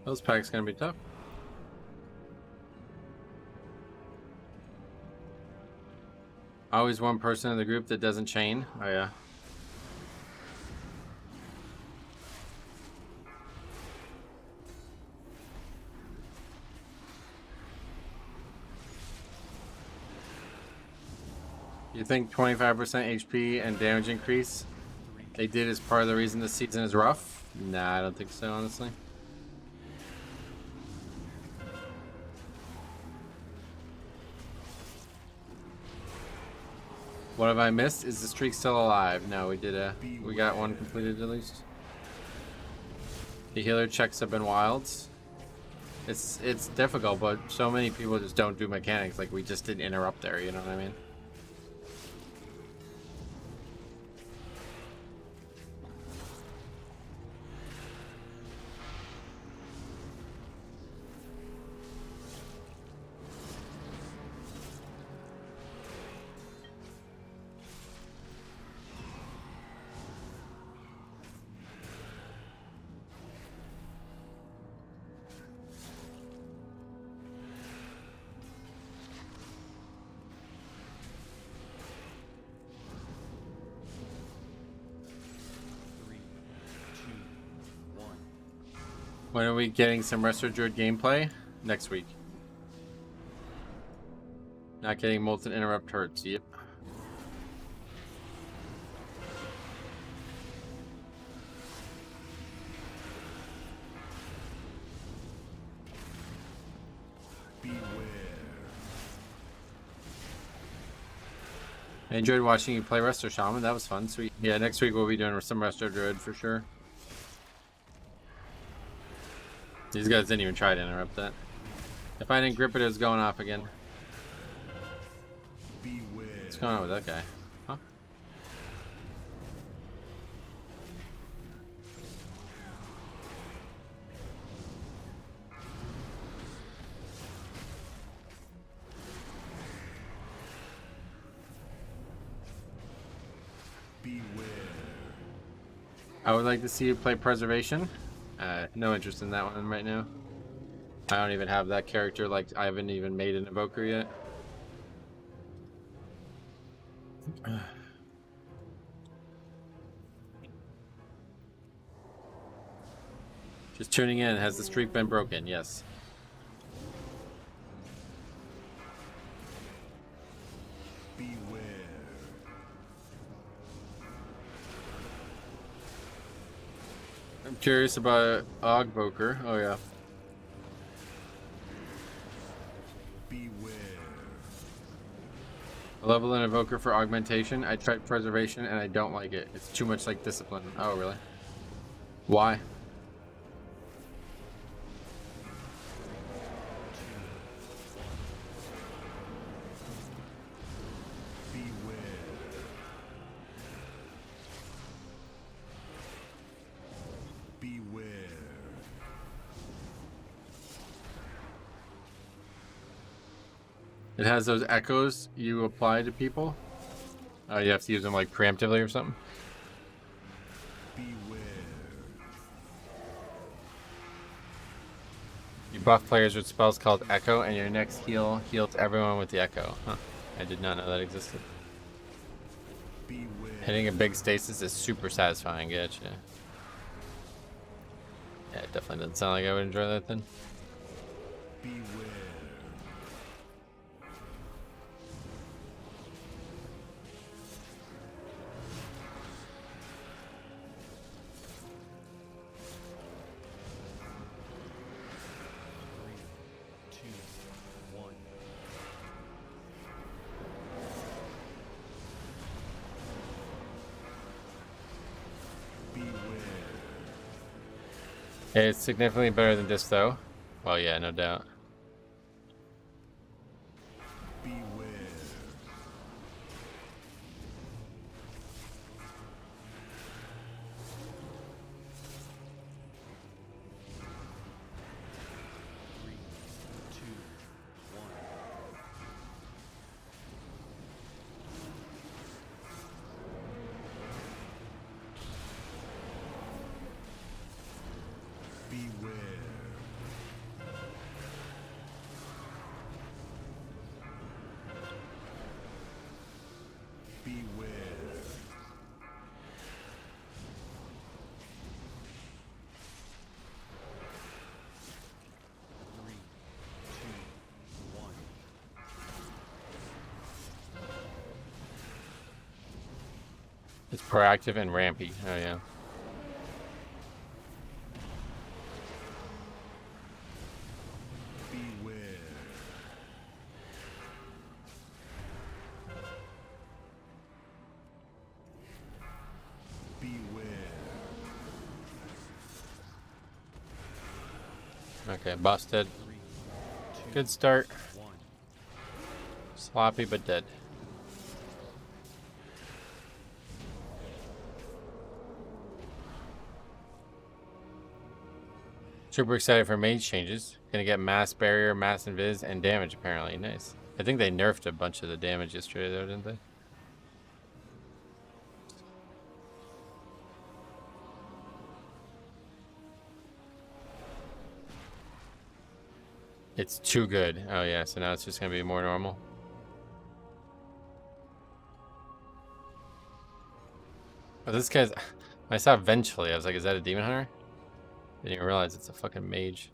Those packs gonna be tough. Always one person in the group that doesn't chain. Oh yeah. You think 25% HP and damage increase they did as part of the reason this season is rough? Nah, I don't think so, honestly. What have I missed? Is the streak still alive? No, we got one completed at least. The healer checks have been wilds. It's difficult, but so many people just don't do mechanics. Like, we just didn't interrupt there, you know what I mean? Three, two, one. When are we getting some Resto Druid gameplay? Next week. Not getting Molten Interrupt hurts. Yep. I enjoyed watching you play Resto Shaman. That was fun. Sweet. Yeah, next week we'll be doing some Resto Druid for sure. These guys didn't even try to interrupt that. If I didn't grip it, it was going off again. What's going on with that guy? Huh? I would like to see you play Preservation. No interest in that one right now. I don't even have that character. Like, I haven't even made an Evoker yet. Just tuning in. Has the streak been broken? Yes. I'm curious about Ogboker. Oh yeah. Level an Evoker for augmentation. I tried Preservation and I don't like it. It's too much like Discipline. Oh really? Why? It has those echoes you apply to people. You have to use them like preemptively or something. You buff players with spells called Echo, and your next heal heals everyone with the Echo. Huh. I did not know that existed. Hitting a big stasis is super satisfying. Gotcha. Yeah, it definitely doesn't sound like I would enjoy that then. Three, two, It's significantly better than this, though. Well, yeah, no doubt. Beware. 3, 2, 1. Beware. Beware. Three, two, one. It's proactive and rampy. Oh, yeah. Beware. Beware. Okay, busted. 3, 2, Good start. 1. Sloppy, but dead. Super excited for mage changes. Gonna get mass barrier, mass invis, and damage apparently. Nice. I think they nerfed a bunch of the damage yesterday though, didn't they? It's too good. Oh yeah, so now it's just gonna be more normal. Oh, this guy's... I saw eventually, I was like, is that a demon hunter? Didn't even realize it's a fucking mage.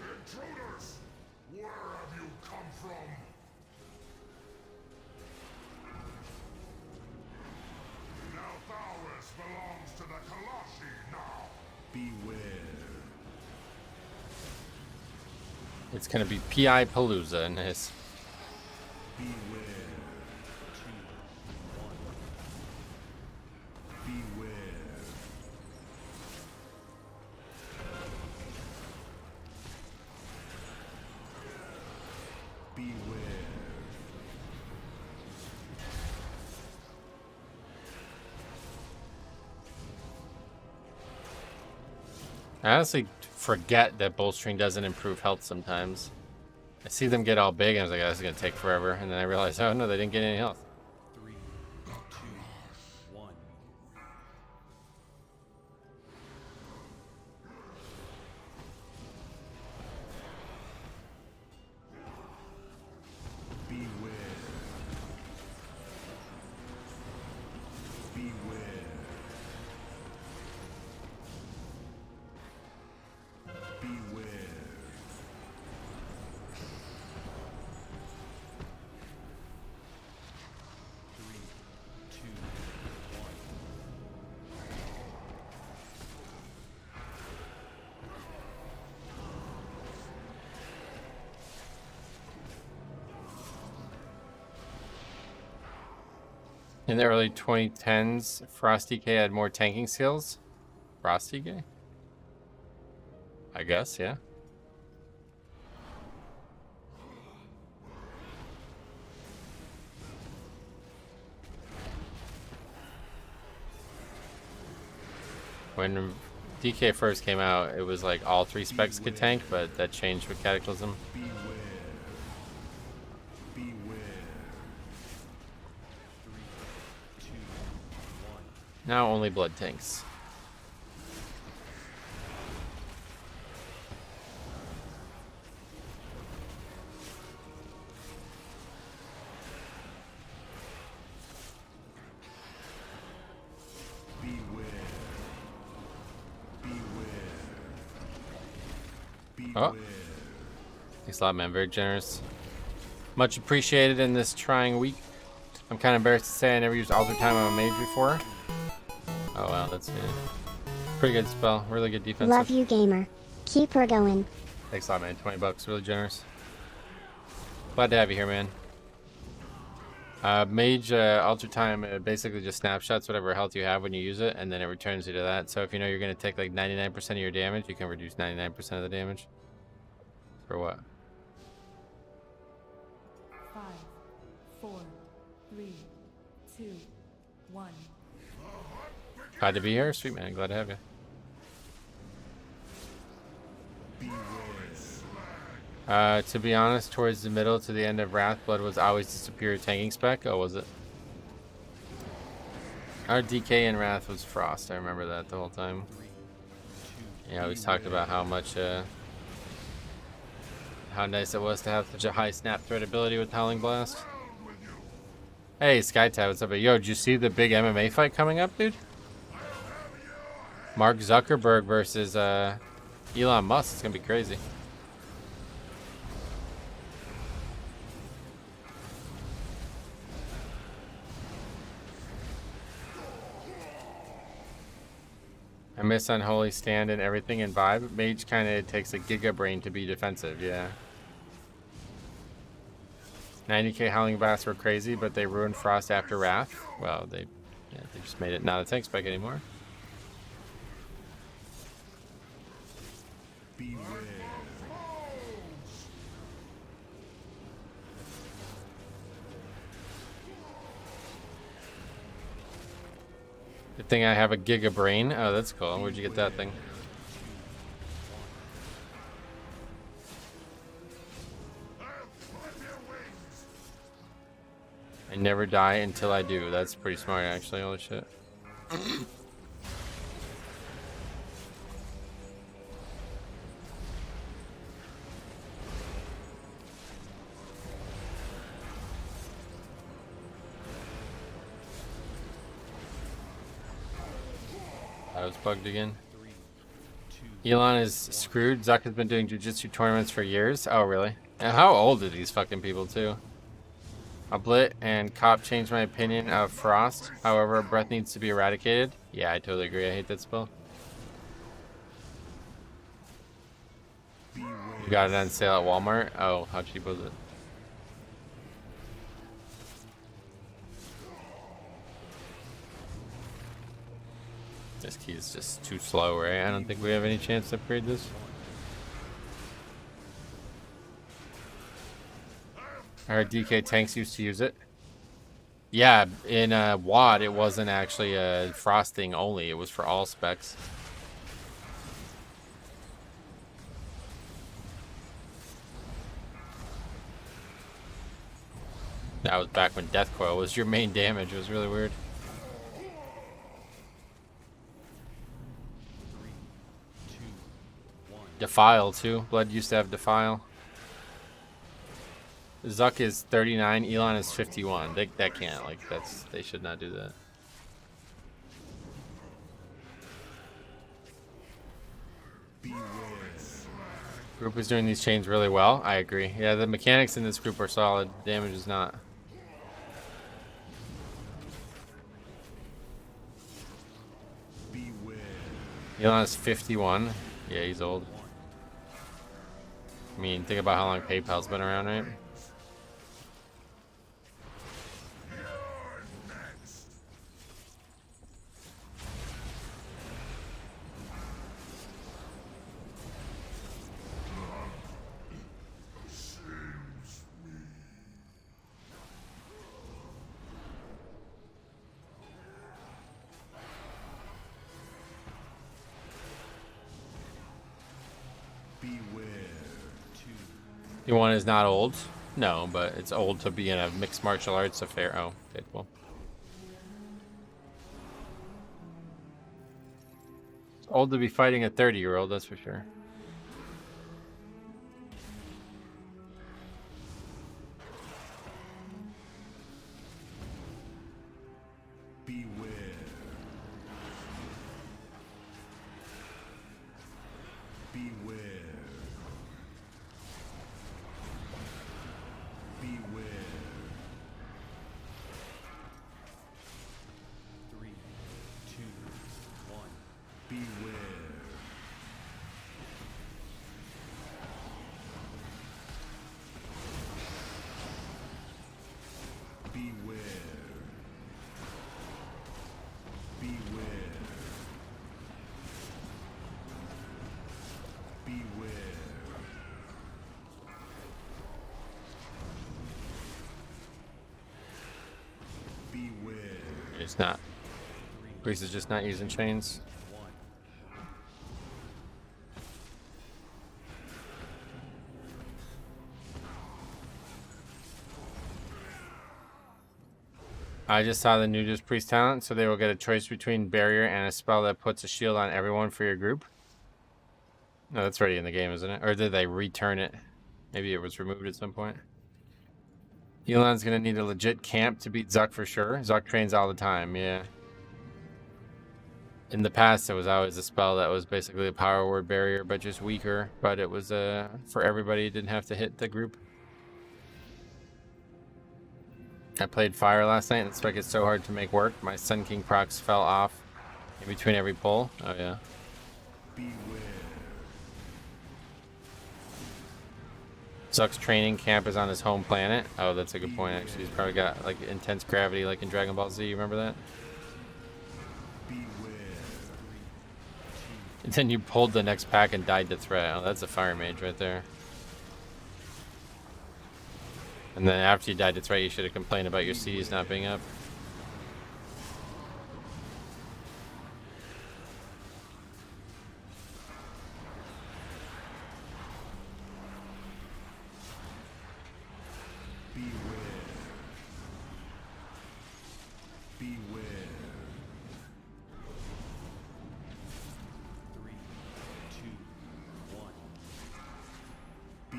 Intruders! Where have you come from? Now Thowis belongs to the Kalashi now. Beware. It's gonna be PI Palooza in this. Beware. 2, 1. Beware. Beware. I honestly forget that bolstering doesn't improve health sometimes. I see them get all big and I was like, oh, this is gonna take forever. And then I realized, oh no, they didn't get any health. 3, 2, 1. Beware. Beware. Beware. Three, two, one. In the early 2010s, Frost DK had more tanking skills. Frost DK? I guess, yeah. When DK first came out, it was like all 3 specs could tank, but that changed with Cataclysm. Beware. Beware. 3, 2, 1. Now only blood tanks. Beware. Beware. Oh. Beware. Thanks a lot, man. Very generous. Much appreciated in this trying week. I'm kind of embarrassed to say I never used Alter Time on a mage before. Oh, wow. That's pretty good spell. Really good defense. Love you, gamer. Keep her going. Thanks a lot, man. $20. Really generous. Glad to have you here, man. Mage Alter Time basically just snapshots whatever health you have when you use it, and then it returns you to that. So if you know you're going to take like 99% of your damage, you can reduce 99% of the damage. For what? 5, 4, 3, 2, 1. Glad to be here. Sweet man. Glad to have you. To be honest, towards the middle to the end of Wrath, Blood was always the superior tanking spec. Oh, was it? Our DK in Wrath was Frost. I remember that the whole time. Yeah, I always talked about how much, how nice it was to have such a high snap threat ability with Howling Blast. Hey, SkyTab, what's up? Yo, did you see the big MMA fight coming up, dude? Mark Zuckerberg versus Elon Musk. It's gonna be crazy. I miss Unholy Stand and everything in vibe. Mage kind of takes a giga brain to be defensive, yeah. 90k Howling Blasts were crazy, but they ruined Frost after Wrath. Well, they just made it not a tank spec anymore. Good thing I have a giga brain. Oh, that's cool. Where'd you get that thing? I never die until I do. That's pretty smart, actually. Holy shit. I was bugged again. Elon is screwed. Zuck has been doing jiu-jitsu tournaments for years. Oh, really? And how old are these fucking people, too? A Blit and Cop changed my opinion of Frost. However, Breath needs to be eradicated. Yeah, I totally agree. I hate that spell. You got it on sale at Walmart? Oh, how cheap was it? This key is just too slow, right? I don't think we have any chance to upgrade this. Our DK tanks used to use it. Yeah, in WAD it wasn't actually a frosting only, it was for all specs. That was back when Death Coil was your main damage. It was really weird. Defile too. Blood used to have Defile. Zuck is 39, Elon is 51. That can't, like, they should not do that. Group is doing these chains really well. I agree. Yeah, the mechanics in this group are solid. Damage is not. Elon is 51. Yeah, he's old. I mean, think about how long PayPal's been around, right? The one is not old. No, but it's old to be in a mixed martial arts affair. Oh, okay, cool. It's old to be fighting a 30-year-old, that's for sure. Beware. It's not. Priest is just not using chains. 1. I just saw the Nudist Priest talent, so they will get a choice between barrier and a spell that puts a shield on everyone for your group. No, that's already in the game, isn't it? Or did they return it? Maybe it was removed at some point. Elon's gonna need a legit camp to beat Zuck for sure. Zuck trains all the time, yeah. In the past, it was always a spell that was basically a power word barrier, but just weaker. But it was for everybody, it didn't have to hit the group. I played Fire last night, and it's like it's so hard to make work. My Sun King procs fell off in between every pull. Oh, yeah. Zuck's training camp is on his home planet. Oh, that's a good point, actually. He's probably got, like, intense gravity, like in Dragon Ball Z. You remember that? And then you pulled the next pack and died to threat. Oh, that's a Fire Mage right there. And then after you died to threat, you should have complained about your C's not being up.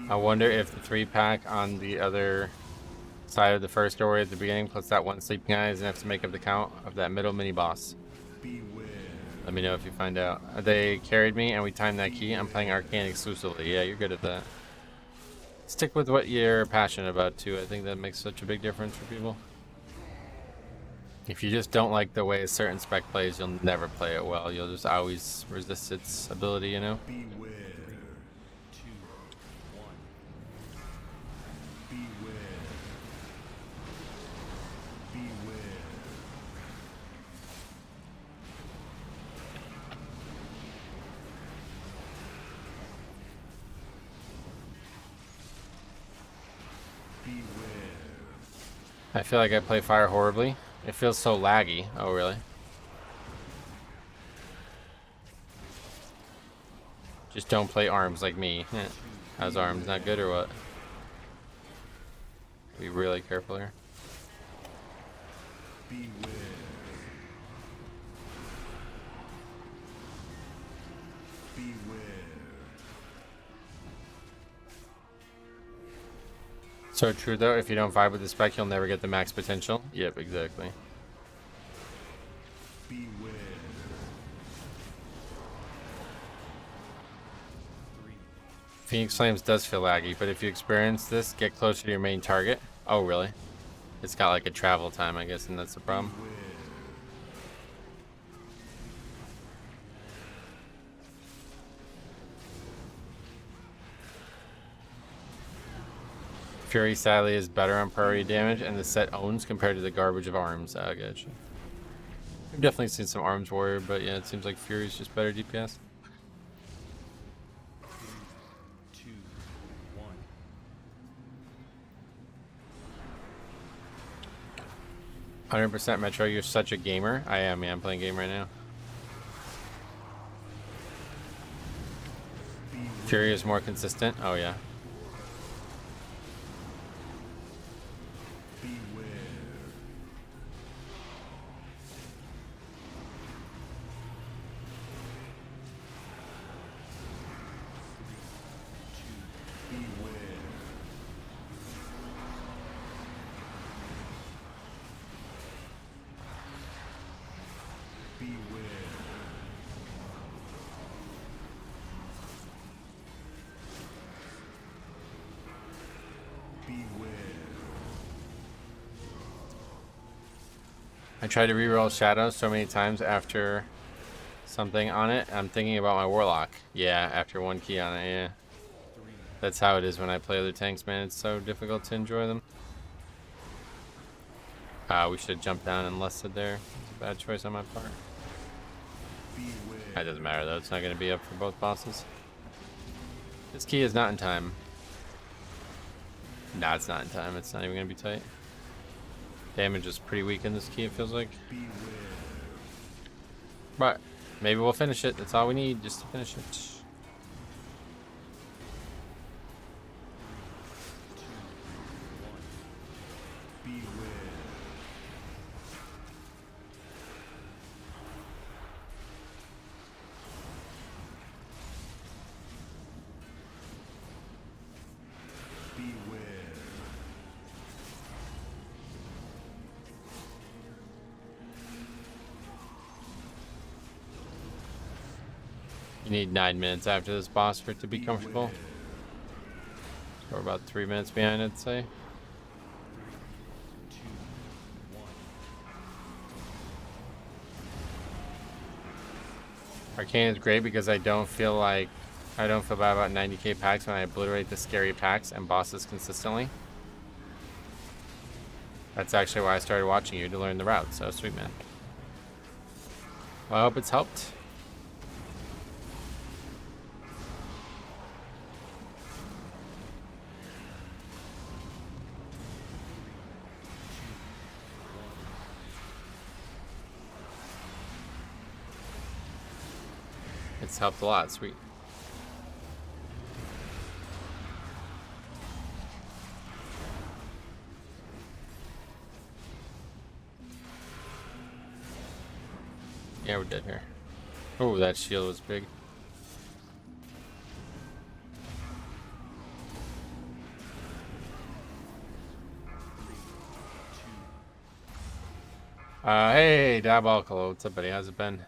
I wonder if the 3-pack on the other side of the first doorway at the beginning plus that one sleeping guy is enough to make up the count of that middle mini boss. Let me know if you find out. They carried me and we timed that key. I'm playing Arcane exclusively. Yeah, you're good at that. Stick with what you're passionate about too. I think that makes such a big difference for people. If you just don't like the way a certain spec plays, you'll never play it well. You'll just always resist its ability, you know? I feel like I play Fire horribly. It feels so laggy. Oh, really? Just don't play arms like me. How's arms not good or what? Be really careful here. So true though, if you don't vibe with the spec, you'll never get the max potential. Yep, exactly. Phoenix Flames does feel laggy, but if you experience this, get closer to your main target. Oh, really? It's got like a travel time, I guess, and that's the problem. Fury sadly is better on priority damage, and the set owns compared to the garbage of arms. I gotcha. I've definitely seen some arms warrior, but yeah, it seems like Fury's just better DPS. 2, 1. 100% Metro, you're such a gamer. I am, yeah, I'm playing game right now. Fury is more consistent. Oh, yeah. I tried to reroll Shadow so many times after something on it. I'm thinking about my Warlock. Yeah, after one key on it, yeah. That's how it is when I play other tanks, man. It's so difficult to enjoy them. We should have jumped down and lusted there. It's a bad choice on my part. That doesn't matter though. It's not going to be up for both bosses. This key is not in time. Nah, it's not in time. It's not even going to be tight. Damage is pretty weak in this key, it feels like. But maybe we'll finish it. That's all we need, just to finish it. You need 9 minutes after this boss for it to be comfortable. We're about 3 minutes behind, I'd say. Arcane is great because I don't feel bad about 90k packs when I obliterate the scary packs and bosses consistently. That's actually why I started watching you, to learn the route. So sweet, man. Well, I hope it's helped. It's helped a lot, sweet. Yeah, we're dead here. Oh, that shield was big. Hey, Diabolical, what's up, buddy? How's it been?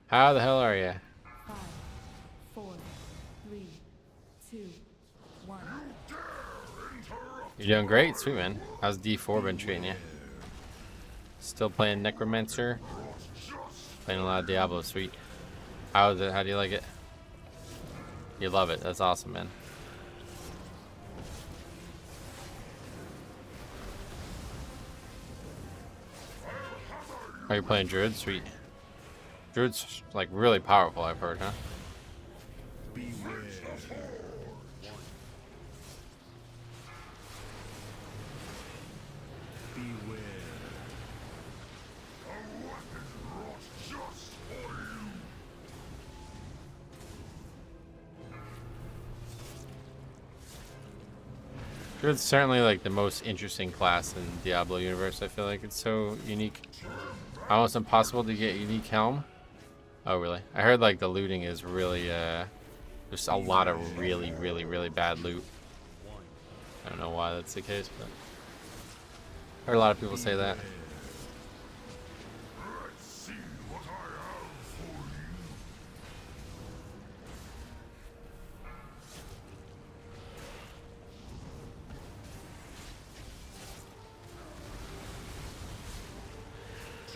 How the hell are you? 5, 4, 3, 2, 1. You're doing great, sweet man. How's D4 been treating you? Still playing Necromancer? Playing a lot of Diablo, sweet. How is it? How do you like it? You love it. That's awesome, man. Are you playing Druid? Sweet. Druid's like really powerful, I've heard, huh? Druid's certainly like the most interesting class in Diablo universe. I feel like it's so unique. Almost impossible to get unique helm. Oh really? I heard like the looting is really there's a lot of really bad loot. I don't know why that's the case, but I heard a lot of people say that.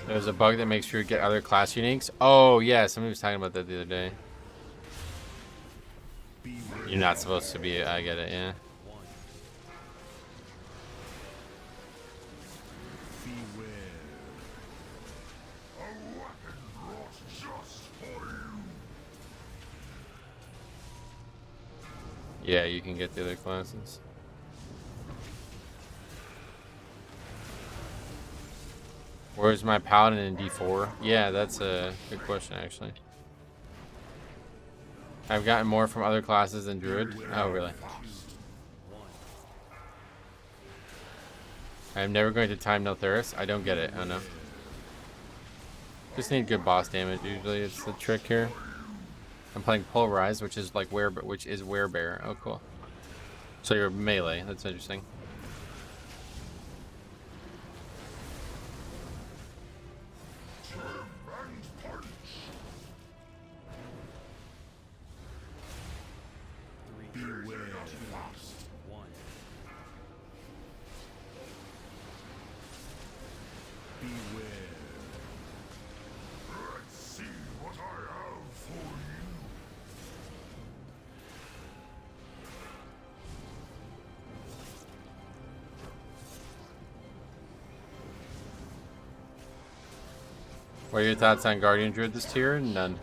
There's a bug that makes you get other class uniques. Oh yeah, somebody was talking about that the other day. You're not supposed to be. I get it. Yeah. Yeah, you can get the other classes. Where's my paladin in D4? Yeah, that's a good question, actually. I've gotten more from other classes than druid. Oh, really? I'm never going to time Nelthuris. I don't get it. Oh no. Just need good boss damage. Usually, it's the trick here. I'm playing Pulverize, which is like werebear. Oh, cool. So you're melee. That's interesting. What are your thoughts on Guardian Druid this tier? None.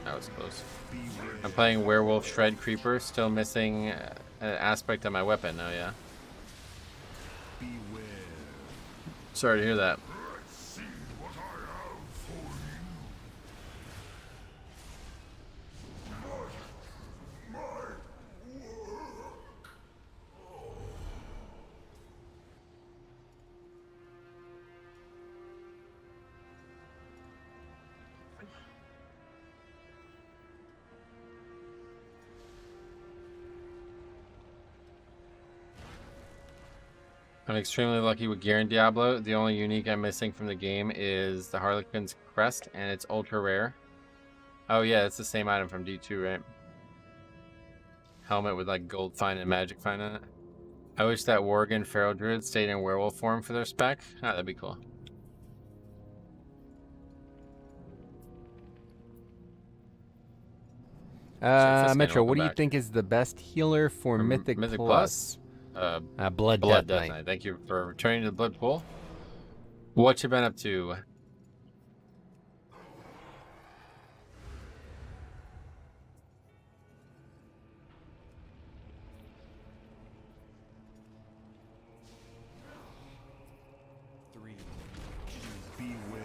That was close. I'm playing Werewolf Shred Creeper, still missing an aspect of my weapon. Oh yeah. Beware. Sorry to hear that. Let's see what I have for you. My work. I'm extremely lucky with Gear and Diablo. The only unique I'm missing from the game is the Harlequin's crest, and it's ultra rare. Oh yeah, it's the same item from D2, right? Helmet with like gold fine and magic fine on it. I wish that Worgen Feral Druid stayed in werewolf form for their spec. Ah, that'd be cool. Metro, what do you back. think is the best healer for Mythic, Mythic Plus? Blood Blood Death Death Knight. Knight. Thank you for returning to the Blood Pool. What you been up to? Three, Beware.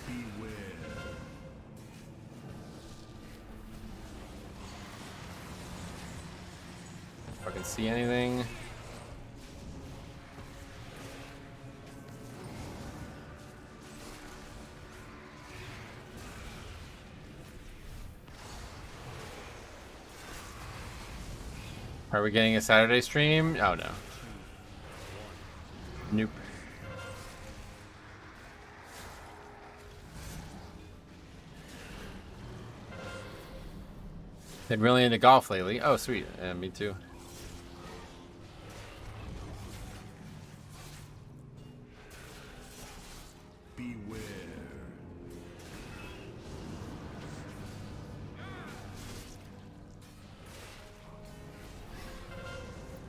Beware. Fucking see anything? Are we getting a Saturday stream? Oh no. Nope. Been really into golf lately. Oh sweet. Yeah, me too. Beware.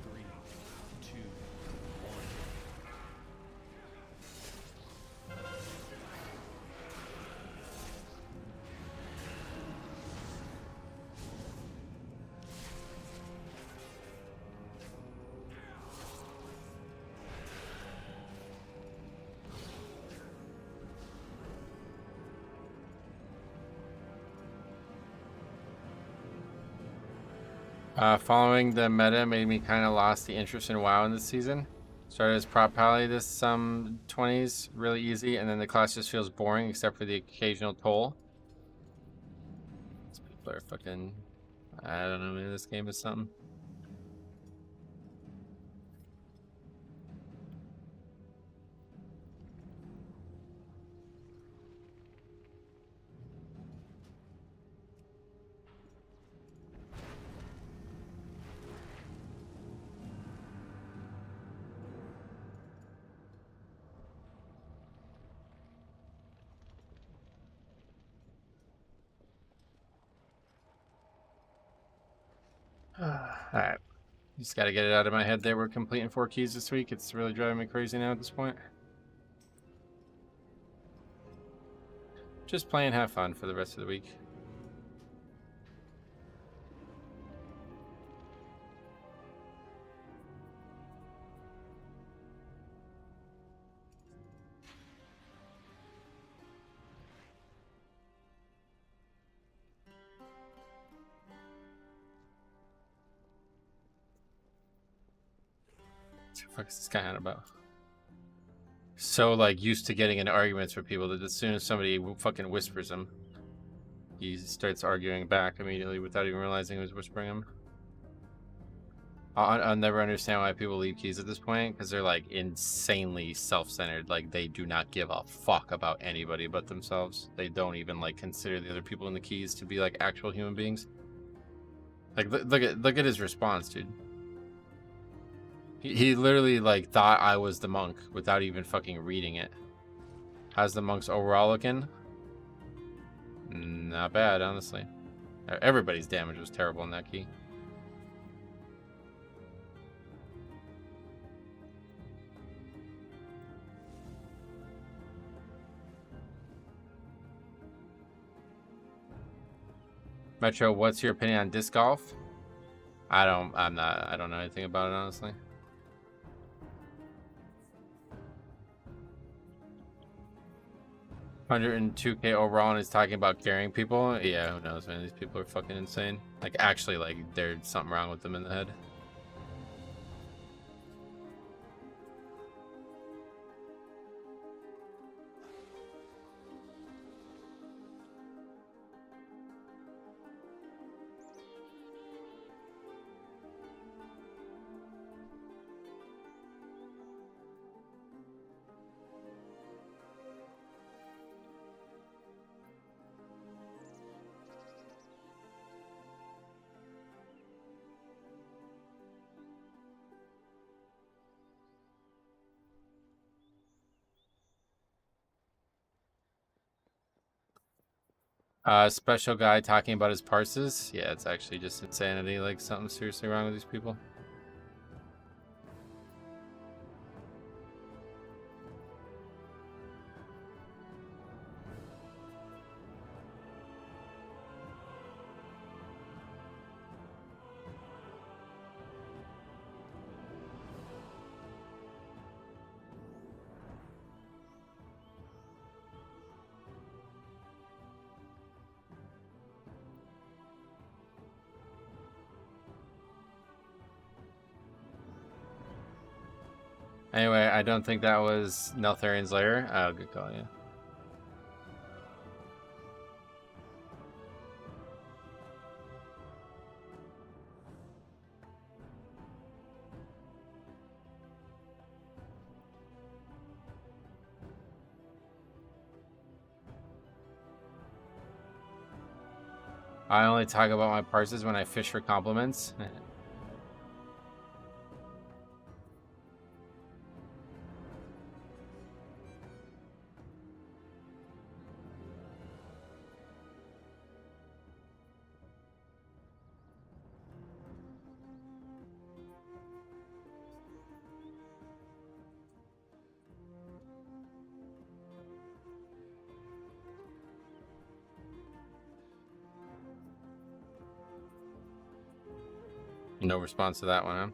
three, two, one. Following the meta made me kind of lost the interest in WoW in this season. Started as prop pally this 20s, really easy, and then the class just feels boring except for the occasional toll. These people are fucking, I don't know, maybe this game is something. Alright. Just gotta get it out of my head that we're completing 4 keys this week. It's really driving me crazy now at this point. Just play and have fun for the rest of the week. What the fuck is this guy on about? So like used to getting into arguments with people that as soon as somebody fucking whispers him, he starts arguing back immediately without even realizing he was whispering him. I'll never understand why people leave keys at this point, because they're like insanely self-centered. Like they do not give a fuck about anybody but themselves. They don't even like consider the other people in the keys to be like actual human beings. Like look at his response, dude. He literally like thought I was the monk without even fucking reading it. How's the monks overall looking? Not bad, honestly. Everybody's damage was terrible in that key. Metro, what's your opinion on disc golf? I don't know anything about it, honestly. $102K overall, and he's talking about carrying people. Yeah, who knows, man? These people are fucking insane. Like, actually, like, there's something wrong with them in the head. Special guy talking about his parses. Yeah, it's actually just insanity. Like, something seriously wrong with these people. Anyway, I don't think that was Neltharian's lair. Oh, good call, yeah. I only talk about my parses when I fish for compliments. No response to that one, huh?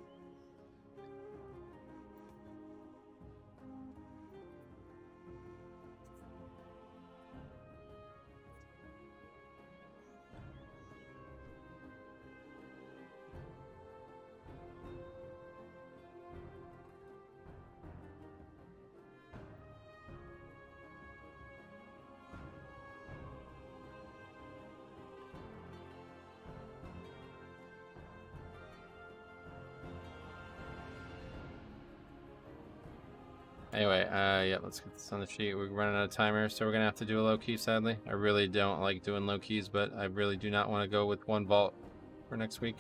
Anyway, yeah, let's get this on the sheet. We're running out of timer, so we're gonna have to do a low key, sadly. I really don't like doing low keys, but I really do not want to go with one vault for next week.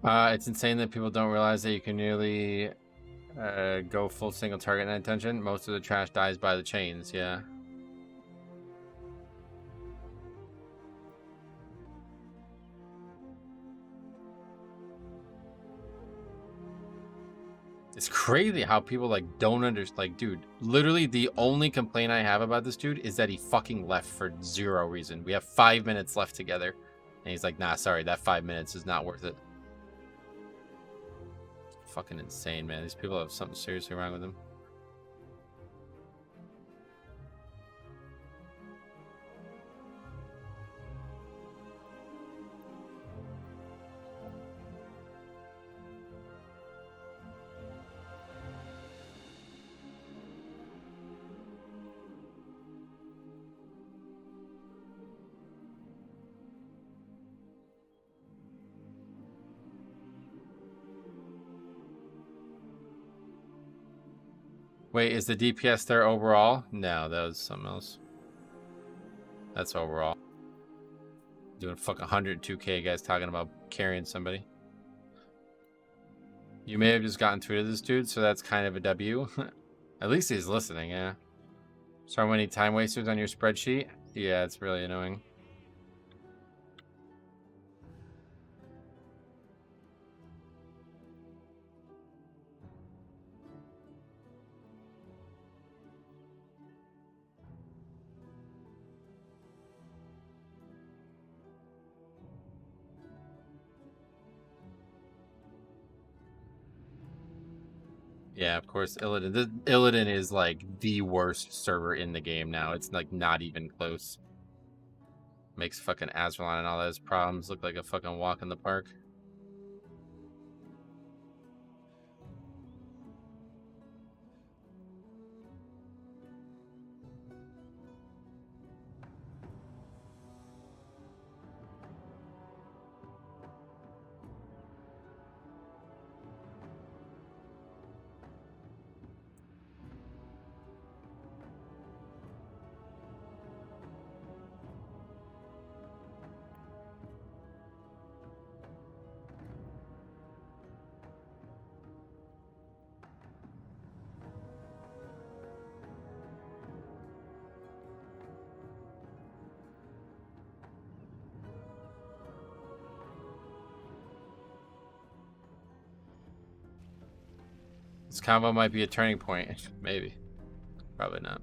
It's insane that people don't realize that you can nearly go full single target and attention. Most of the trash dies by the chains, yeah. It's crazy how people like don't understand. Like, dude, literally the only complaint I have about this dude is that he fucking left for zero reason. We have 5 minutes left together, and he's like, "Nah, sorry, that 5 minutes is not worth it." Fucking insane, man. These people have something seriously wrong with them. Wait, is the DPS there overall? No, that was something else. That's overall. Doing fucking 102k, guys, talking about carrying somebody. You may have just gotten through to this dude, so that's kind of a W. At least he's listening, yeah. So many time wasters on your spreadsheet? Yeah, it's really annoying. Yeah, of course, Illidan. Illidan is like the worst server in the game now. It's like not even close. Makes fucking Azralan and all those problems look like a fucking walk in the park. This combo might be a turning point. Maybe. Probably not.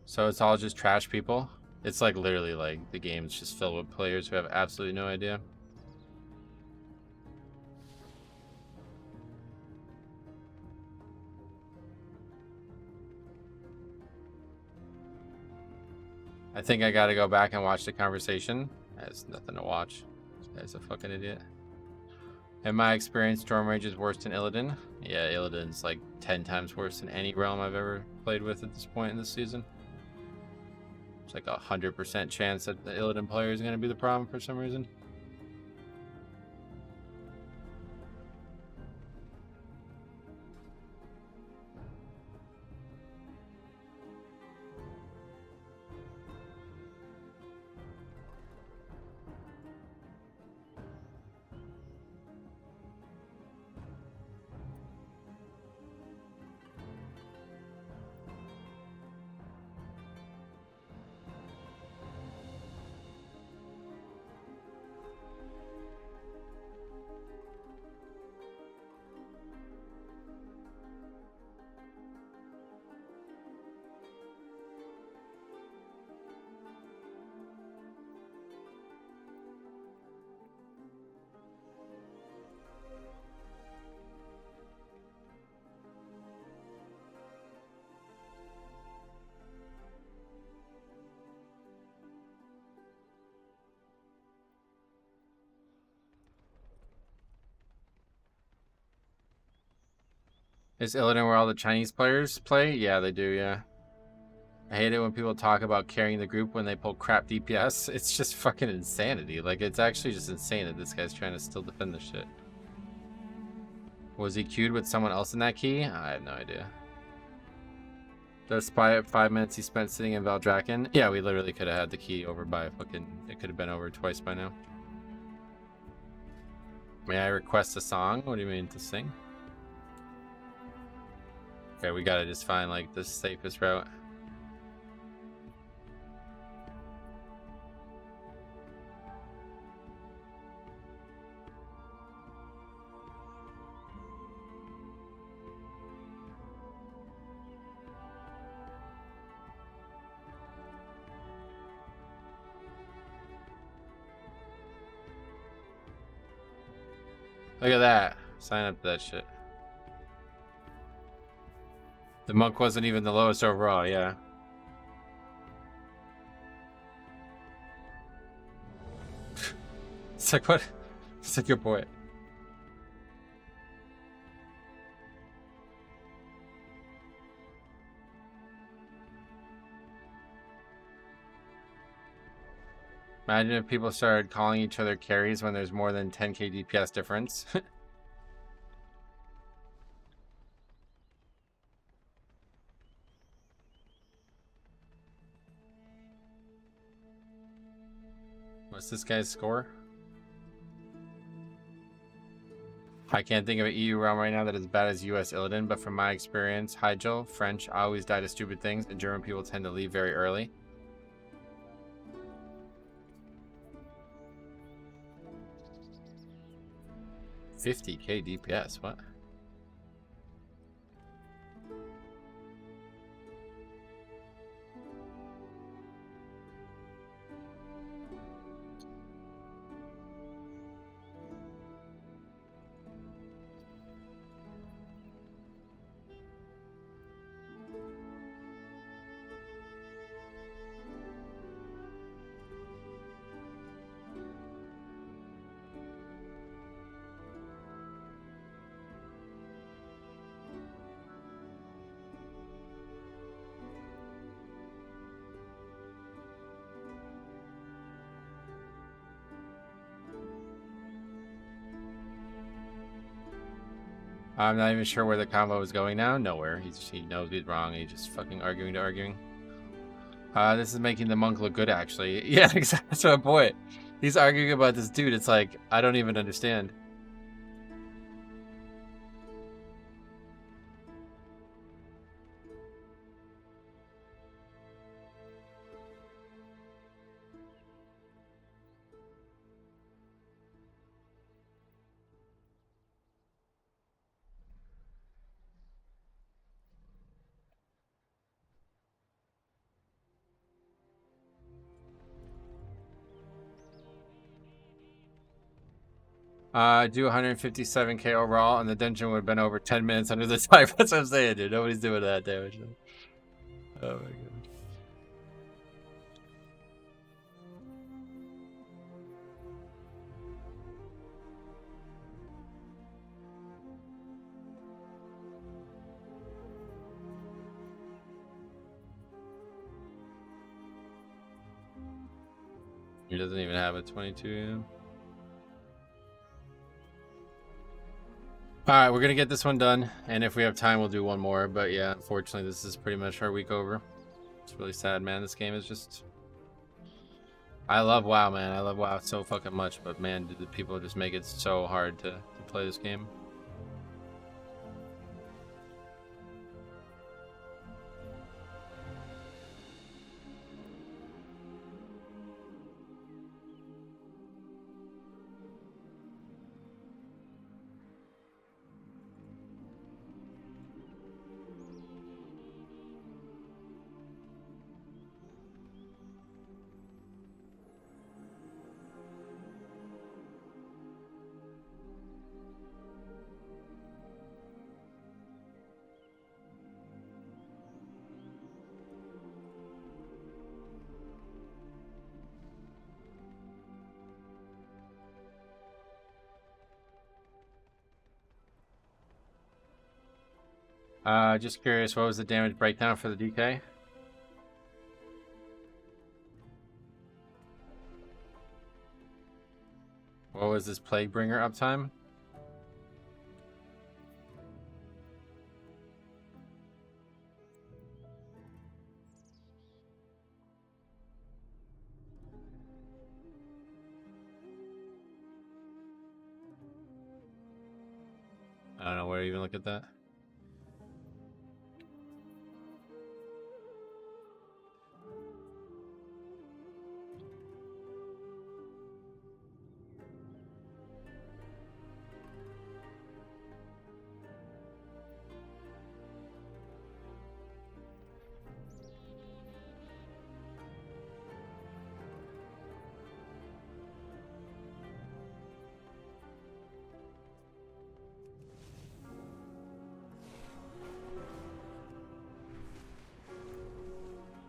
So it's all just trash people? It's like literally like the game's just filled with players who have absolutely no idea. I think I gotta go back and watch the conversation. There's nothing to watch. This guy's a fucking idiot. In my experience, Storm Rage is worse than Illidan. Yeah, Illidan's like 10 times worse than any realm I've ever played with at this point in this season. It's like 100% chance that the Illidan player is going to be the problem for some reason. Is Illidan where all the Chinese players play? Yeah, they do, yeah. I hate it when people talk about carrying the group when they pull crap DPS. It's just fucking insanity. Like, it's actually just insane that this guy's trying to still defend this shit. Was he queued with someone else in that key? I have no idea. The spy 5 minutes he spent sitting in Valdrakken? Yeah, we literally could have had the key over by fucking... It could have been over twice by now. May I request a song? What do you mean, to sing? Okay, we gotta just find, like, the safest route. Look at that. Sign up to that shit. The monk wasn't even the lowest overall, yeah. It's like, what? It's like your boy. Imagine if people started calling each other carries when there's more than 10k DPS difference. What's this guy's score? I can't think of an EU realm right now that is as bad as US Illidan, but from my experience, Hyjal, French, always die to stupid things, and German people tend to leave very early. $50K DPS, what? I'm not even sure where the combo is going now. Nowhere. He knows he's wrong. He's just fucking arguing to arguing. This is making the monk look good, actually. Yeah, exactly. That's my point. He's arguing about this dude. It's like, I don't even understand. Do 157k overall, and the dungeon would have been over 10 minutes under the timer. That's what I'm saying, dude. Nobody's doing that damage. Oh my god. He doesn't even have a 22. Alright, we're gonna get this one done, and if we have time, we'll do one more. But yeah, unfortunately, this is pretty much our week over. It's really sad, man. This game is just... I love WoW, man. I love WoW so fucking much, but man, do the people just make it so hard to play this game. Just curious, what was the damage breakdown for the DK? What was this Plaguebringer uptime? I don't know where to even look at that.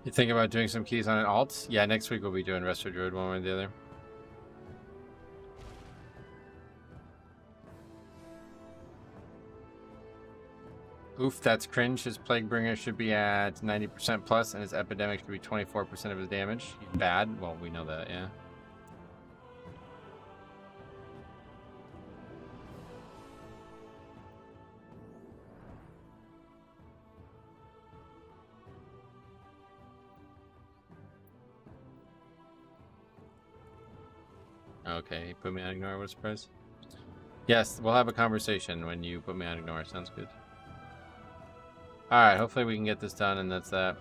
You think about doing some keys on an alt? Yeah, next week we'll be doing Resto Druid one way or the other. Oof, that's cringe. His Plaguebringer should be at 90% plus, and his Epidemic should be 24% of his damage. He's bad. Well, we know that, yeah. Okay, put me on ignore. What a surprise. Yes, we'll have a conversation when you put me on ignore. Sounds good. Alright, hopefully we can get this done, and that's that.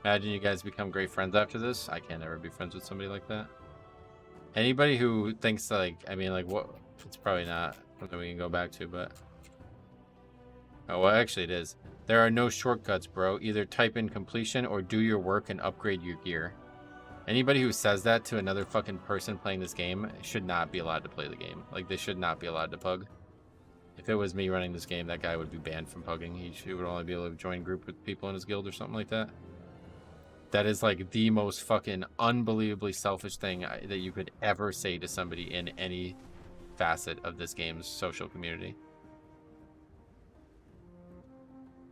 Imagine you guys become great friends after this. I can't ever be friends with somebody like that. Anybody who thinks, like, I mean, like, what? It's probably not something we can go back to, but... Oh, well, actually it is. There are no shortcuts, bro. Either type in completion or do your work and upgrade your gear. Anybody who says that to another fucking person playing this game should not be allowed to play the game. Like, they should not be allowed to pug. If it was me running this game, that guy would be banned from pugging. He would only be able to join group with people in his guild or something like that. That is like the most fucking unbelievably selfish thing that you could ever say to somebody in any facet of this game's social community.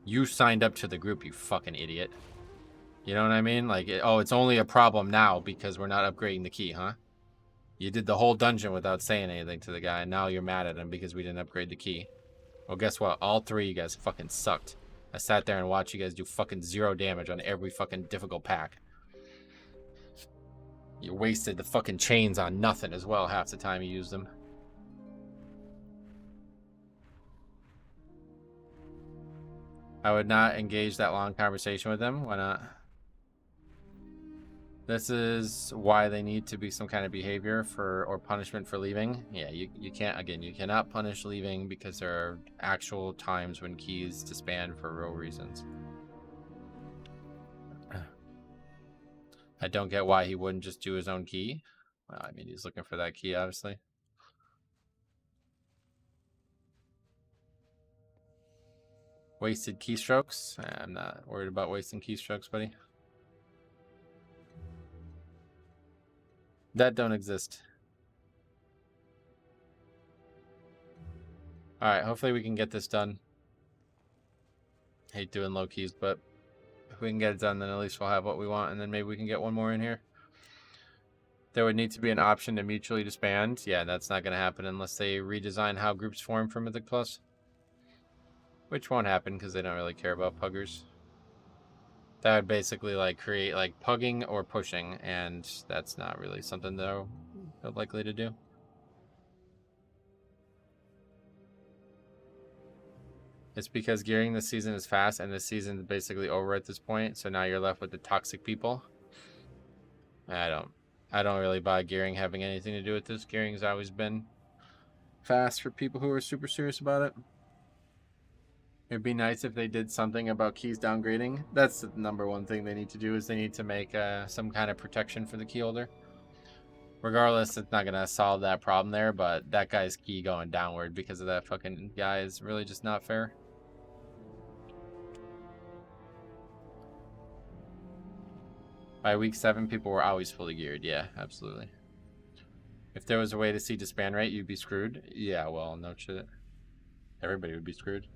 You signed up to the group, you fucking idiot. You know what I mean? Like, oh, it's only a problem now because we're not upgrading the key, huh? You did the whole dungeon without saying anything to the guy, and now you're mad at him because we didn't upgrade the key. Well, guess what? All three of you guys fucking sucked. I sat there and watched you guys do fucking 0 damage on every fucking difficult pack. You wasted the fucking chains on nothing as well half the time you used them. I would not engage that long conversation with them. Why not? This is why they need to be some kind of behavior for or punishment for leaving. Yeah, you can't, again, you cannot punish leaving because there are actual times when keys disband for real reasons. I don't get why he wouldn't just do his own key. Well, I mean, he's looking for that key, obviously. Wasted keystrokes? I'm not worried about wasting keystrokes, buddy. That don't exist. Alright, hopefully we can get this done. Hate doing low keys, but if we can get it done, then at least we'll have what we want, and then maybe we can get one more in here. There would need to be an option to mutually disband. Yeah, that's not going to happen unless they redesign how groups form for Mythic Plus. Which won't happen because they don't really care about puggers. That would basically like create like pugging or pushing, and that's not really something they're likely to do. It's because gearing this season is fast, and this season is basically over at this point, so now you're left with the toxic people. I don't really buy gearing having anything to do with this. Gearing's always been fast for people who are super serious about it. It'd be nice if they did something about keys downgrading. That's the #1 thing they need to do, is they need to make some kind of protection for the key holder. Regardless, it's not going to solve that problem there, but that guy's key going downward because of that fucking guy is really just not fair. By week 7, people were always fully geared. Yeah, absolutely. If there was a way to see disband rate, you'd be screwed. Yeah, well, no shit. Everybody would be screwed.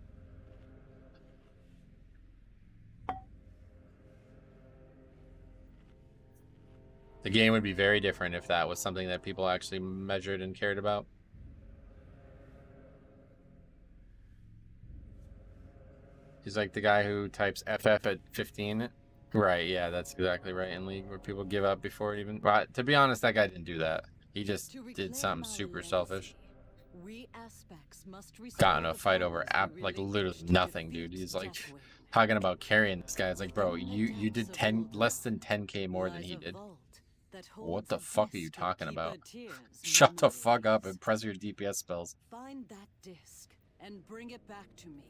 The game would be very different if that was something that people actually measured and cared about. He's like the guy who types FF at 15. Right, yeah, that's exactly right. In League, where people give up before it even... Well, to be honest, that guy didn't do that. He just did something super selfish. Got in a fight over like literally nothing, dude. He's like talking about carrying this guy. It's like, bro, you did less than 10k more than he did. What the fuck are you talking about? Shut the fuck up and press your DPS spells. Find that disc and bring it back to me.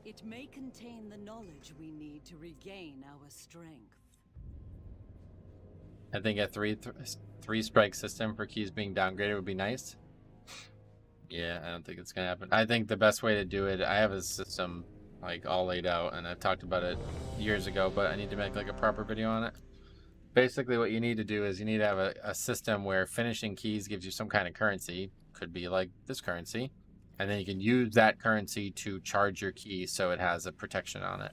It may contain the knowledge we need to regain our strength. I think a three strike system for keys being downgraded would be nice. Yeah, I don't think it's gonna happen. I think the best way to do it, I have a system like all laid out, and I've talked about it years ago, but I need to make like a proper video on it. Basically what you need to do is you need to have a system where finishing keys gives you some kind of currency. Could be like this currency. And then you can use that currency to charge your key so it has a protection on it.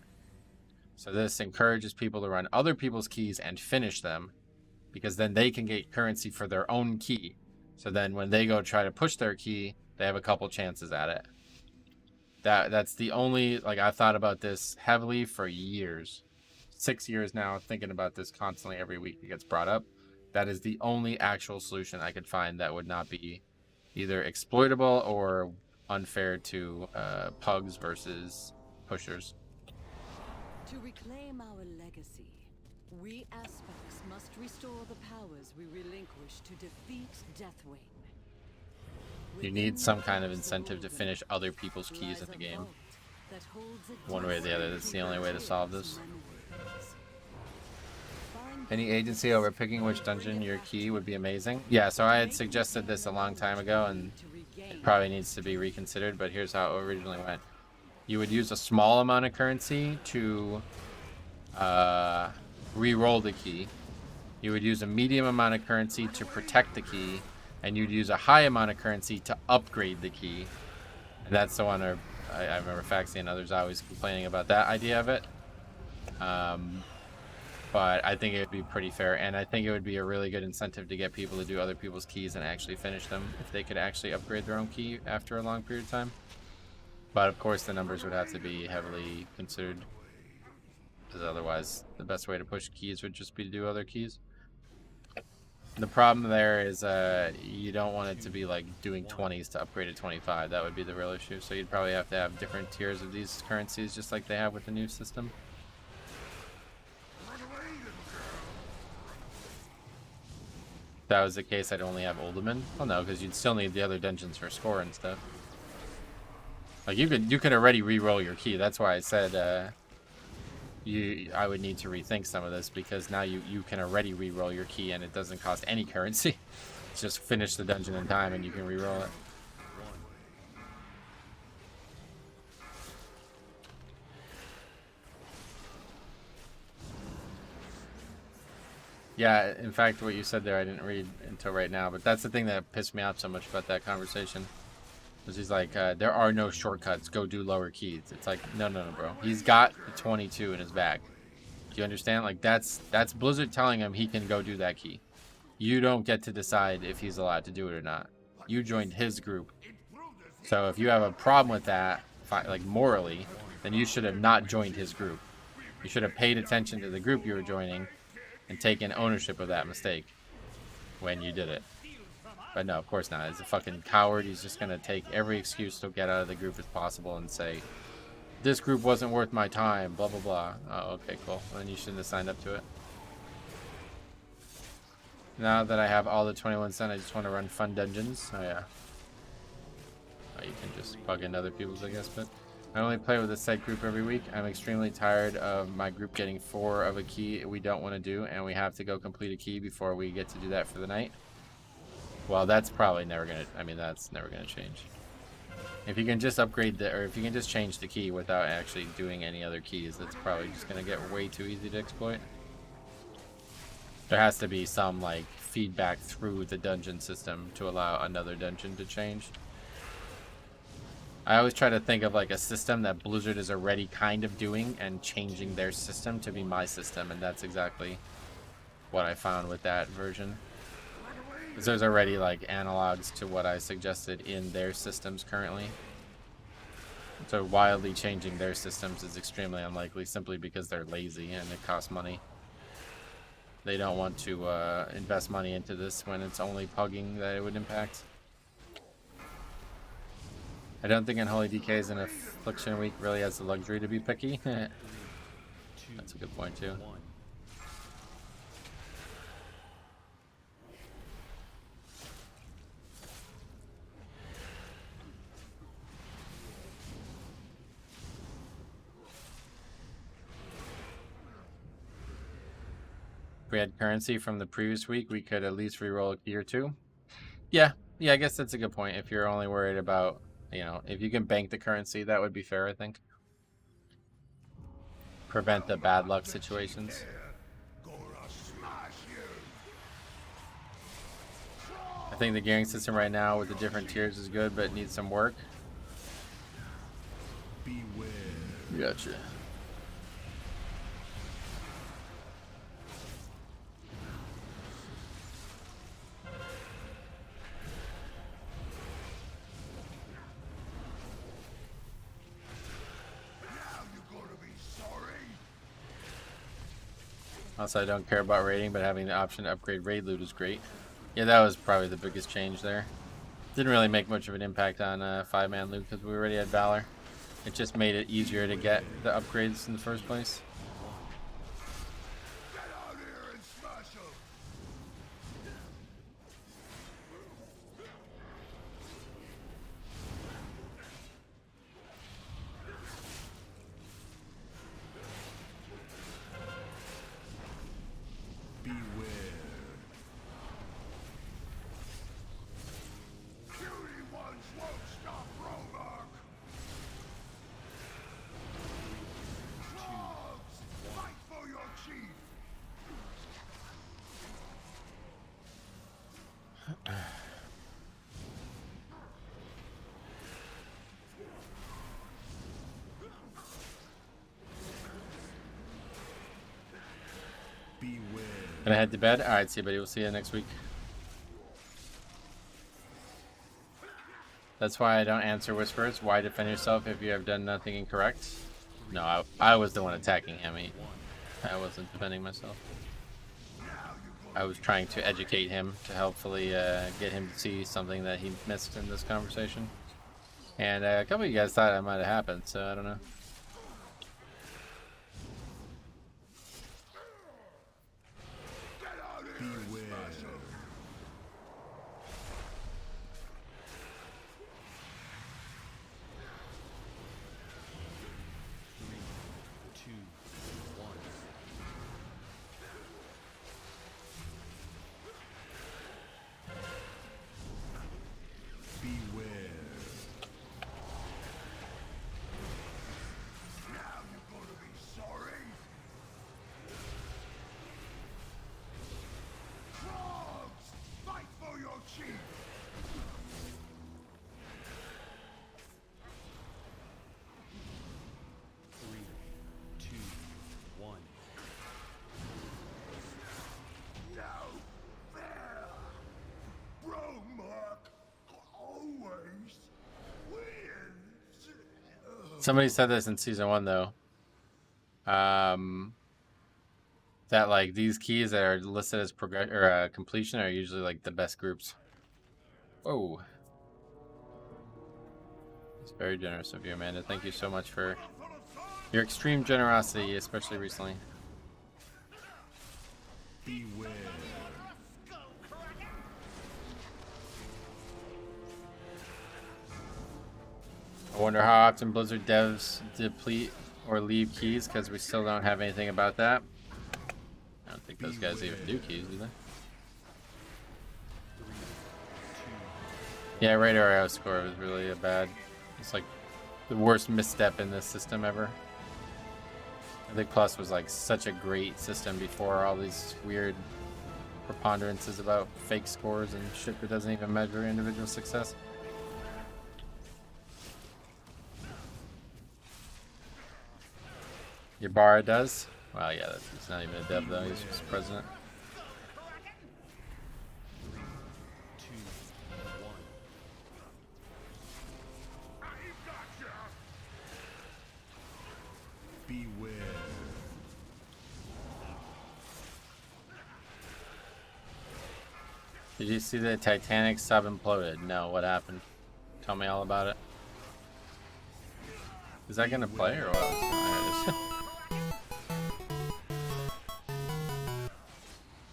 So this encourages people to run other people's keys and finish them, because then they can get currency for their own key. So then when they go try to push their key, they have a couple chances at it. That's the only, like, I've thought about this heavily for years. 6 years now, thinking about this constantly every week it gets brought up. That is the only actual solution I could find that would not be either exploitable or unfair to pugs versus pushers. To reclaim our legacy, we aspects must restore the powers we relinquished to defeat Deathwing. You need some kind of incentive to finish other people's keys in the game. One way or the other, that's the only way to solve this. Any agency over picking which dungeon your key would be amazing. Yeah, so I had suggested this a long time ago, and it probably needs to be reconsidered, but here's how it originally went. You would use a small amount of currency to re-roll the key. You would use a medium amount of currency to protect the key, and you'd use a high amount of currency to upgrade the key. And that's the one I remember Faxi and others always complaining about that idea of it. But I think it would be pretty fair, and I think it would be a really good incentive to get people to do other people's keys and actually finish them if they could actually upgrade their own key after a long period of time. But of course the numbers would have to be heavily considered, because otherwise the best way to push keys would just be to do other keys. The problem there is you don't want it to be like doing 20s to upgrade to 25. That would be the real issue. So you'd probably have to have different tiers of these currencies, just like they have with the new system. If that was the case, I'd only have Uldaman. Well, no, because you'd still need the other dungeons for score and stuff. Like you could already re-roll your key. That's why I said I would need to rethink some of this, because now you can already re-roll your key and it doesn't cost any currency. Just finish the dungeon in time and you can re-roll it. Yeah, in fact, what you said there, I didn't read until right now, but that's the thing that pissed me off so much about that conversation. Was he's like, there are no shortcuts, go do lower keys. It's like, no, bro. He's got the 22 in his bag. Do you understand? Like, that's Blizzard telling him he can go do that key. You don't get to decide if he's allowed to do it or not. You joined his group. So if you have a problem with that, like morally, then you should have not joined his group. You should have paid attention to the group you were joining and taken ownership of that mistake when you did it. But no, of course not. He's a fucking coward. He's just gonna take every excuse to get out of the group as possible and say, this group wasn't worth my time, blah, blah, blah. Oh, okay, cool. Well, then you shouldn't have signed up to it. Now that I have all the 21 cent, I just want to run fun dungeons. Oh, yeah. Oh, you can just plug in other people's, I guess, but I only play with a set group every week. I'm extremely tired of my group getting 4 of a key we don't want to do, and we have to go complete a key before we get to do that for the night. Well, that's probably never gonna, I mean, that's never gonna change. If you can just upgrade or if you can just change the key without actually doing any other keys, that's probably just gonna get way too easy to exploit. There has to be some, like, feedback through the dungeon system to allow another dungeon to change. I always try to think of, like, a system that Blizzard is already kind of doing and changing their system to be my system, and that's exactly what I found with that version. Because there's already, like, analogs to what I suggested in their systems currently. So wildly changing their systems is extremely unlikely, simply because they're lazy and it costs money. They don't want to invest money into this when it's only pugging that it would impact. I don't think Unholy DK in Affliction Week really has the luxury to be picky. That's a good point too. If we had currency from the previous week, we could at least reroll a key or two. Yeah, I guess that's a good point. If you're only worried about, you know, if you can bank the currency, that would be fair, I think. Prevent the bad luck situations. I think the gearing system right now with the different tiers is good, but it needs some work. Beware. Gotcha. Also, I don't care about raiding, but having the option to upgrade raid loot is great. Yeah, that was probably the biggest change there. Didn't really make much of an impact on 5-man loot because we already had Valor. It just made it easier to get the upgrades in the first place. Get out here and smash 'em! Beware. Cutie ones won't stop Romark. Dogs, fight for your chief. Beware. Gonna head to bed? Alright, see you, buddy. We'll see you next week. That's why I don't answer whispers. Why defend yourself if you have done nothing incorrect? No, I was the one attacking him. I wasn't defending myself. I was trying to educate him to hopefully get him to see something that he missed in this conversation. And a couple of you guys thought that might have happened, so I don't know. Beware. 2, 1. Beware. Now you're gonna be sorry. Frogs, fight for your chief. Three, two, one. No fair. Romark always wins. Somebody said this in season 1 though. That like these keys that are listed as completion are usually like the best groups. Whoa. It's very generous of you, Amanda. Thank you so much for your extreme generosity, especially recently. Beware. I wonder how often Blizzard devs deplete or leave keys because we still don't have anything about that. I don't think those guys even do keys, do they? Yeah, radar arrow score was really bad. It's like the worst misstep in this system ever. I think Plus was like such a great system before all these weird preponderances about fake scores and shit that doesn't even measure individual success. Ybarra does? Well, yeah, it's not even a dev though, he's just president. 2, 1. Beware. Did you see the Titanic sub imploded? No, what happened? Tell me all about it. Is that gonna play or what? There it is.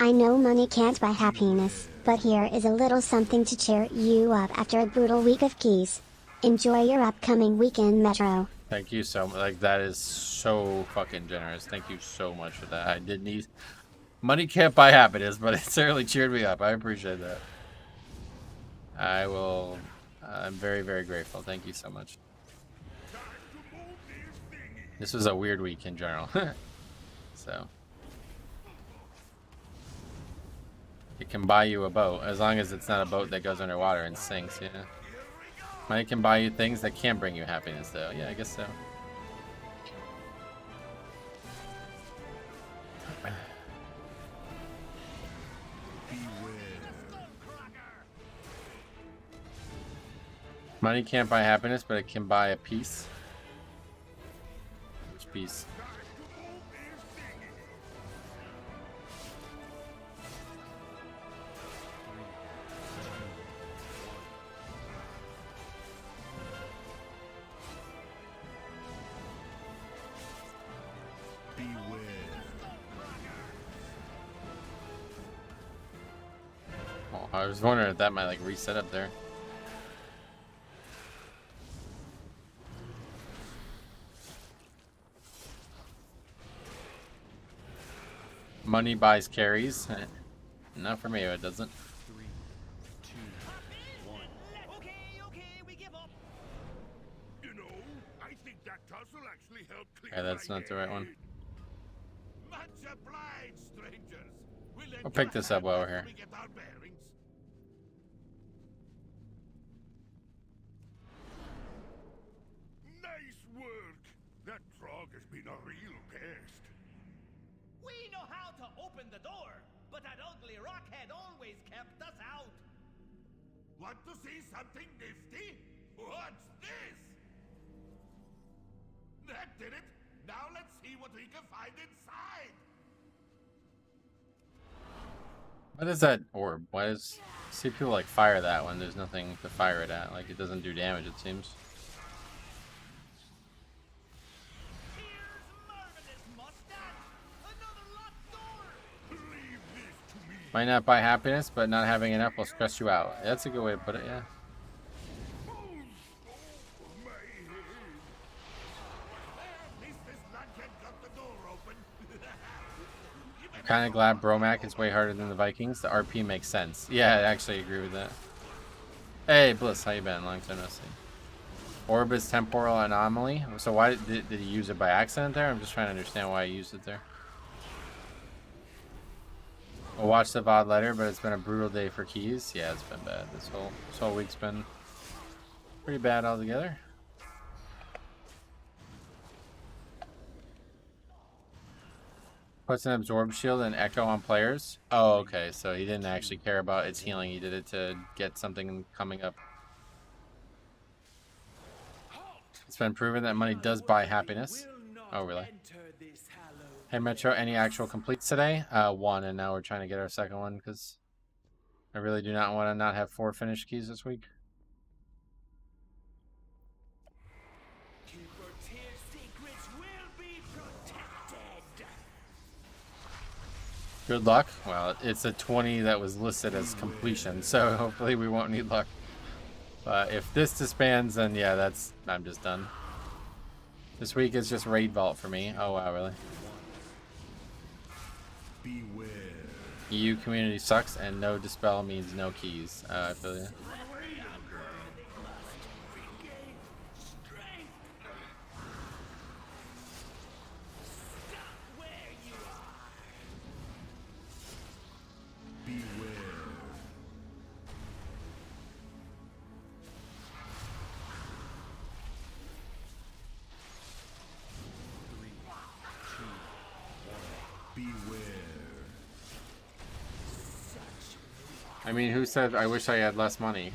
I know money can't buy happiness, but here is a little something to cheer you up after a brutal week of keys. Enjoy your upcoming weekend Metro. Thank you so much. Like, that is so fucking generous. Thank you so much for that. I did need... Money can't buy happiness, but it certainly cheered me up. I appreciate that. I will... I'm very, very grateful. Thank you so much. This was a weird week in general. So... It can buy you a boat, as long as it's not a boat that goes underwater and sinks, yeah. Money can buy you things that can't bring you happiness, though. Yeah, I guess so. Money can't buy happiness, but it can buy a peace. Which piece? I was wondering if that might like reset up there. Money buys carries. Not for me, it doesn't. 3, 2, 1. Okay, we give up. You know, I think that tussle actually helped clear Yeah, that's my not the right one. head. Much obliged, strangers. We'll I'll pick this up while we're here. we get our bearings. Nice work. That frog has been a real pest. We know how to open the door, but that ugly rockhead always kept us out. Want to see something nifty? What's this? That did it. Now let's see what we can find inside. What is that orb? Why does see people like fire that when there's nothing to fire it at? Like it doesn't do damage, it seems. Here's marvelous mustache. Another locked door. Leave this to me. Might not buy happiness, but not having enough will stress you out. That's a good way to put it, yeah. Oh, my head. At least this lunkhead got the door open. I'm kind of glad Bromac is way harder than the Vikings. The RP makes sense. Yeah, I actually agree with that. Hey, Bliss, how you been? Long time no see. Orb is temporal anomaly. So why did he use it by accident there? I'm just trying to understand why he used it there. We'll watch the VOD later, but it's been a brutal day for keys. Yeah, it's been bad. This whole week's been pretty bad altogether. Puts an absorb shield and echo on players. Oh, okay. So he didn't actually care about its healing. He did it to get something coming up. It's been proven that money does buy happiness. Oh, really? Hey, Metro, any actual completes today? One, and now we're trying to get our second one because I really do not want to not have 4 finished keys this week. Good luck. Well, it's a 20 that was listed as completion, so hopefully we won't need luck. But if this disbands, then yeah, I'm just done. This week is just raid vault for me. Oh wow, really? Beware. EU community sucks, and no dispel means no keys. I feel you. I mean, who said I wish I had less money?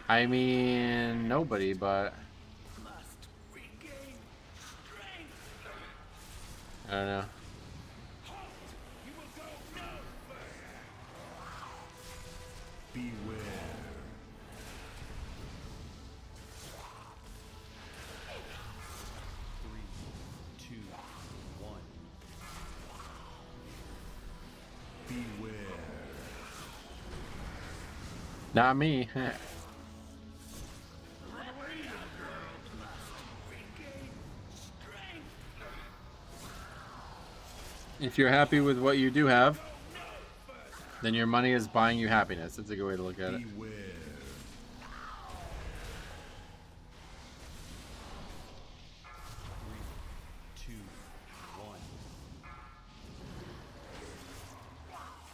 I mean, nobody, but I don't know. Beware. Beware. Not me. If you're happy with what you do have, then your money is buying you happiness. That's a good way to look at it. Beware.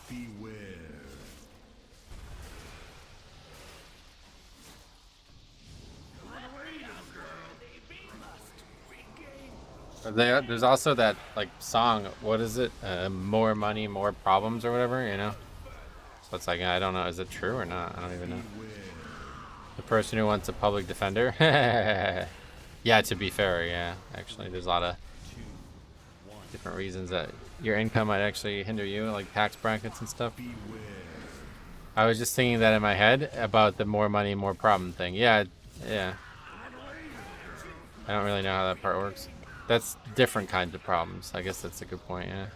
Beware. There's also that like song. What is it? More money, more problems, or whatever. You know. So it's like I don't know. Is it true or not? I don't even know. The person who wants a public defender. Yeah. To be fair, yeah. Actually, there's a lot of different reasons that your income might actually hinder you, like tax brackets and stuff. I was just thinking that in my head about the more money, more problem thing. Yeah, yeah. I don't really know how that part works. That's different kinds of problems. I guess that's a good point, yeah.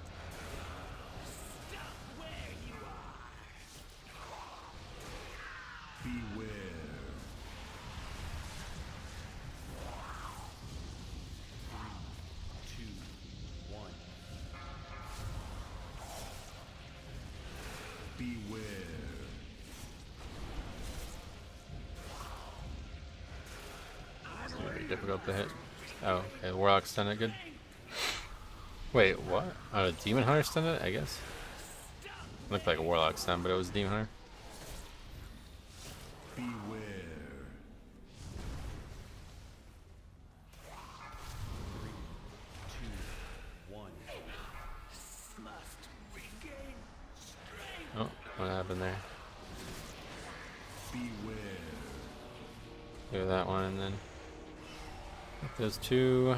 very difficult to hit. Oh, okay, Warlock stunned it, good. Wait, what? Oh, Demon Hunter stunned it, I guess? Looked like a Warlock stun, but it was Demon Hunter. Beware. 3, 2, 1. Oh, what happened there? Beware. Do that one and then get those two.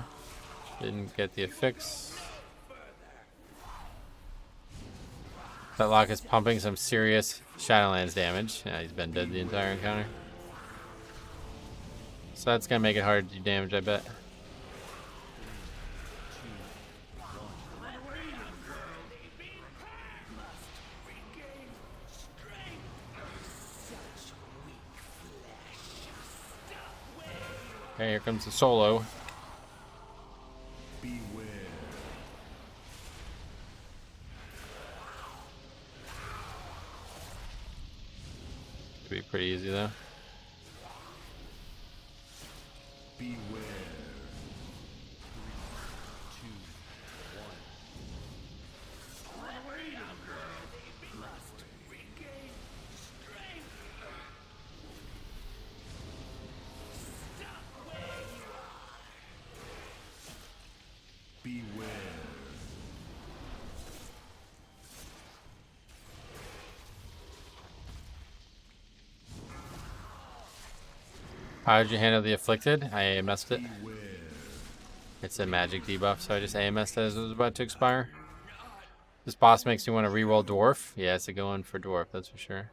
Didn't get the affix. That lock is pumping some serious Shadowlands damage. Yeah, he's been dead the entire encounter. So that's gonna make it hard to do damage, I bet. Okay, here comes the solo. Beware. Should be pretty easy though. Beware. 3, 2, 1. Beware. How did you handle the afflicted? I AMS'd it. Beware. It's a magic debuff, so I just AMS'd it as it was about to expire. This boss makes me want to reroll Dwarf. Yeah, it's a go in for Dwarf, that's for sure.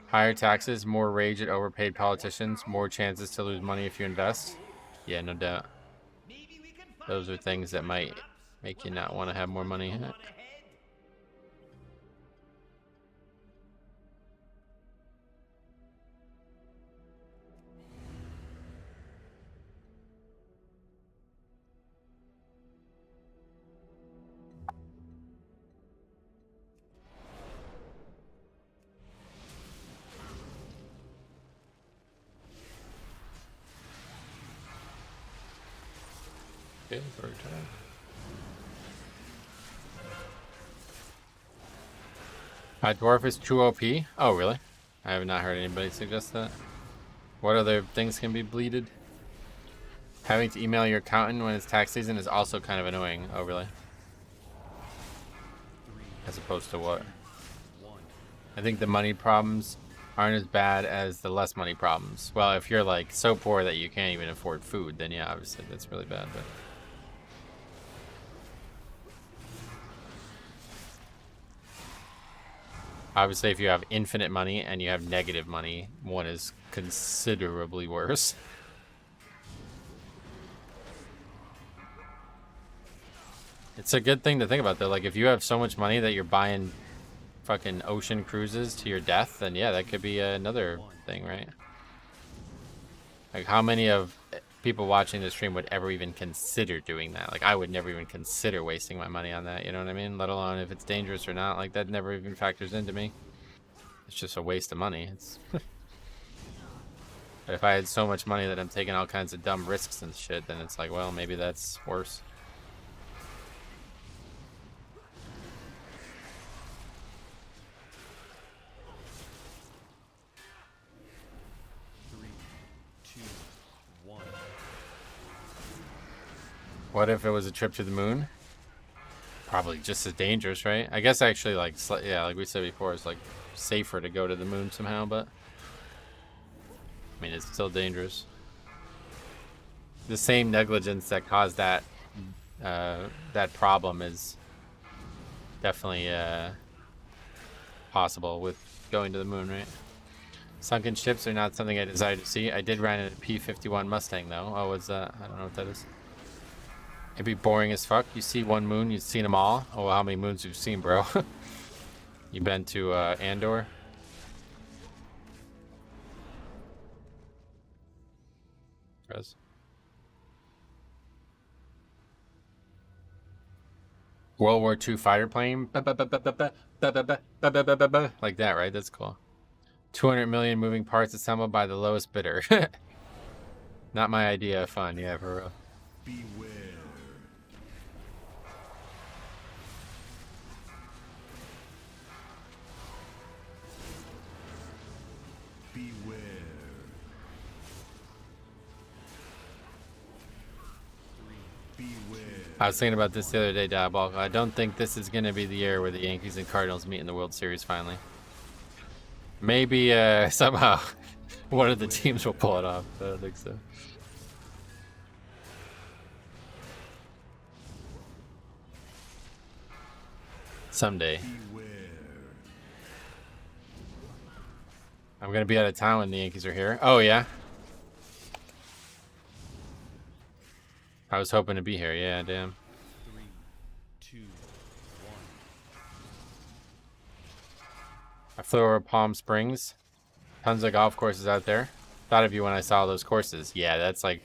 Higher taxes, more rage at overpaid politicians, more chances to lose money if you invest. Yeah, no doubt. Those are things that might make you not want to have more money. Okay, bird time. Dwarf is too OP. Oh, really? I have not heard anybody suggest that. What other things can be bleeded? Having to email your accountant when it's tax season is also kind of annoying. Oh, really? As opposed to what? I think the money problems aren't as bad as the less money problems. Well, if you're like so poor that you can't even afford food, then yeah, obviously that's really bad. But obviously, if you have infinite money and you have negative money, one is considerably worse. It's a good thing to think about, though. Like, if you have so much money that you're buying fucking ocean cruises to your death, then yeah, that could be another thing, right? Like, how many of people watching the stream would ever even consider doing that? Like, I would never even consider wasting my money on that, you know what I mean? Let alone if it's dangerous or not. Like, that never even factors into me. It's just a waste of money. It's but if I had so much money that I'm taking all kinds of dumb risks and shit, then it's like, well, maybe that's worse. What if it was a trip to the moon? Probably just as dangerous, right? I guess actually, like, yeah, like we said before, it's like safer to go to the moon somehow, but I mean, it's still dangerous. The same negligence that caused that that problem is definitely possible with going to the moon, right? Sunken ships are not something I desire to see. I did run in a P-51 Mustang, though. Oh, what's that? I don't know what that is. It'd be boring as fuck. You see one moon, you've seen them all. Oh, well, how many moons you've seen, bro? You been to Andor? Press. World War II fighter plane? Like that, right? That's cool. 200 million moving parts assembled by the lowest bidder. Not my idea of fun, yeah, for real. Beware. Beware. Beware. I was thinking about this the other day, Diabolical. I don't think this is going to be the year where the Yankees and Cardinals meet in the World Series finally. Maybe somehow one of the teams will pull it off, but I don't think so. Someday. Beware. I'm going to be out of town when the Yankees are here. Oh, yeah? I was hoping to be here. Yeah, damn. 3, 2, 1. I flew over Palm Springs. Tons of golf courses out there. Thought of you when I saw those courses. Yeah, that's like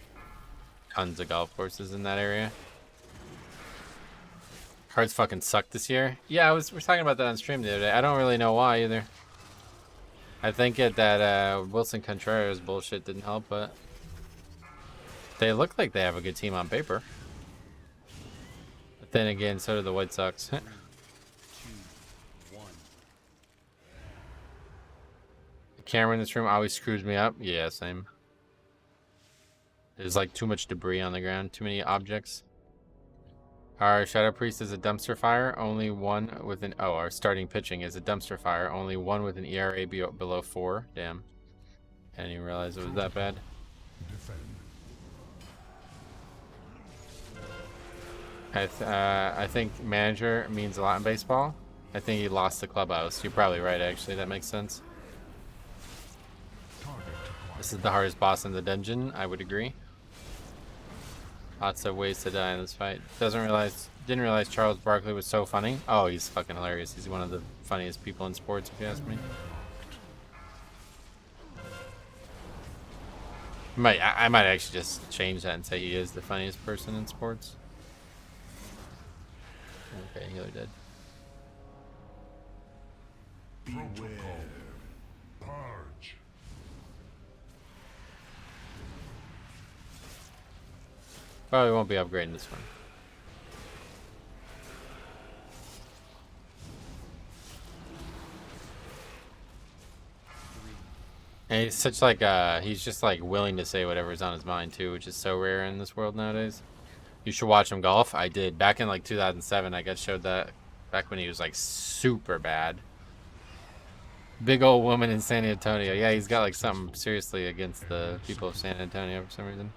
tons of golf courses in that area. Cards fucking suck this year. Yeah, we're talking about that on stream the other day. I don't really know why either. I think that Wilson Contreras bullshit didn't help, but they look like they have a good team on paper. But then again, so do the White Sox. 2, 1. The camera in this room always screws me up. Yeah, same. There's like too much debris on the ground, too many objects. Our Shadow Priest is a dumpster fire, only one with an... Oh, our starting pitching is a dumpster fire, only one with an ERA below 4. Damn. I didn't even realize it was that bad. I think manager means a lot in baseball. I think he lost the clubhouse. You're probably right, actually. That makes sense. This is the hardest boss in the dungeon. I would agree. Lots of ways to die in this fight. Didn't realize Charles Barkley was so funny. Oh, he's fucking hilarious. He's one of the funniest people in sports, if you ask me. I might actually just change that and say he is the funniest person in sports. Okay, healer dead. Beware. Purge. Probably won't be upgrading this one. And he's such like he's just like willing to say whatever's on his mind too, which is so rare in this world nowadays. You should watch him golf. I did back in like 2007. I got showed that back when he was like super bad. Big old woman in San Antonio. Yeah, he's got like something seriously against the people of San Antonio for some reason.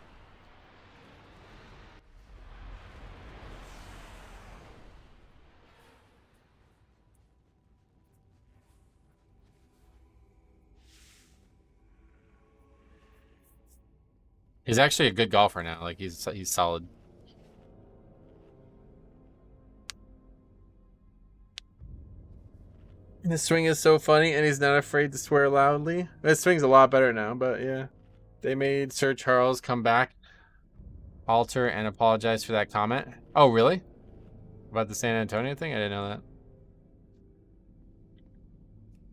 He's actually a good golfer now. Like he's solid. His swing is so funny, and he's not afraid to swear loudly. His swing's a lot better now, but yeah. They made Sir Charles come back, alter, and apologize for that comment. Oh, really? About the San Antonio thing? I didn't know that.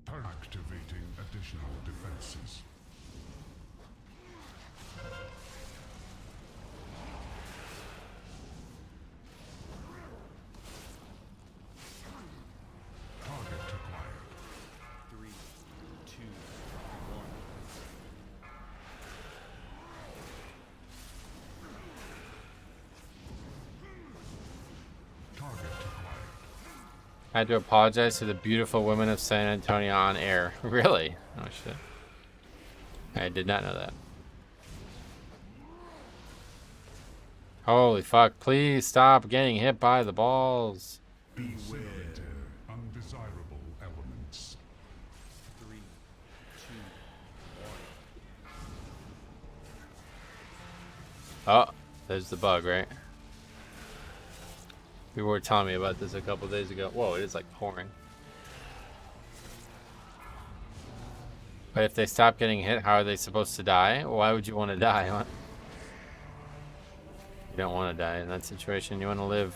Activating additional defenses. Target acquired. 3, 2, 1. Target acquired. I had to apologize to the beautiful women of San Antonio on air. Really? Oh, shit. I did not know that. Holy fuck. Please stop getting hit by the balls. Beware. Undesirable elements. 3, 2, 1. Oh, there's the bug, right? People were telling me about this a couple days ago. Whoa, it is like pouring. But if they stop getting hit, how are they supposed to die? Why would you want to die? Huh? You don't want to die in that situation. You want to live.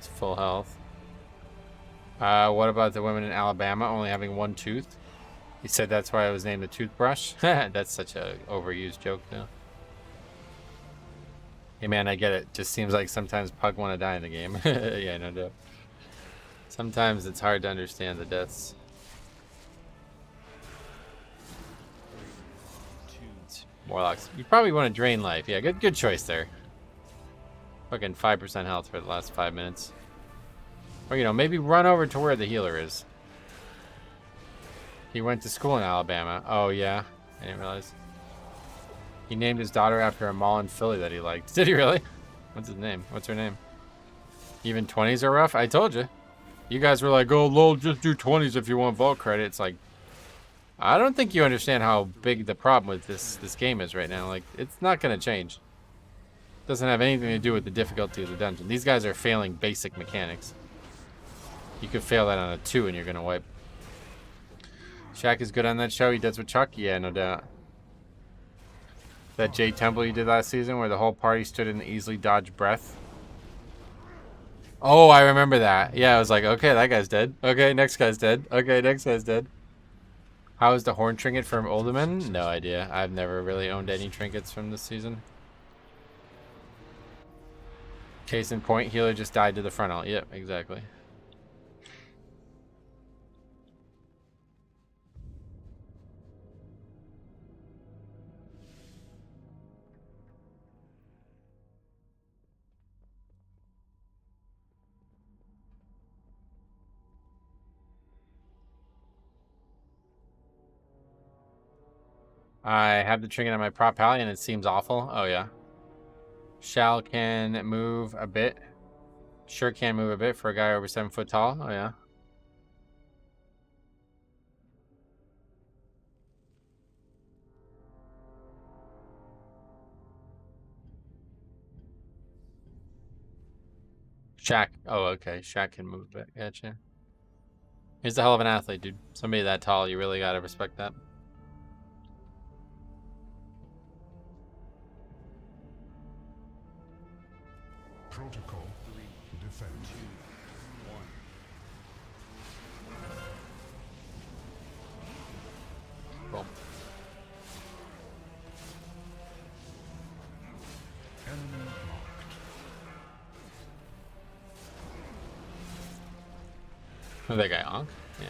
It's full health. What about the women in Alabama only having one tooth? He said that's why it was named a toothbrush. That's such a overused joke, though. Hey man, I get it. Just seems like sometimes Pug want to die in the game. Yeah, no doubt. Sometimes it's hard to understand the deaths. Warlocks. You probably want to drain life. Yeah, good choice there. Fucking 5% health for the last 5 minutes. Or, you know, maybe run over to where the healer is. He went to school in Alabama. Oh, yeah. I didn't realize. He named his daughter after a mall in Philly that he liked. Did he really? What's his name? What's her name? Even 20s are rough? I told you. You guys were like, oh, lol, just do 20s if you want vault credit. It's like, I don't think you understand how big the problem with this game is right now. Like, it's not going to change. It doesn't have anything to do with the difficulty of the dungeon. These guys are failing basic mechanics. You could fail that on a 2 and you're going to wipe. Shaq is good on that show. He does with Chuck? Yeah, no doubt. That Jay Temple you did last season where the whole party stood in easily dodged breath. Oh, I remember that. Yeah, I was like, okay, that guy's dead. Okay, next guy's dead. Okay, next guy's dead. How is the horn trinket from Olderman? No idea. I've never really owned any trinkets from this season. Case in point, healer just died to the frontal. Yep, exactly. I have the trinket on my prop pally and it seems awful. Oh, yeah. Shall can move a bit. Sure can move a bit for a guy over 7 foot tall. Oh, yeah. Shaq. Oh, okay. Shaq can move a bit. Gotcha. He's a hell of an athlete, dude. Somebody that tall, you really gotta respect that. Protocol. Defend. 2, 1. Roll. Enemy marked. Who's that guy? Onk? Yeah.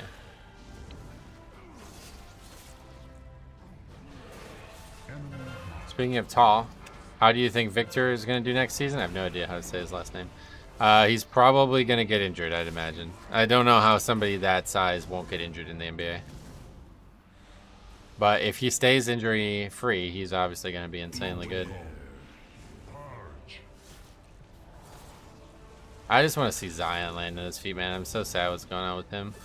Enemy marked. Speaking of tall, how do you think Victor is going to do next season? I have no idea how to say his last name. He's probably going to get injured, I'd imagine. I don't know how somebody that size won't get injured in the NBA. But if he stays injury-free, he's obviously going to be insanely good. I just want to see Zion land on his feet, man. I'm so sad what's going on with him.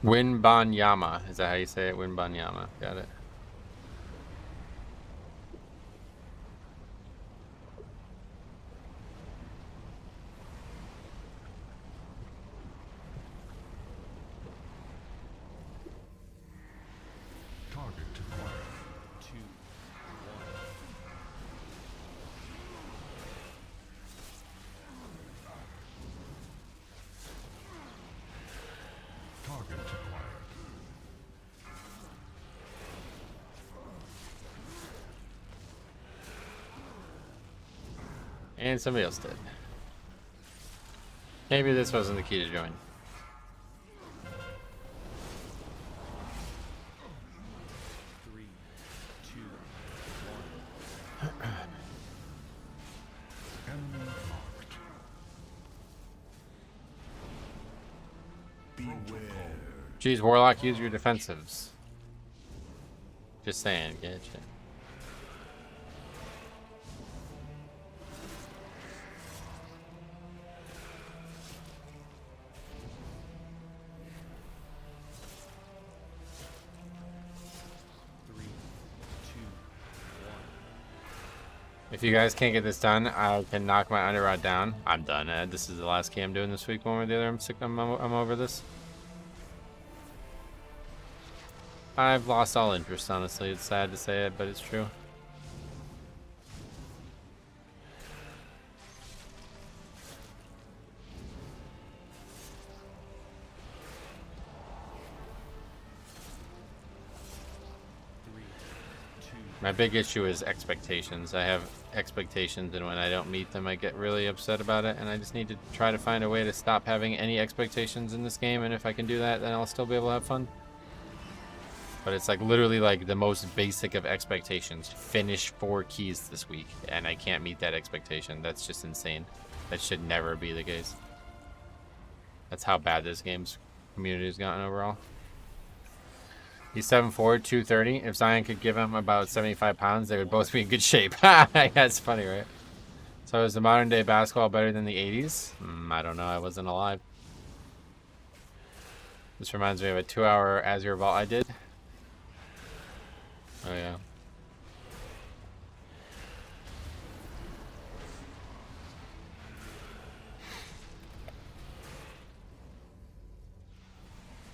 Winbanyama. Is that how you say it? Winbanyama. Got it. Target acquired. 2, 1. Target acquired. And somebody else did. Maybe this wasn't the key to join. Geez, Warlock, use your defensives. Just saying, get you. If you guys can't get this done, I can knock my underrod down. I'm done. This is the last key I'm doing this week. One or the other, I'm sick. I'm over this. I've lost all interest, honestly. It's sad to say it, but it's true. My big issue is expectations. I have expectations, and when I don't meet them, I get really upset about it, and I just need to try to find a way to stop having any expectations in this game, and if I can do that, then I'll still be able to have fun. But it's like literally like the most basic of expectations. Finish 4 keys this week, and I can't meet that expectation. That's just insane. That should never be the case. That's how bad this game's community has gotten overall. He's 7'4", 230. If Zion could give him about 75 pounds, they would both be in good shape. That's funny, right? So is the modern day basketball better than the 80s? I don't know. I wasn't alive. This reminds me of a 2-hour Azure Vault I did. Oh, yeah.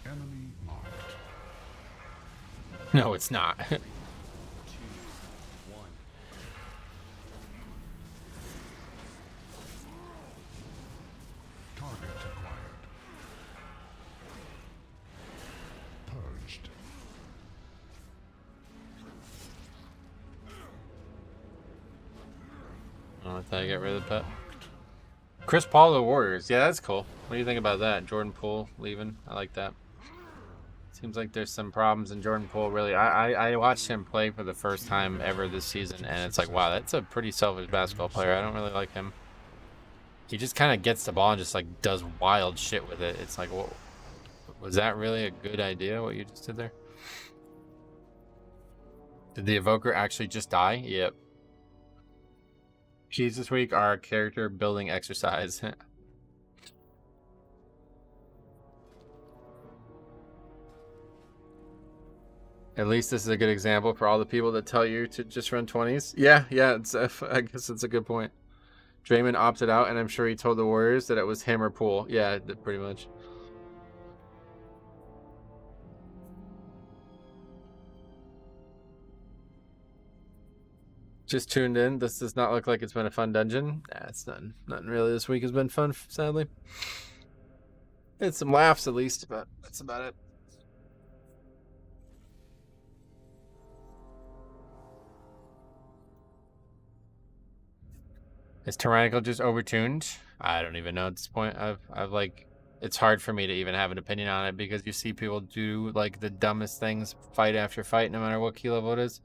Enemy marked. No, it's not. 2, 1. Target acquired. Purged. Oh, I thought I get rid of the pet. Chris Paul, the Warriors. Yeah, that's cool. What do you think about that? Jordan Poole leaving. I like that. Seems like there's some problems in Jordan Poole. Really, I watched him play for the first time ever this season, and it's like, wow, that's a pretty selfish basketball player. I don't really like him. He just kind of gets the ball and just like does wild shit with it. It's like, whoa, was that really a good idea? What you just did there? Did the Evoker actually just die? Yep. Keys this week are character building exercise. At least this is a good example for all the people that tell you to just run 20s. Yeah, it's, I guess it's a good point. Draymond opted out, and I'm sure he told the Warriors that it was him or Poole. Yeah, pretty much. Just tuned in. This does not look like it's been a fun dungeon. Nah, it's nothing. Nothing really this week has been fun, sadly. Had some laughs at least, but that's about it. Is Tyrannical just overtuned? I don't even know at this point. I've like, it's hard for me to even have an opinion on it because you see people do like the dumbest things fight after fight, no matter what key level it is.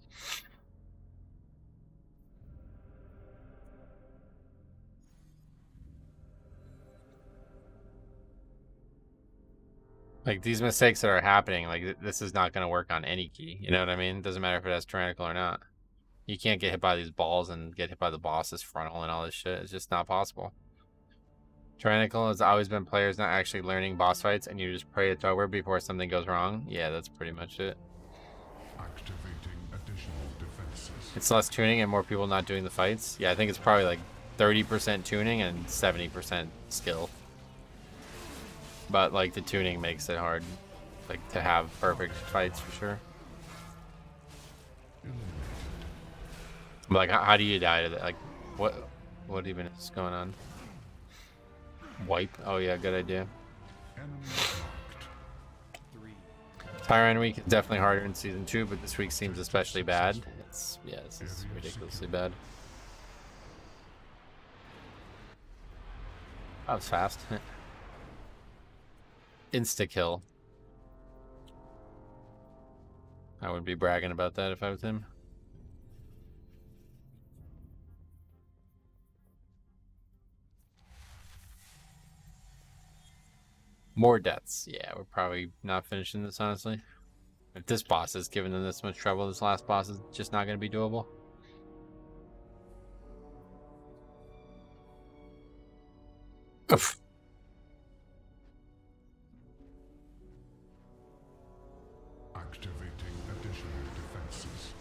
Like these mistakes that are happening, like this is not going to work on any key. You know what I mean? It doesn't matter if it has Tyrannical or not. You can't get hit by these balls and get hit by the boss's frontal and all this shit. It's just not possible. Tyrannical has always been players not actually learning boss fights, and you just pray it's over before something goes wrong. Yeah, that's pretty much it. Activating additional defenses. It's less tuning and more people not doing the fights. Yeah, I think it's probably like 30% tuning and 70% skill. But like the tuning makes it hard, like to have perfect fights for sure. Like, how do you die to that? Like, what even is going on? Wipe? Oh yeah, good idea. Tyrant week is definitely harder in season 2, but this week seems especially bad. This is ridiculously bad. That was fast. Insta kill. I would be bragging about that if I was him. More deaths. Yeah, we're probably not finishing this, honestly. If this boss is giving them this much trouble, this last boss is just not going to be doable. Oof. Activating additional defenses.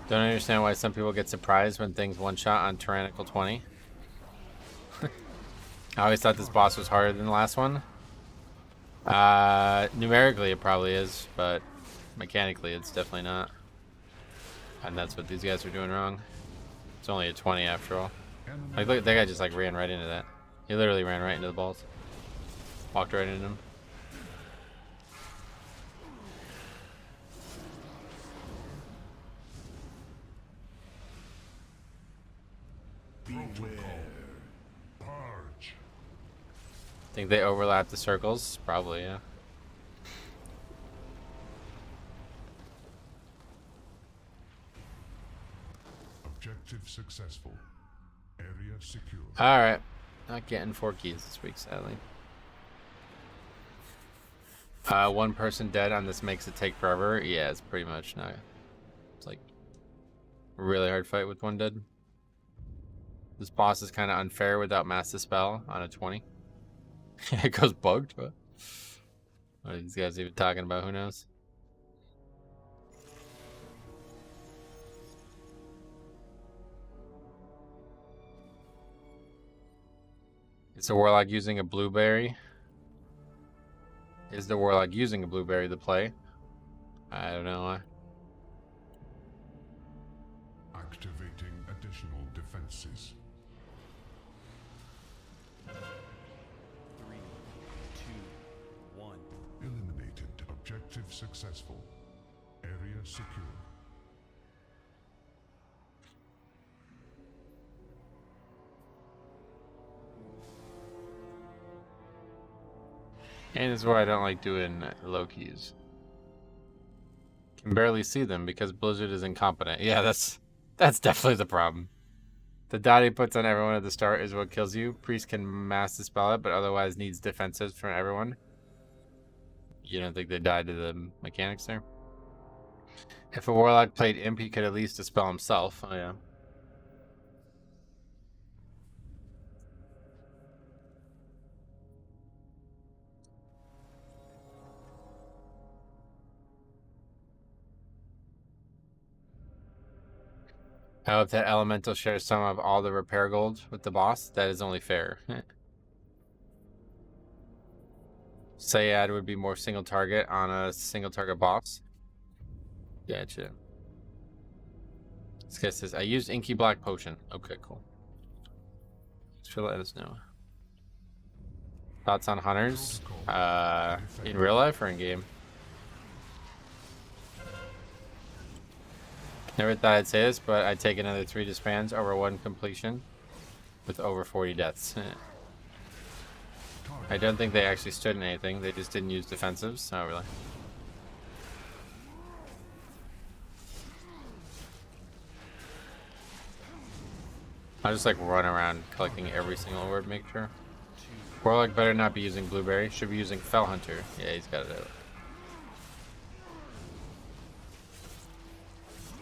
Don't understand why some people get surprised when things one-shot on Tyrannical 20. I always thought this boss was harder than the last one. Numerically it probably is, but mechanically it's definitely not. And that's what these guys are doing wrong. It's only a 20 after all. Like, look, that guy just like ran right into that. He literally ran right into the balls. Walked right into them. Purge. Think they overlap the circles? Probably, yeah. Objective successful. Area secure. Alright. Not getting 4 keys this week, sadly. One person dead on this makes it take forever. Yeah, it's pretty much not. It's like a really hard fight with one dead. This boss is kind of unfair without Mass Dispel on a 20. It goes bugged, but what are these guys even talking about? Who knows? Is the Warlock using a blueberry? Is the Warlock using a blueberry to play? I don't know. Activating additional defenses. 3, 2, 1. Eliminated. Objective successful. Area secure. And this is why I don't like doing low keys. Can barely see them because Blizzard is incompetent. Yeah, that's definitely the problem. The dot he puts on everyone at the start is what kills you. Priest can Mass Dispel it, but otherwise needs defensives from everyone. You don't think they died to the mechanics there? If a Warlock played Imp, he could at least dispel himself. Oh yeah. I hope that Elemental shares some of all the repair gold with the boss. That is only fair. Sayad would be more single target on a single target boss. Gotcha. This guy says, I used Inky Black Potion. Okay, cool. Thanks for letting us know. Thoughts on Hunters? In real life or in game? Never thought I'd say this, but I'd take another 3 disbands over 1 completion with over 40 deaths. I don't think they actually stood in anything. They just didn't use defensives. Oh, really? I just like run around collecting every single word, make sure. Warlock better not be using Blueberry. Should be using Fell Hunter. Yeah, he's got it out.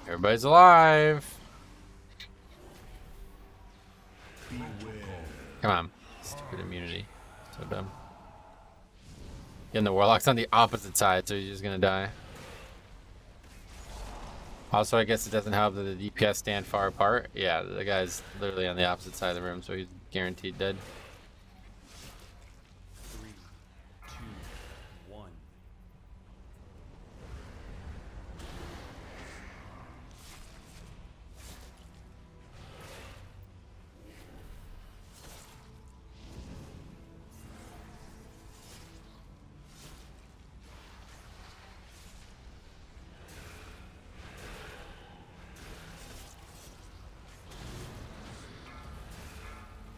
Everybody's alive. Come on. Stupid immunity. So dumb. And the Warlock's on the opposite side, so he's just gonna die. Also, I guess it doesn't help that the DPS stand far apart. Yeah, the guy's literally on the opposite side of the room, so he's guaranteed dead. 3, 2, 1.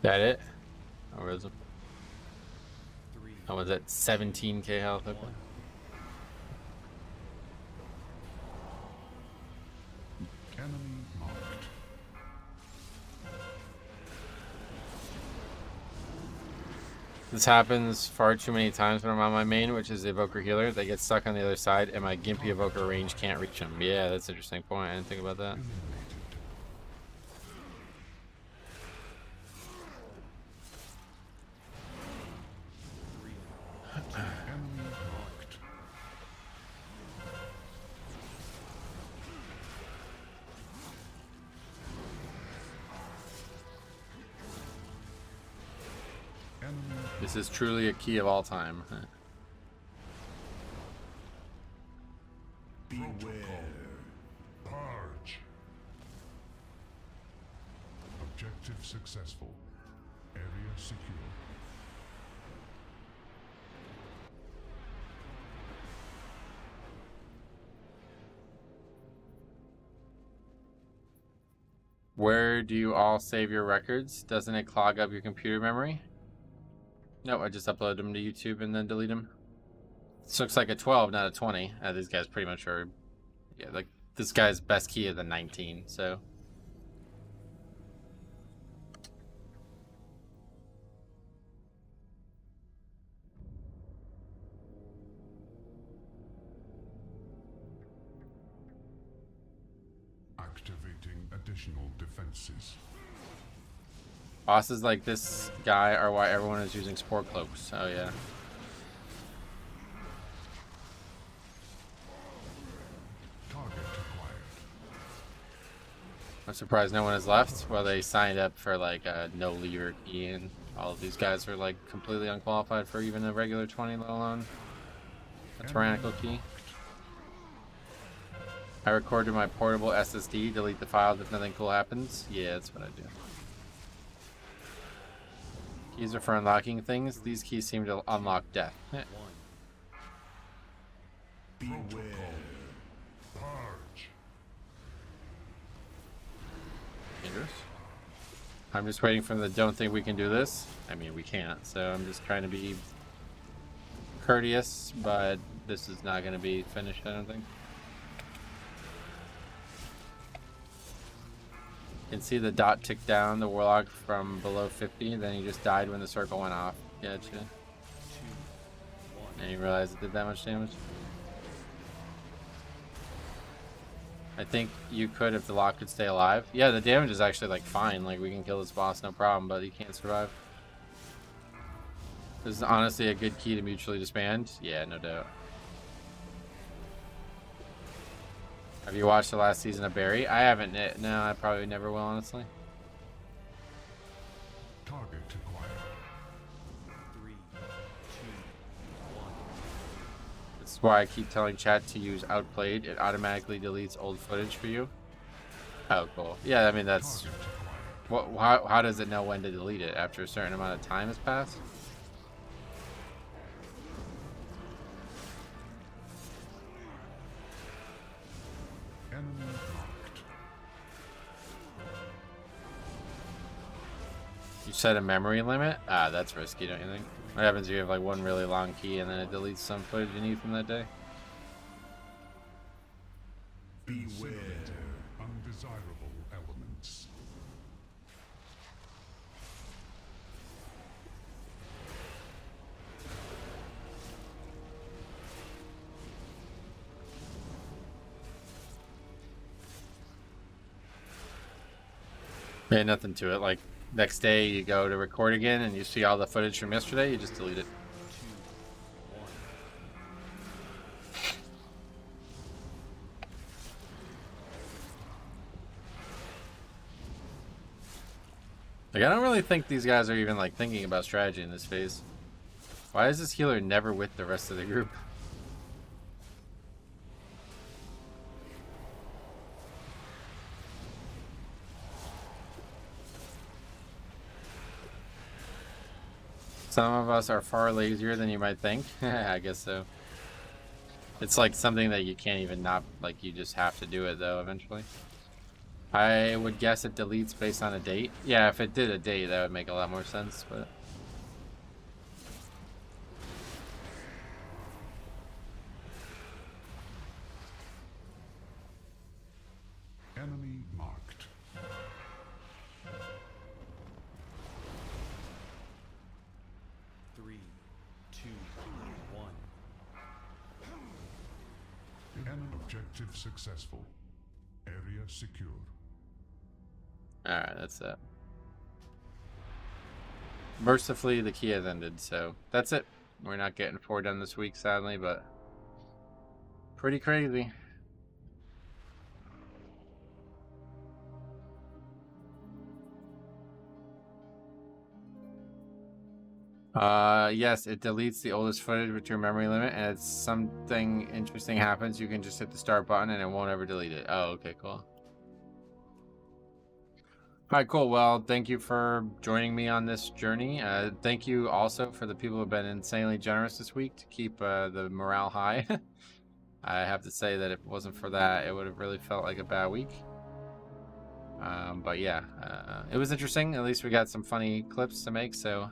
That it? Or is it? 3, Oh, was that 17k health? Okay. 1. Enemy marked. This happens far too many times when I'm on my main, which is the Evoker Healer. They get stuck on the other side, and my Gimpy Evoker range can't reach them. Yeah, that's an interesting point. I didn't think about that. This is truly a key of all time. Beware. Purge. Objective successful. Area secure. Where do you all save your records? Doesn't it clog up your computer memory? No, I just upload them to YouTube and then delete them. This looks like a 12, not a 20. These guys pretty much are... Yeah, like, this guy's best key is the 19, so... Activating additional defenses. Bosses like this guy are why everyone is using Spore Cloaks. Oh, yeah. Target acquired. I'm surprised no one has left. Well, they signed up for, like, a no leaver key, and all of these guys are, like, completely unqualified for even a regular 20, let alone a tyrannical key. I record to my portable SSD, delete the files if nothing cool happens. Yeah, that's what I do. Keys are for unlocking things. These keys seem to unlock death. Beware. Purge. Dangerous. I'm just waiting for the don't think we can do this. I mean, we can't, so I'm just trying to be courteous, but this is not going to be finished, I don't think. You can see the dot tick down the Warlock from below 50, then he just died when the circle went off. Gotcha. And you realize it did that much damage? I think you could if the lock could stay alive. Yeah, the damage is actually like fine, like we can kill this boss no problem, but he can't survive. This is honestly a good key to mutually disband. Yeah, no doubt. Have you watched the last season of Barry? I haven't. No, I probably never will, honestly. Target acquired. 3, 2, 1. This is why I keep telling chat to use Outplayed. It automatically deletes old footage for you. Oh, cool. Yeah, I mean, that's... Target acquired. How does it know when to delete it? After a certain amount of time has passed? Enemy marked. You set a memory limit? Ah, that's risky, don't you think? What happens if you have like one really long key and then it deletes some footage you need from that day? Beware. Undesirable elements. Yeah, nothing to it. Like, next day you go to record again and you see all the footage from yesterday, you just delete it. 2, 1. Like, I don't really think these guys are even, like, thinking about strategy in this phase. Why is this healer never with the rest of the group? Some of us are far lazier than you might think. I guess so. It's like something that you can't even not, like, you just have to do it, though, eventually. I would guess it deletes based on a date. Yeah, if it did a date, that would make a lot more sense, but... Enemy marked. 3, 2, 1. Objective successful. Area secure. Alright, that's it. Mercifully, the key has ended, so that's it. We're not getting 4 done this week, sadly, but pretty crazy. Yes, it deletes the oldest footage with your memory limit, and if something interesting happens, you can just hit the start button and it won't ever delete it. Oh, okay, cool. Alright, cool. Well, thank you for joining me on this journey. Thank you also for the people who have been insanely generous this week to keep the morale high. I have to say that if it wasn't for that, it would have really felt like a bad week. But yeah, it was interesting. At least we got some funny clips to make, so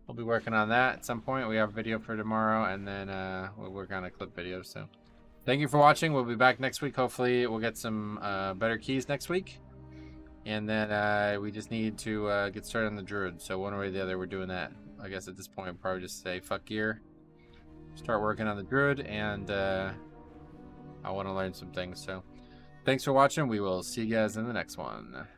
we'll be working on that at some point. We have a video for tomorrow, and then we'll work on a clip video. So thank you for watching. We'll be back next week. Hopefully we'll get some better keys next week. And then we just need to get started on the druid. So one way or the other, we're doing that. I guess at this point, probably just say fuck gear. Start working on the druid, and I want to learn some things. So thanks for watching. We will see you guys in the next one.